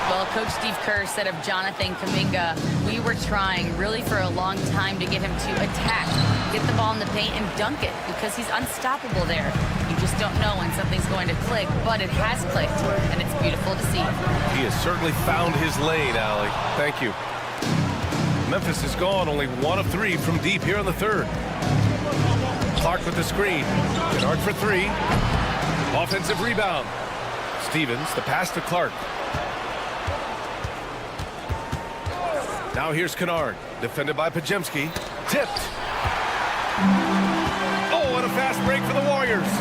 Well, Coach Steve Kerr said of Jonathan Kuminga, we were trying really for a long time to get him to attack, get the ball in the paint and dunk it because he's unstoppable there. You just don't know when something's going to click, but it has clicked, and it's beautiful to see. He has certainly found his lane, Allie. Thank you. Memphis has gone only 1 of 3 from deep here in the third. Clark with the screen. Kennard for 3. Offensive rebound. Stevens, the pass to Clark. Now here's Kennard, defended by Pajemski. Tipped. Oh, and a fast break for the Warriors.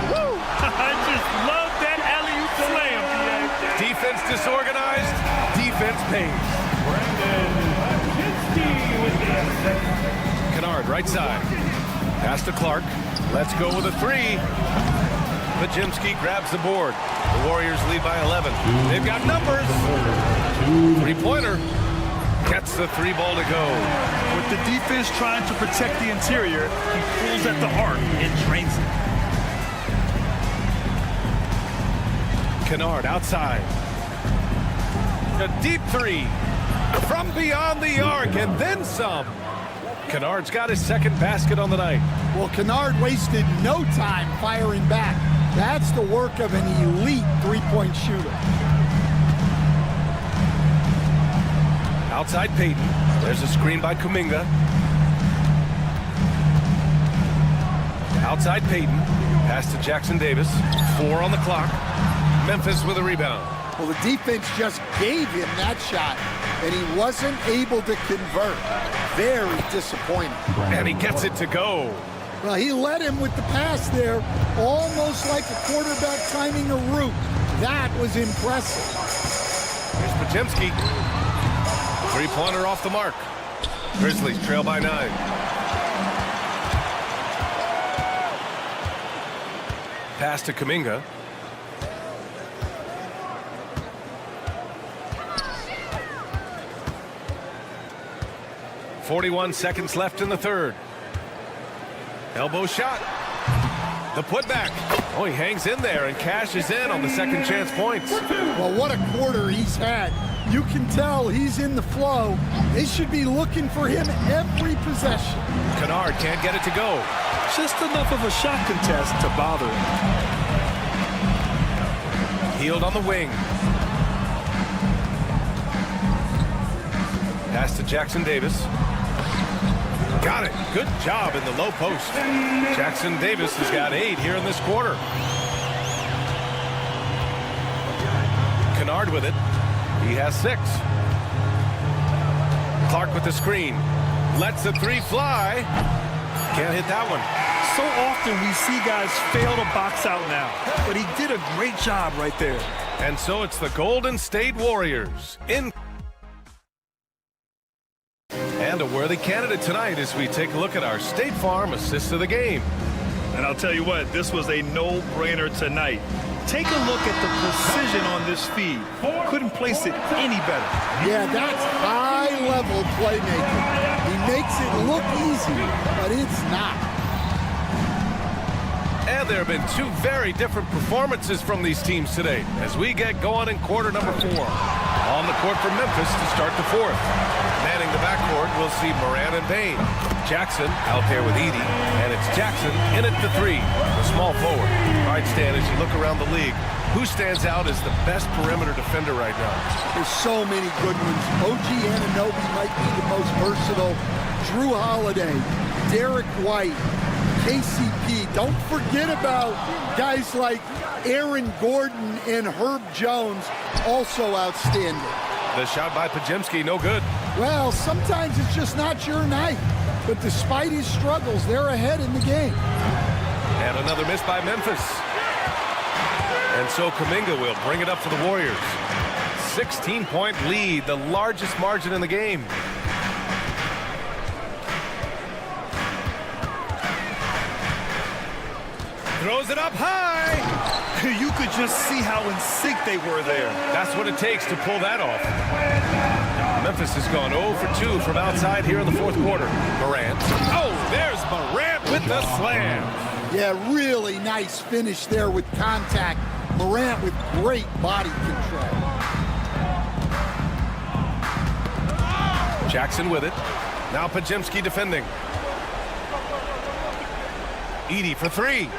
Woo! I just love that alley-oop slam. Defense disorganized, defense pays. Kennard, right side. Pass to Clark. Let's go with a 3. Pajemski grabs the board. The Warriors lead by 11. They've got numbers. 3-pointer. Gets the 3 ball to go. With the defense trying to protect the interior, he pulls at the arc and drains it. Kennard outside. A deep 3 from beyond the arc and then some. Kennard's got his second basket on the night. Well, Kennard wasted no time firing back. That's the work of an elite three-point shooter. Outside Payton. There's a screen by Kuminga. Outside Payton. Pass to Jackson Davis. 4 on the clock. Memphis with a rebound. Well, the defense just gave him that shot, and he wasn't able to convert. Very disappointing. And he gets it to go. Well, he led him with the pass there, almost like a quarterback timing a route. That was impressive. Here's Pajemski. 3-pointer off the mark. Grizzlies trail by 9. Pass to Kuminga. .41 seconds left in the third. Elbow shot. The putback. Oh, he hangs in there and cashes in on the second chance points. Well, what a quarter he's had. You can tell he's in the flow. They should be looking for him every possession. Kennard can't get it to go. Just enough of a shot contest to bother him. Hield on the wing. Pass to Jackson Davis. Got it. Good job in the low post. Jackson Davis has got 8 here in this quarter. Kennard with it. He has 6. Clark with the screen. Lets the 3 fly. Can't hit that one. So often we see guys fail to box out now, but he did a great job right there. And so it's the Golden State Warriors in. And a worthy candidate tonight as we take a look at our State Farm assists of the game. And I'll tell you what, this was a no-brainer tonight. Take a look at the precision on this feed. Couldn't place it any better. Yeah, that's high-level playmaking. He makes it look easy, but it's not. And there have been two very different performances from these teams today as we get going in quarter number 4. On the court for Memphis to start the fourth. Manning the backcourt, we'll see Moran and Bain. Jackson out there with Edey, and it's Jackson in at the 3, the small forward. All right, Stan, as you look around the league, who stands out as the best perimeter defender right now? There's so many good ones. OG Anunoby might be the most versatile. Drew Holiday, Derek White, KCP. Don't forget about guys like Aaron Gordon and Herb Jones, also outstanding. The shot by Podziemski, no good. Well, sometimes it's just not your night. But despite his struggles, they're ahead in the game. And another miss by Memphis. And so Kuminga will bring it up for the Warriors. 16-point lead, the largest margin in the game. Throws it up high. You could just see how in sync they were there. That's what it takes to pull that off. Memphis has gone 0 for 2 from outside here in the fourth quarter. Morant. Oh, there's Morant with the slam. Yeah, really nice finish there with contact. Morant with great body control. Jackson with it. Now Podziemski defending. Edey for 3.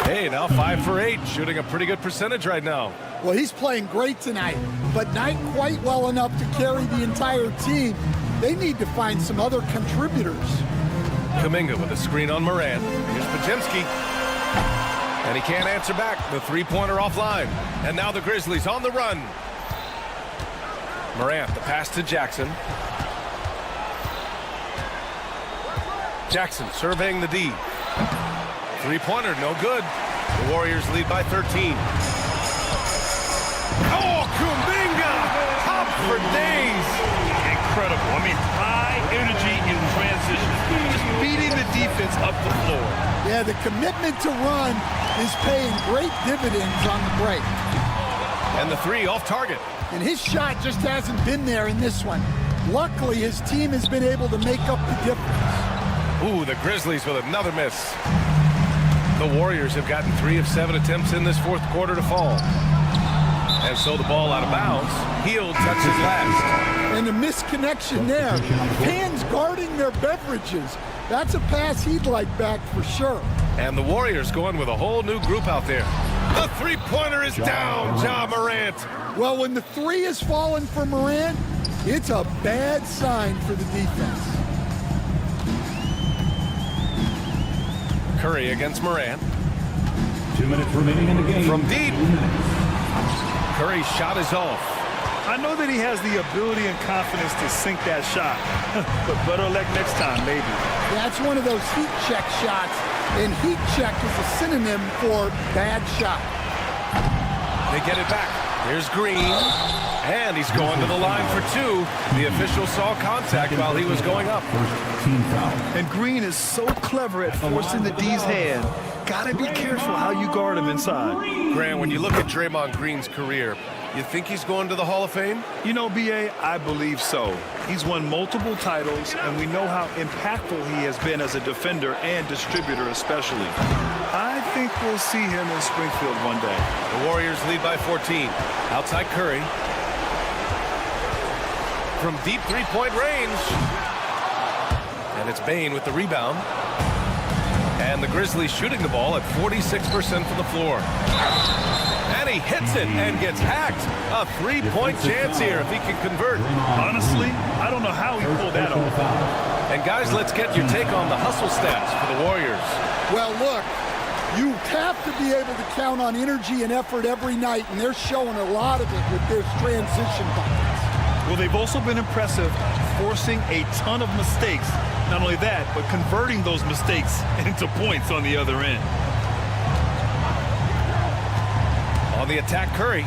Hey, now 5 for 8, shooting a pretty good percentage right now. Well, he's playing great tonight, but not quite well enough to carry the entire team. They need to find some other contributors. Kuminga with a screen on Moran. Here's Podziemski. And he can't answer back. The three-pointer offline. And now the Grizzlies on the run. Morant, the pass to Jackson. Jackson surveying the D. Three-pointer, no good. The Warriors lead by 13. Oh, Kuminga! Top for days! Incredible. I mean, high energy in transition. Just beating the defense up the floor. Yeah, the commitment to run is paying great dividends on the break. And the 3 off target. And his shot just hasn't been there in this one. Luckily, his team has been able to make up the difference. Ooh, the Grizzlies with another miss. The Warriors have gotten 3 of 7 attempts in this fourth quarter to fall. And so the ball out of bounds. Hield touches last. And a misconnection there. Fans guarding their beverages. That's a pass he'd like back for sure. And the Warriors going with a whole new group out there. The three-pointer is down, Ja Morant. Well, when the 3 is falling for Morant, it's a bad sign for the defense. Curry against Morant. 2 minutes remaining in the game. From deep. Curry's shot is off. I know that he has the ability and confidence to sink that shot. But better luck next time, maybe. That's one of those heat check shots. And heat check is a synonym for bad shot. They get it back. Here's Green. And he's going to the line for 2. The official saw contact while he was going up. And Green is so clever at forcing the D's hand. Gotta be careful how you guard him inside. Grant, when you look at Draymond Green's career, you think he's going to the Hall of Fame? You know, B.A., I believe so. He's won multiple titles, and we know how impactful he has been as a defender and distributor especially. I think we'll see him in Springfield one day. The Warriors lead by 14. Outside Curry. From deep three-point range. And it's Bain with the rebound. And the Grizzlies shooting the ball at 46% from the floor. And he hits it and gets hacked. A three-point chance here if he can convert. Honestly, I don't know how he pulled that off. And guys, let's get your take on the hustle stats for the Warriors. Well, look, you have to be able to count on energy and effort every night, and they're showing a lot of it with their transition buckets. Well, they've also been impressive, forcing a ton of mistakes. Not only that, but converting those mistakes into points on the other end. On the attack, Curry.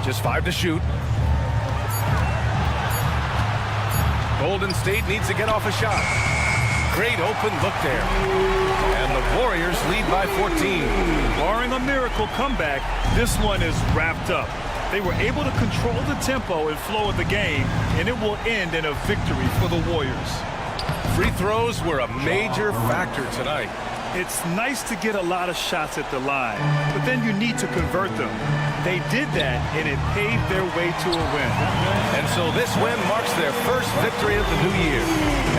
Just 5 to shoot. Golden State needs to get off a shot. Great open look there. And the Warriors lead by 14. Barring a miracle comeback, this one is wrapped up. They were able to control the tempo and flow of the game, and it will end in a victory for the Warriors. Free throws were a major factor tonight. It's nice to get a lot of shots at the line, but then you need to convert them. They did that, and it paved their way to a win. And so this win marks their first victory of the new year.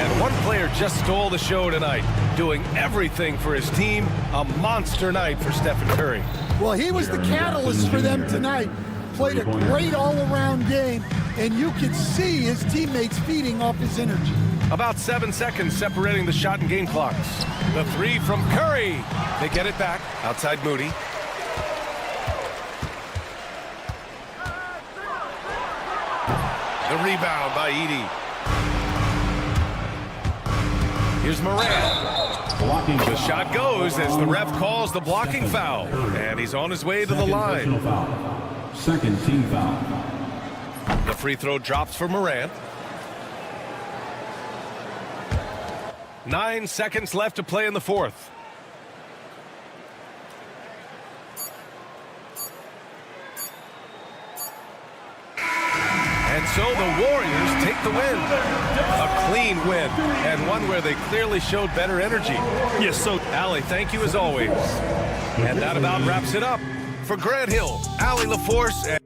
And one player just stole the show tonight, doing everything for his team. A monster night for Stephen Curry. Well, he was the catalyst for them tonight. Played a great all-around game, and you could see his teammates feeding off his energy. About 7 seconds separating the shot and game clocks. The three from Curry. They get it back. Outside Moody. The rebound by Edey. Here's Moran. The shot goes as the ref calls the blocking foul. And he's on his way to the line. Second team foul. The free throw drops for Moran. 9 seconds left to play in the fourth. And so the Warriors take the win. A clean win, and one where they clearly showed better energy. Yes, so Allie, thank you as always. And that about wraps it up. For Grant Hill, Allie LaForce, and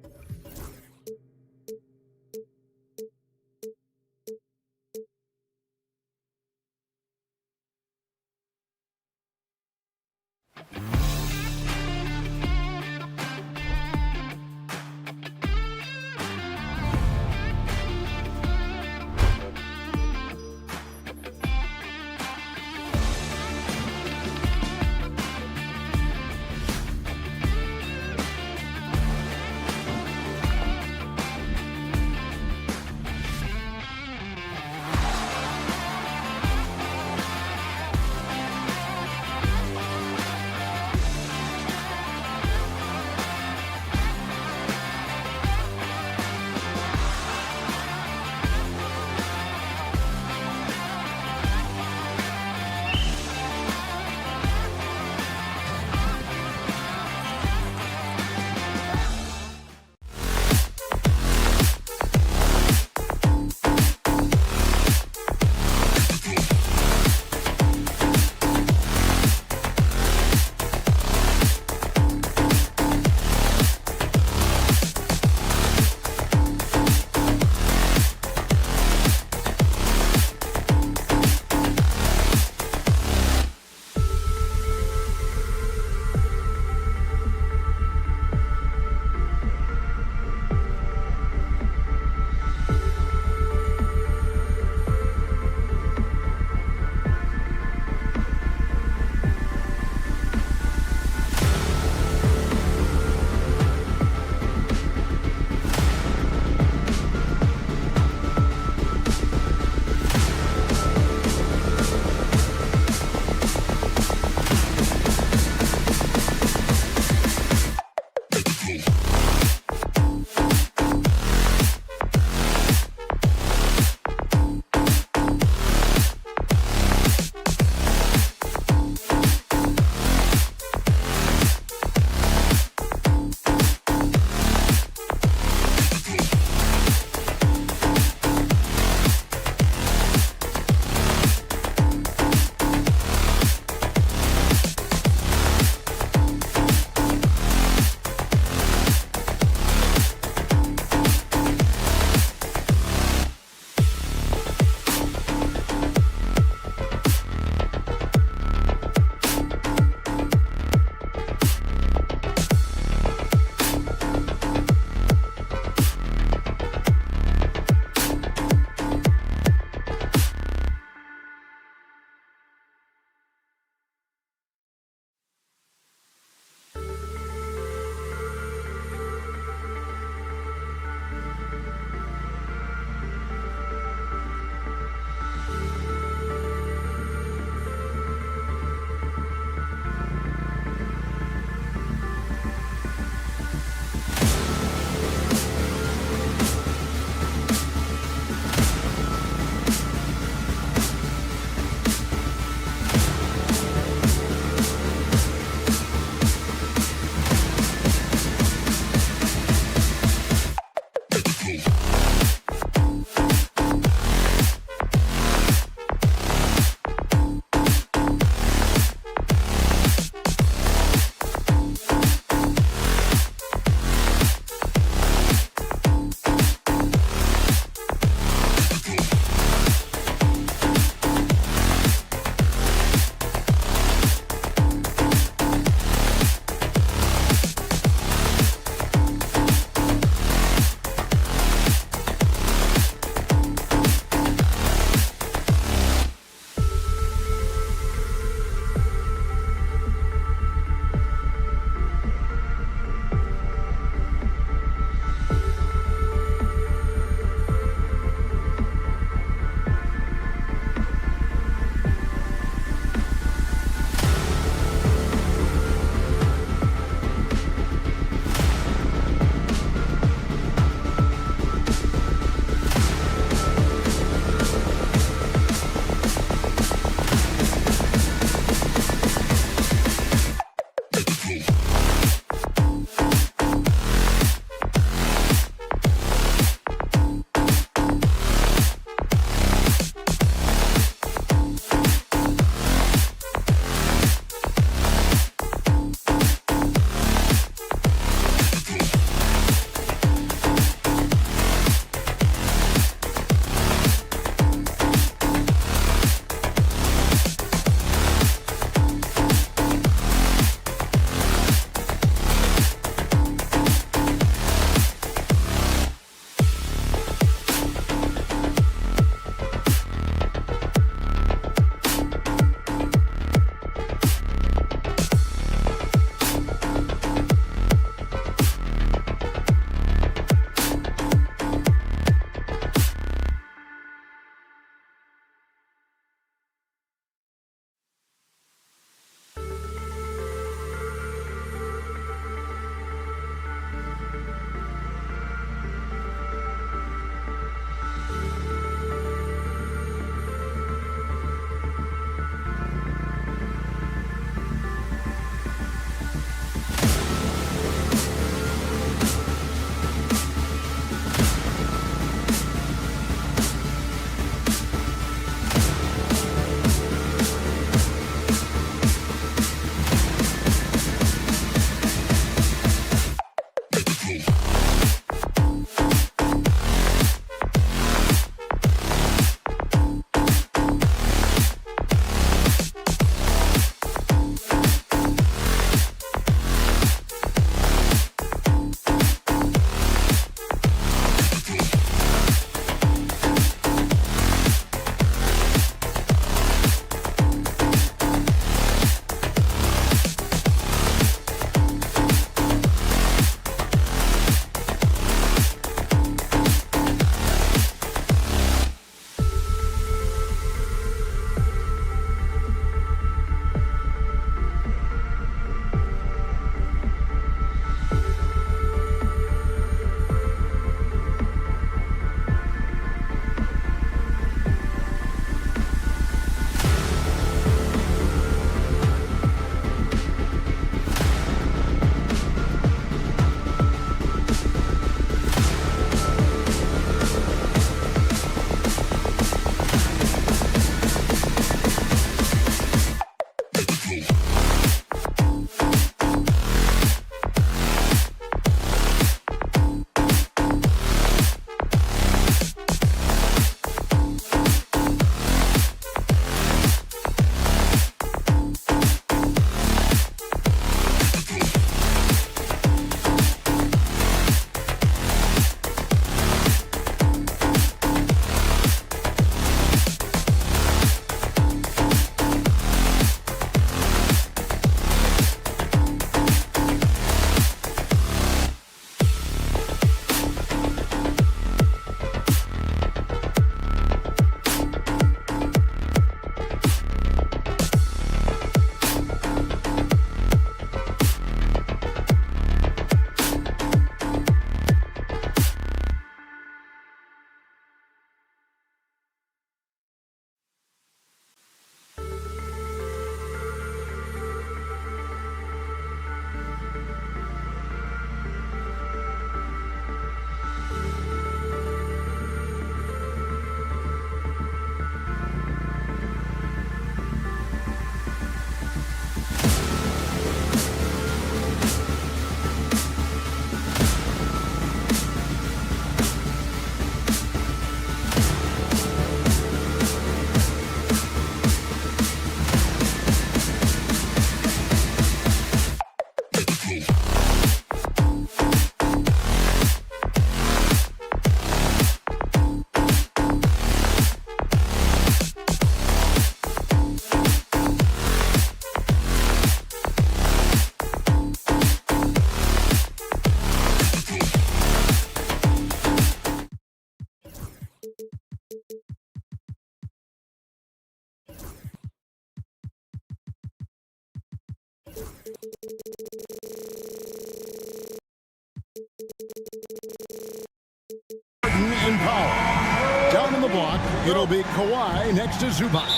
It'll be Kawhi next to Zubac.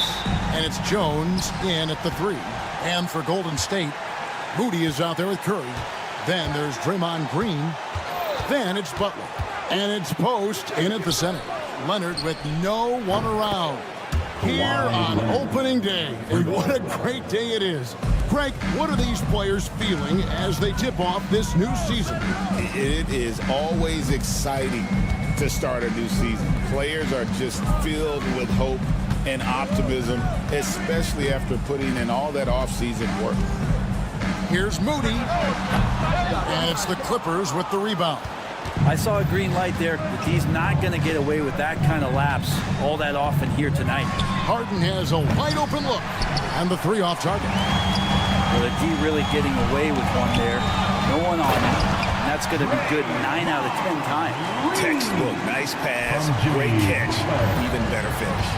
And it's Jones in at the 3. And for Golden State, Moody is out there with Curry. Then there's Draymond Green. Then it's Butler. And it's Post in at the center. Leonard with no one around. Here on opening day. And what a great day it is. Greg, what are these players feeling as they tip off this new season? It is always exciting to start a new season. Players are just filled with hope and optimism, especially after putting in all that offseason work. Here's Moody. And it's the Clippers with the rebound. I saw a green light there. The D's not going to get away with that kind of lapse all that often here tonight. Harden has a wide open look. And the 3 off target. Well, the D really getting away with one there. No one on him. And that's going to be good 9 out of 10 times. Textbook, nice pass, great catch, even better finish.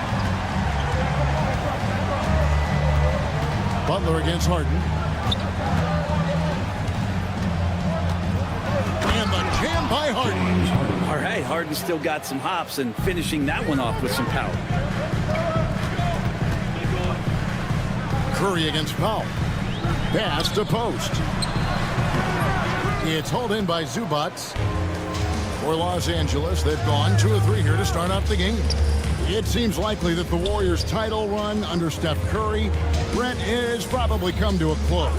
Butler against Harden. And the jam by Harden. All right, Harden still got some hops and finishing that one off with some power. Curry against Powell. Pass to Post. It's hauled in by Zubac. For Los Angeles, they've gone 2 of 3 here to start out the game. It seems likely that the Warriors' title run under Steph Curry, Brent, has probably come to a close.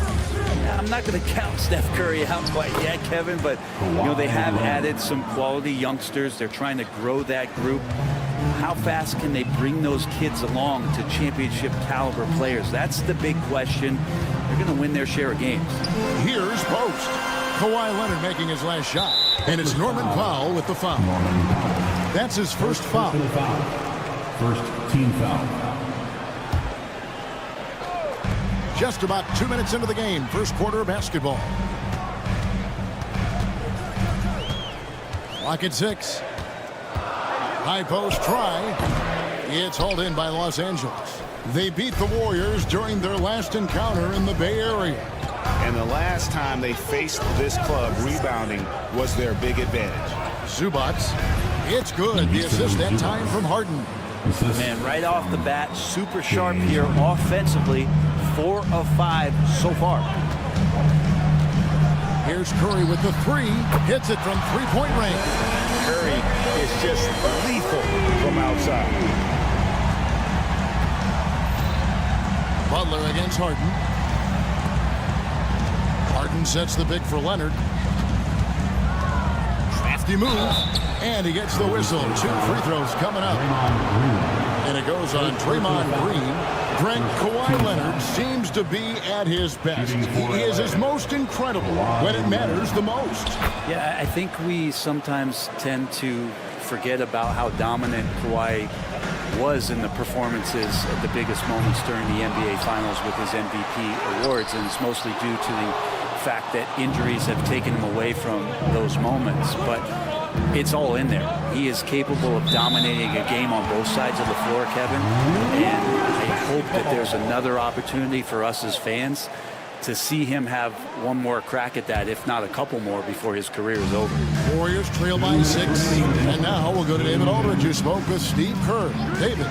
I'm not going to count Steph Curry out quite yet, Kevin, but they have added some quality youngsters. They're trying to grow that group. How fast can they bring those kids along to championship caliber players? That's the big question. They're going to win their share of games. Here's Post. Kawhi Leonard making his last shot. And it's Norman Powell with the foul. That's his first foul. First team foul. Just about 2 minutes into the game. First quarter of basketball. Clock at 6. High post try. It's hauled in by Los Angeles. They beat the Warriors during their last encounter in the Bay Area. And the last time they faced this club, rebounding was their big advantage. Zubac. It's good. The assist that time from Harden. Man, right off the bat, super sharp here offensively. 4 of 5 so far. Here's Curry with the 3. Hits it from 3-point range. Curry is just lethal from outside. Butler against Harden. Harden sets the pick for Leonard. Crafty move. And he gets the whistle. 2 free throws coming up. And it goes on Draymond Green. Greg, Kawhi Leonard seems to be at his best. He is his most incredible when it matters the most. Yeah, I think we sometimes tend to forget about how dominant Kawhi was in the performances at the biggest moments during the NBA Finals with his MVP awards, and it's mostly due to the fact that injuries have taken him away from those moments. But it's all in there. He is capable of dominating a game on both sides of the floor, Kevin. And I hope that there's another opportunity for us as fans to see him have one more crack at that, if not a couple more, before his career is over. Warriors trail by 6. And now we'll go to David Aldridge, who spoke with Steve Kerr. David.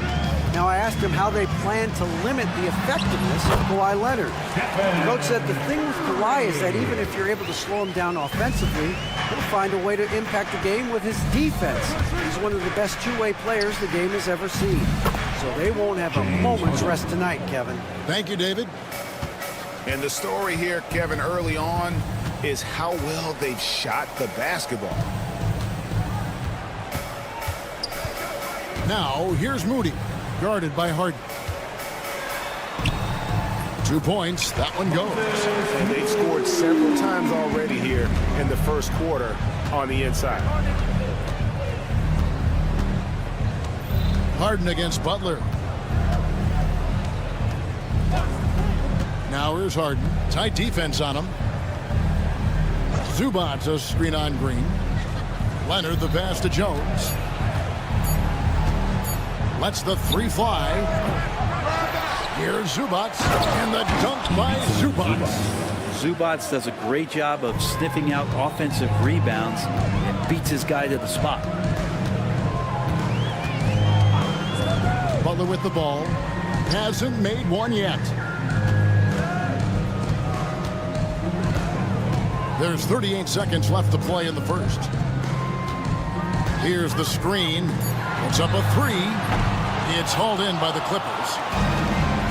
Now, I asked him how they plan to limit the effectiveness of Kawhi Leonard. The coach said the thing with Kawhi is that even if you're able to slow him down offensively, he'll find a way to impact the game with his defense. He's one of the best two-way players the game has ever seen. So they won't have a moment's rest tonight, Kevin. Thank you, David. And the story here, Kevin, early on is how well they've shot the basketball. Now, here's Moody, guarded by Harden. 2 points, that one goes. And they've scored several times already here in the first quarter on the inside. Harden against Butler. Now here's Harden. Tight defense on him. Zubac a screen on Green. Leonard the pass to Jones. Lets the 3 fly. Here's Zubac, and the dunk by Zubac. Zubac does a great job of sniffing out offensive rebounds and beats his guy to the spot. Butler with the ball. Hasn't made one yet. There's 38 seconds left to play in the first. Here's the screen. It's up a three. It's hauled in by the Clippers.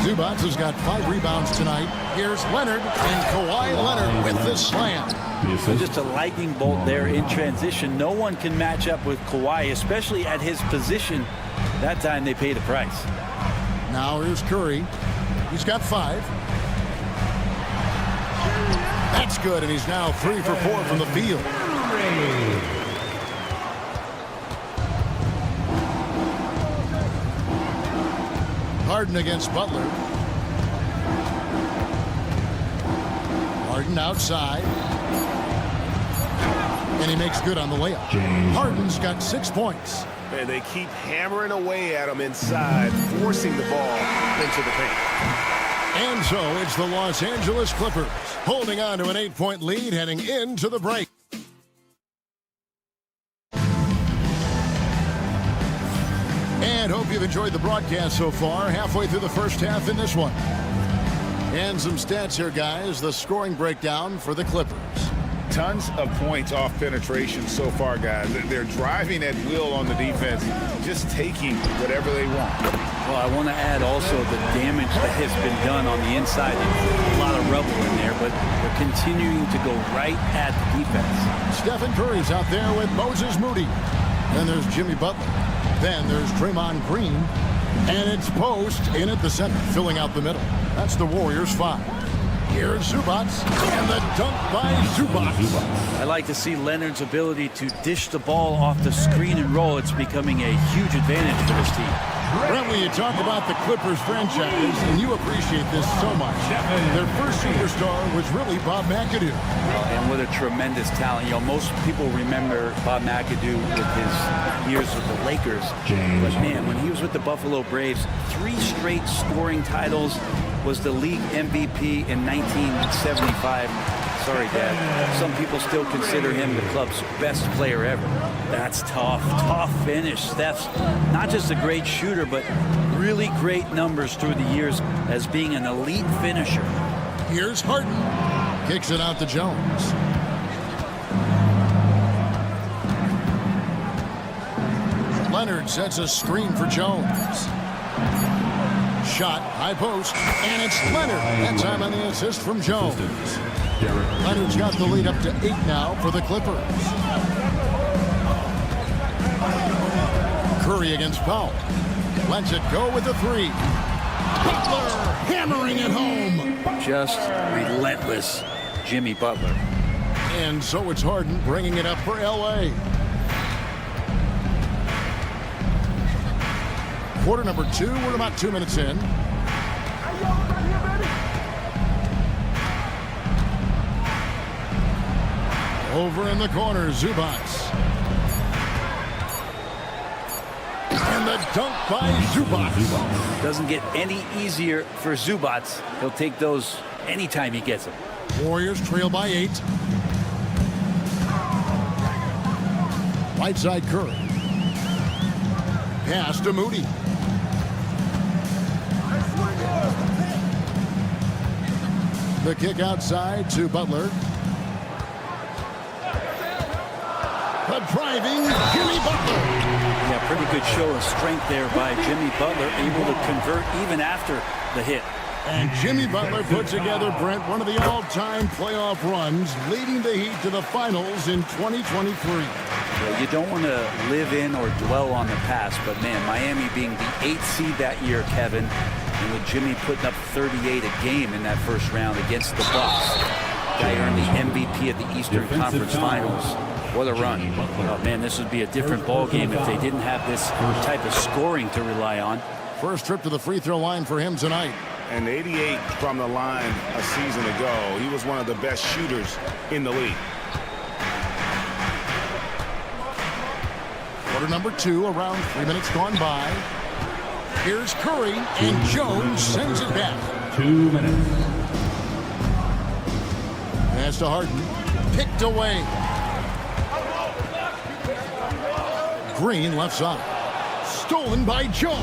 Zubac has got 5 rebounds tonight. Here's Leonard, and Kawhi Leonard with the slam. Just a lightning bolt there in transition. No one can match up with Kawhi, especially at his position. That time they pay the price. Now here's Curry. He's got 5. That's good, and he's now 3 for 4 from the field. Harden against Butler. Harden outside. And he makes good on the layup. Harden's got 6 points. And they keep hammering away at him inside, forcing the ball into the paint. And so it's the Los Angeles Clippers holding on to an 8-point lead heading into the break. And hope you've enjoyed the broadcast so far. Halfway through the first half in this one. And some stats here, guys. The scoring breakdown for the Clippers. Tons of points off penetration so far, guys. They're driving at will on the defense, just taking whatever they want. Well, I want to add also the damage that has been done on the inside. There's a lot of rubble in there, but they're continuing to go right at the defense. Stephen Curry's out there with Moses Moody. Then there's Jimmy Butler. Then there's Draymond Green. And it's Post in at the center, filling out the middle. That's the Warriors' 5. Here's Zubac, and the dunk by Zubac. I like to see Leonard's ability to dish the ball off the screen and roll. It's becoming a huge advantage for this team. Brent, when you talk about the Clippers franchise, and you appreciate this so much, their first superstar was really Bob McAdoo. And what a tremendous talent. You know, most people remember Bob McAdoo with his years with the Lakers. But man, when he was with the Buffalo Braves, 3 straight scoring titles, was the league MVP in 1975. Sorry, Dad. Some people still consider him the club's best player ever. That's tough. Tough finish. Steph's not just a great shooter, but really great numbers through the years as being an elite finisher. Here's Harden. Kicks it out to Jones. Leonard sets a screen for Jones. Shot, high post, and it's Leonard. That time on the assist from Jones. Leonard's got the lead up to 8 now for the Clippers. Curry against Powell. Lets it go with the 3. Butler hammering it home. Just relentless Jimmy Butler. And so it's Harden bringing it up for L.A. Quarter number 2. We're about 2 minutes in. Over in the corner, Zubac. And the dunk by Zubac. Doesn't get any easier for Zubac. He'll take those anytime he gets them. Warriors trail by 8. Right side Curry. Pass to Moody. The kick outside to Butler. The driving Jimmy Butler. Yeah, pretty good show of strength there by Jimmy Butler, able to convert even after the hit. And Jimmy Butler put together, Brent, one of the all-time playoff runs, leading the Heat to the finals in 2023. Yeah, you don't want to live in or dwell on the past, but man, Miami being the 8th seed that year, Kevin, and with Jimmy putting up 38 a game in that first round against the Bucks. Guy earned the MVP of the Eastern Conference Finals. What a run. Oh, man, this would be a different ball game if they didn't have this type of scoring to rely on. First trip to the free throw line for him tonight. And 88 from the line a season ago. He was one of the best shooters in the league. Quarter number 2, around 3 minutes gone by. Here's Curry, and Jones sends it back. 2 minutes. Pass to Harden. Picked away. Green left side. Stolen by Jones.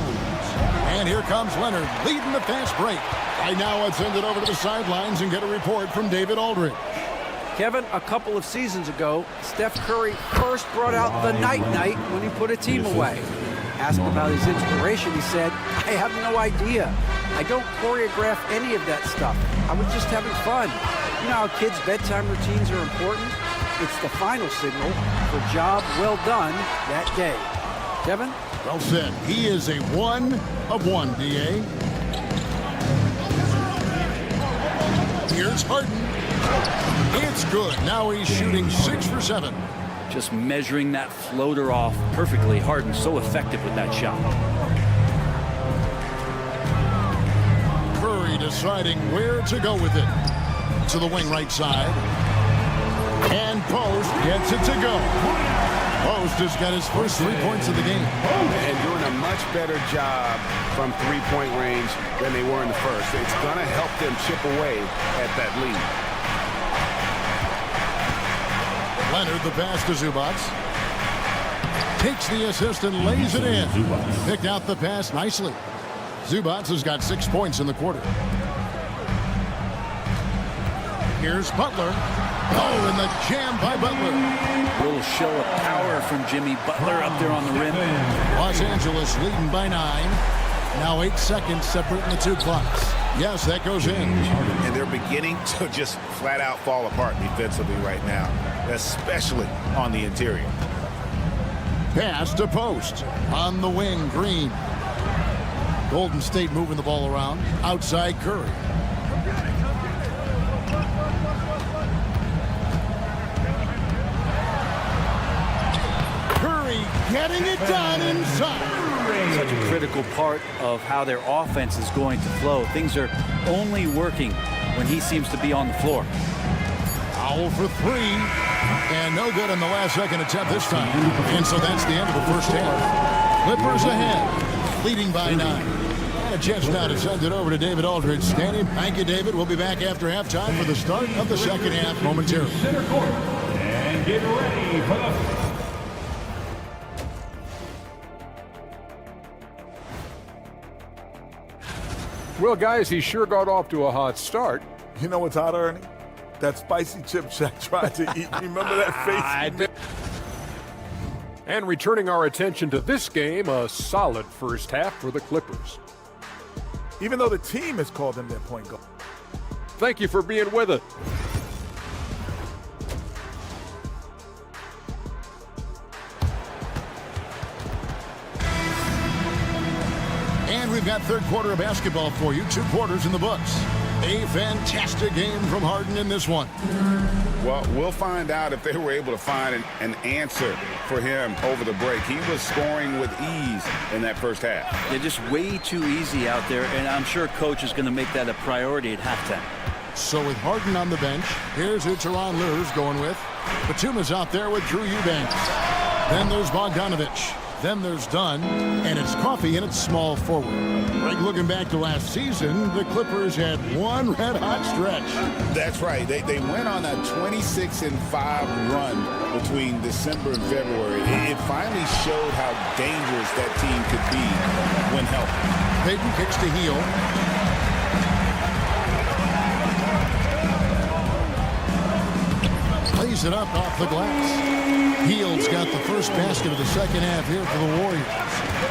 And here comes Leonard leading the fast break. Right now, let's send it over to the sidelines and get a report from David Aldridge. Kevin, a couple of seasons ago, Steph Curry first brought out the night-night when he put a team away. Asked about his inspiration, he said, "I have no idea. I don't choreograph any of that stuff. I was just having fun." You know how kids' bedtime routines are important? It's the final signal for job well done that day. Kevin? Well said. He is a 1 of 1, D.A. Here's Harden. It's good. Now he's shooting 6 for 7. Just measuring that floater off perfectly. Harden so effective with that shot. Curry deciding where to go with it. To the wing right side. And Post gets it to go. Post has got his first 3 points of the game. And doing a much better job from three-point range than they were in the first. It's going to help them chip away at that lead. Leonard, the pass to Zubac. Takes the assist and lays it in. Picked out the pass nicely. Zubac has got 6 points in the quarter. Here's Butler. Oh, and the jam by Butler. A little show of power from Jimmy Butler up there on the rim. Los Angeles leading by 9. Now 8 seconds separating the 2 clocks. Yes, that goes in. And they're beginning to just flat out fall apart defensively right now, especially on the interior. Pass to Post. On the wing, Green. Golden State moving the ball around. Outside Curry. Curry getting it done inside. Such a critical part of how their offense is going to flow. Things are only working when he seems to be on the floor. Foul for 3. And no good on the last second attempt this time. And so that's the end of the first half. Clippers ahead, leading by 9. And a chance now to send it over to David Aldridge. Standing. Thank you, David. We'll be back after halftime for the start of the second half momentarily. Center court. And get ready for the... Well, guys, he sure got off to a hot start. You know what's hot, Ernie? That spicy chip Shaq tried to eat. Remember that face? And returning our attention to this game, a solid first half for the Clippers. Even though the team has called him their point guard. Thank you for being with us. And we've got third quarter of basketball for you. 2 quarters in the books. A fantastic game from Harden in this one. Well, we'll find out if they were able to find an answer for him over the break. He was scoring with ease in that first half. They're just way too easy out there, and I'm sure Coach is going to make that a priority at halftime. So with Harden on the bench, here's who Tyronn Lue's going with. Batum is out there with Drew Eubanks. Then there's Bogdanovich. Then there's Dunn, and it's Coffey in its small forward. Right, looking back to last season, the Clippers had one red-hot stretch. That's right. They went on a 26-5 run between December and February. It finally showed how dangerous that team could be when healthy. Payton kicks to Heel. Plays it up off the glass. Hield's got the first basket of the second half here for the Warriors.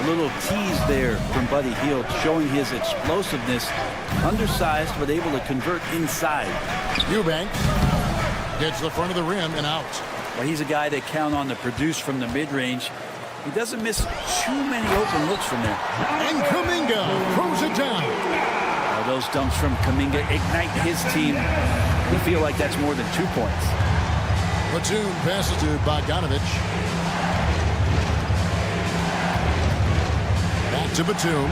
A little tease there from Buddy Hield, showing his explosiveness. Undersized, but able to convert inside. Eubanks gets the front of the rim and out. Well, he's a guy they count on to produce from the mid-range. He doesn't miss too many open looks from there. And Kuminga throws it down. Those dunks from Kuminga ignite his team. We feel like that's more than 2 points. Batum passes to Bogdanovich. Back to Batum.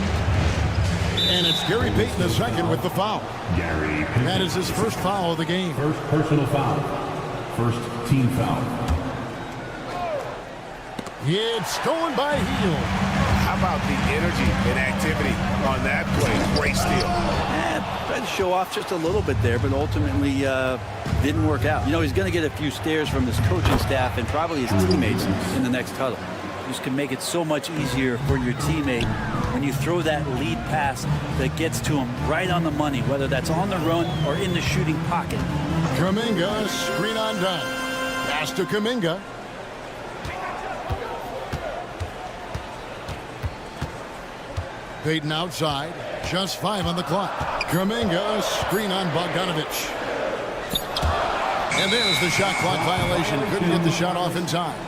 And it's Gary Payton the second with the foul. Gary Payton. That is his first foul of the game. First personal foul. First team foul. It's stolen by Hield. How about the energy and activity on that play? Great steal. Tried to show off just a little bit there, but ultimately didn't work out. You know, he's going to get a few stares from his coaching staff and probably his teammates in the next huddle. just can make it so much easier for your teammate when you throw that lead pass that gets to him right on the money, whether that's on the run or in the shooting pocket. Kuminga, screen on Dunn. Pass to Kuminga. Payton outside. Just 5 on the clock. Kuminga, screen on Bogdanovich. And there's the shot clock violation. Couldn't get the shot off in time.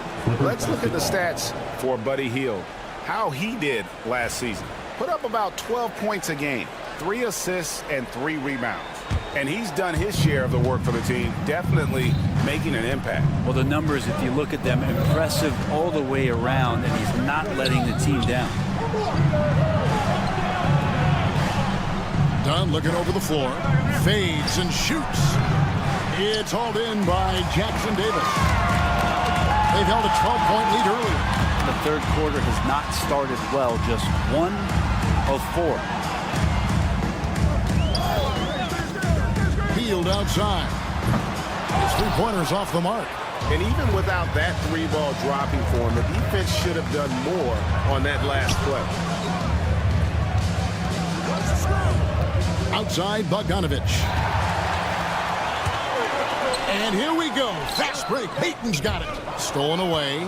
Let's look at the stats for Buddy Hield. How he did last season. Put up about 12 points a game, 3 assists, and 3 rebounds. And he's done his share of the work for the team, definitely making an impact. Well, the numbers, if you look at them, impressive all the way around, and he's not letting the team down. Dunn looking over the floor. Fades and shoots. It's hauled in by Jackson Davis. They've held a 12-point lead earlier. The third quarter has not started well, just 1 of 4. Hield outside. His three-pointers off the mark. And even without that 3-ball dropping for him, the defense should have done more on that last play. Outside Bogdanovich. And here we go. Fast break. Payton's got it. Stolen away.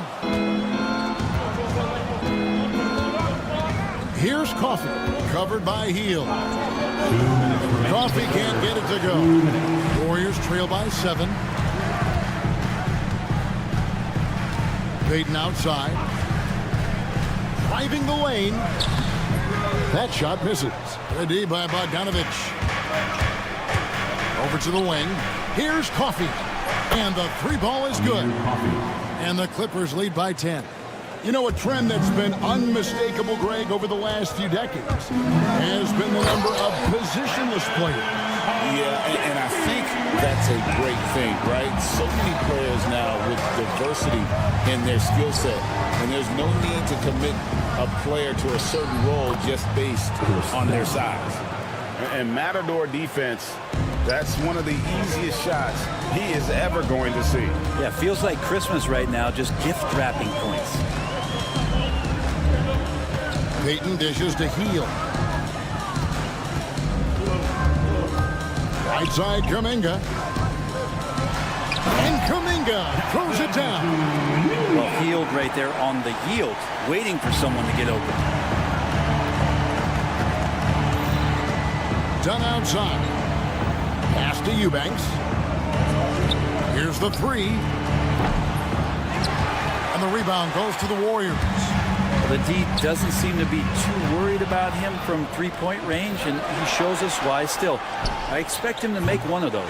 Here's Coffey. Covered by Hield. Coffey can't get it to go. Warriors trail by 7. Payton outside. Driving the lane. That shot misses. Good D by Bogdanovich. Over to the wing. Here's Coffey. And the 3-ball is good. And the Clippers lead by 10. You know, a trend that's been unmistakable, Greg, over the last few decades has been the number of positionless players. Yeah, and I think that's a great thing, right? So many players now with diversity in their skill set, and there's no need to commit a player to a certain role just based on their size. And Matador defense, that's one of the easiest shots he is ever going to see. Yeah, feels like Christmas right now, just gift wrapping points. Payton dishes to Hield. Right side, Kuminga. And Kuminga throws it down. Well, Hield right there on the yield, waiting for someone to get open. Dunn outside. Pass to Eubanks. Here's the 3. And the rebound goes to the Warriors. The D doesn't seem to be too worried about him from three-point range, and he shows us why still. I expect him to make one of those.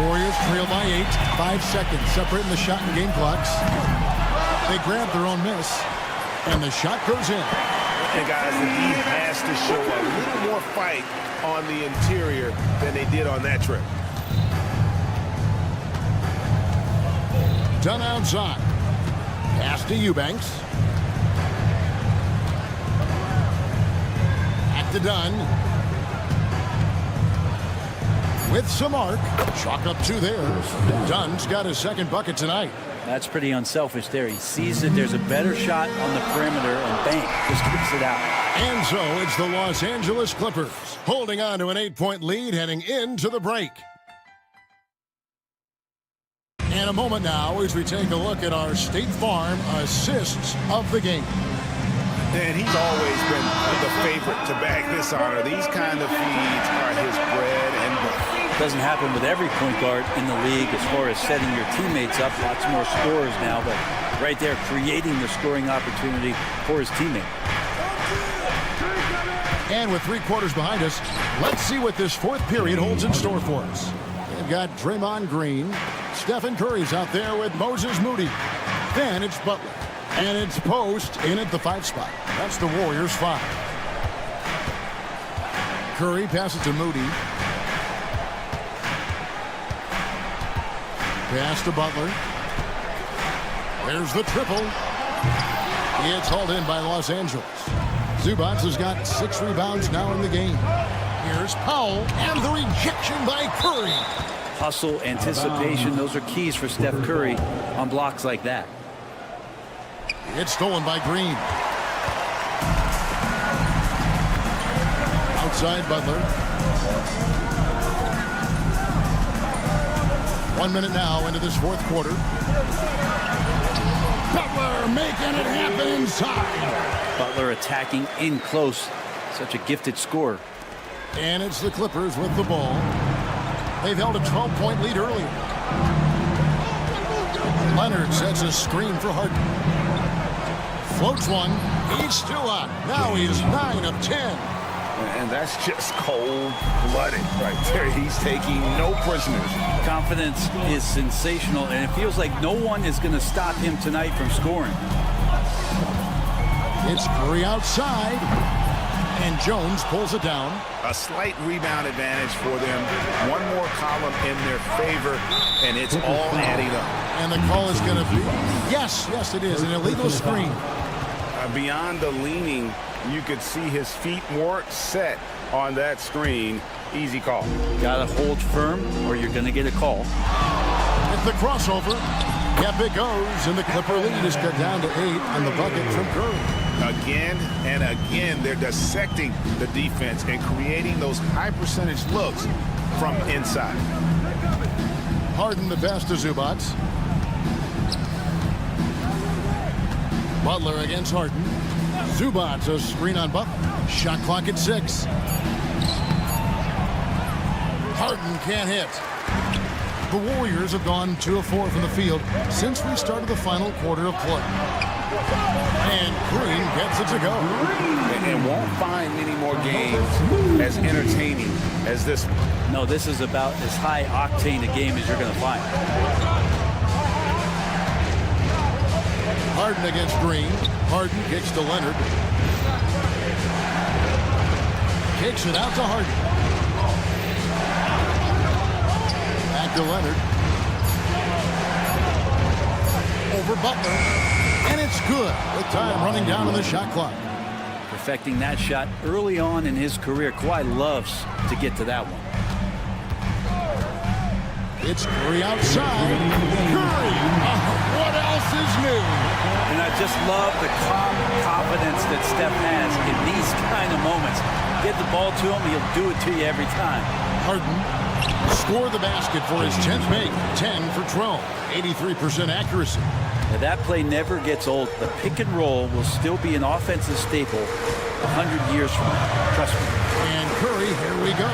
Warriors trail by 8. 5 seconds separating the shot and game clocks. They grab their own miss, and the shot goes in. And guys, the D has to show a little more fight on the interior than they did on that trip. Dunn outside. Pass to Eubanks. Back to Dunn. With some arc. Chalk up 2 there. Dunn's got his second bucket tonight. That's pretty unselfish there. He sees that there's a better shot on the perimeter, and bang, just kicks it out. And so it's the Los Angeles Clippers holding on to an 8-point lead heading into the break. And a moment now as we take a look at our State Farm assists of the game. And he's always been the favorite to bag this honor. These kind of feeds are his bread and butter. Doesn't happen with every point guard in the league as far as setting your teammates up. Lots more scorers now, but right there creating the scoring opportunity for his teammate. And with 3 quarters behind us, let's see what this 4th period holds in store for us. They've got Draymond Green. Stephen Curry's out there with Moses Moody. Then it's Butler. And it's Post in at the 5 spot. That's the Warriors' 5. Curry passes to Moody. Pass to Butler. There's the triple. It's hauled in by Los Angeles. Zubac has got 6 rebounds now in the game. Here's Powell, and the rejection by Curry. Hustle, anticipation, those are keys for Steph Curry on blocks like that. It's stolen by Green. Outside Butler. 1 minute now into this fourth quarter. Butler making it happen inside. Butler attacking in close. Such a gifted scorer. And it's the Clippers with the ball. They've held a 12-point lead earlier. Leonard sets a screen for Harden. Floats one. He's still on. Now he's 9 of 10. And that's just cold-blooded right there. He's taking no prisoners. Confidence is sensational, and it feels like no one is going to stop him tonight from scoring. It's Curry outside, and Jones pulls it down. A slight rebound advantage for them. One more column in their favor, and it's all adding up. And the call is going to be, yes, it is, an illegal screen. Beyond the leaning, you could see his feet weren't set on that screen. Easy call. Gotta hold firm or you're gonna get a call. At the crossover, yep, it goes, and the Clipper lead is cut down to 8 on the bucket from Curry. Again and again, they're dissecting the defense and creating those high percentage looks from inside. Harden the pass to Zubac. Butler against Harden. Zubac, a screen on Butler. Shot clock at 6. Harden can't hit. The Warriors have gone 2 of 4 from the field since we started the final quarter of play. And Green gets it to go. And won't find many more games as entertaining as this one. No, this is about as high octane a game as you're going to find. Harden against Green. Harden kicks to Leonard. Kicks it out to Harden. Back to Leonard. Over Butler. And it's good with time running down on the shot clock. Perfecting that shot early on in his career. Kawhi loves to get to that one. It's Curry outside. Curry! What else is new? And I just love the calm confidence that Steph has in these kind of moments. Get the ball to him, he'll do it to you every time. Harden scored the basket for his 10th make. 10 for 12. 83% accuracy. Now that play never gets old. The pick and roll will still be an offensive staple 100 years from now. Trust me. And Curry, here we go.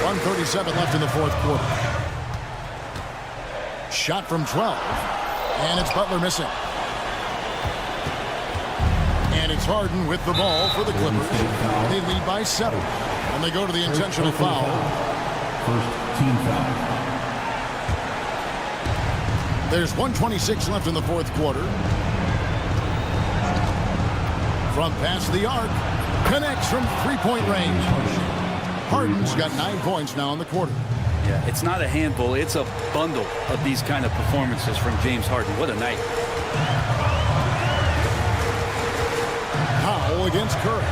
1:37 left in the fourth quarter. Shot from 12. And it's Butler missing. And it's Harden with the ball for the Clippers. They lead by 7. And they go to the intentional foul. First team foul. There's 1:26 left in the fourth quarter. From past the arc. Connects from three-point range. Harden's got 9 points now in the quarter. Yeah, it's not a handful. It's a bundle of these kind of performances from James Harden. What a night. Powell against Curry.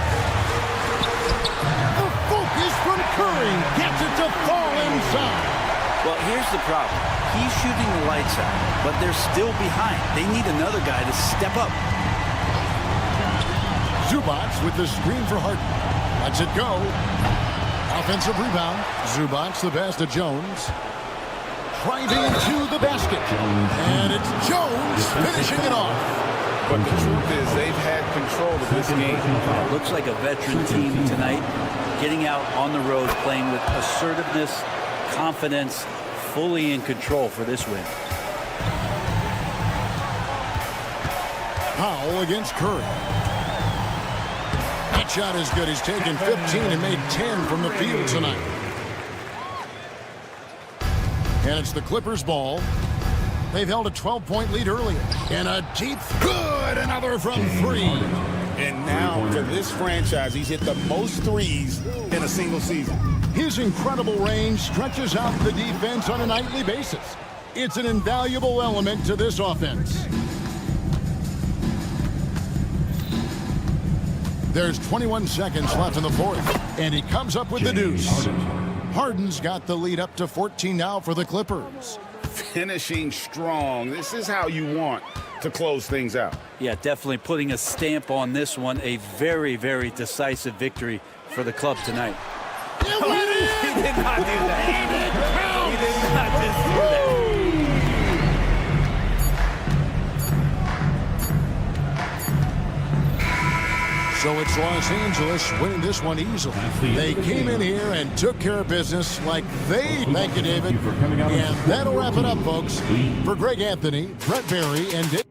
The focus from Curry gets it to fall inside. Well, here's the problem. He's shooting the lights out, but they're still behind. They need another guy to step up. Zubac with the screen for Harden. Lets it go. Offensive rebound. Zubac the pass to Jones. Driving to the basket. And it's Jones finishing it off. But the truth is they've had control of this game. It looks like a veteran team tonight, getting out on the road, playing with assertiveness, confidence, fully in control for this win. Powell against Curry. That shot is good. He's taken 15 and made 10 from the field tonight. And it's the Clippers' ball. They've held a 12-point lead earlier. And a deep good. Another from 3. And now for this franchise, he's hit the most threes in a single season. His incredible range stretches out the defense on a nightly basis. It's an invaluable element to this offense. There's 21 seconds left in the fourth, and he comes up with the deuce. Harden's got the lead up to 14 now for the Clippers. finishing strong. This is how you want to close things out. Yeah, definitely putting a stamp on this one. A very, very decisive victory for the club tonight. He did not do that. He did not just do that. So it's Los Angeles winning this one easily. They came in here and took care of business like they. Thank you, David. And that'll wrap it up, folks. For Greg Anthony, Brett Berry, and Dave.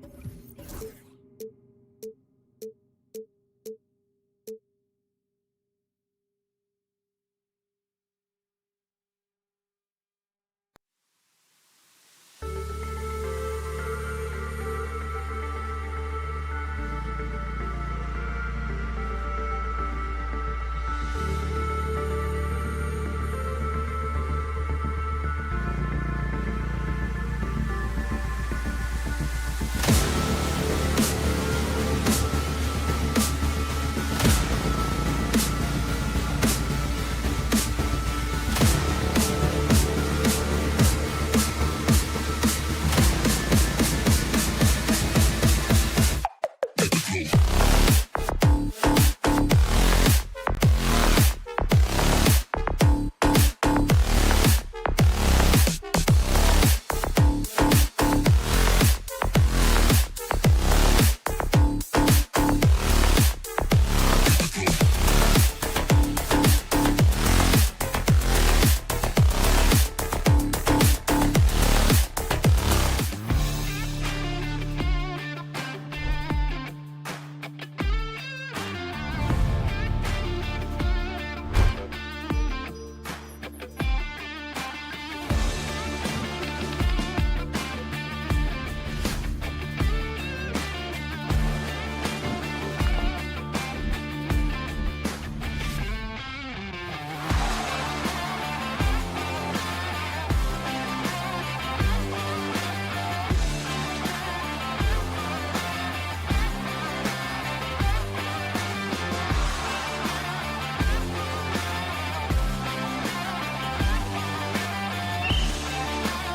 Grizzlies.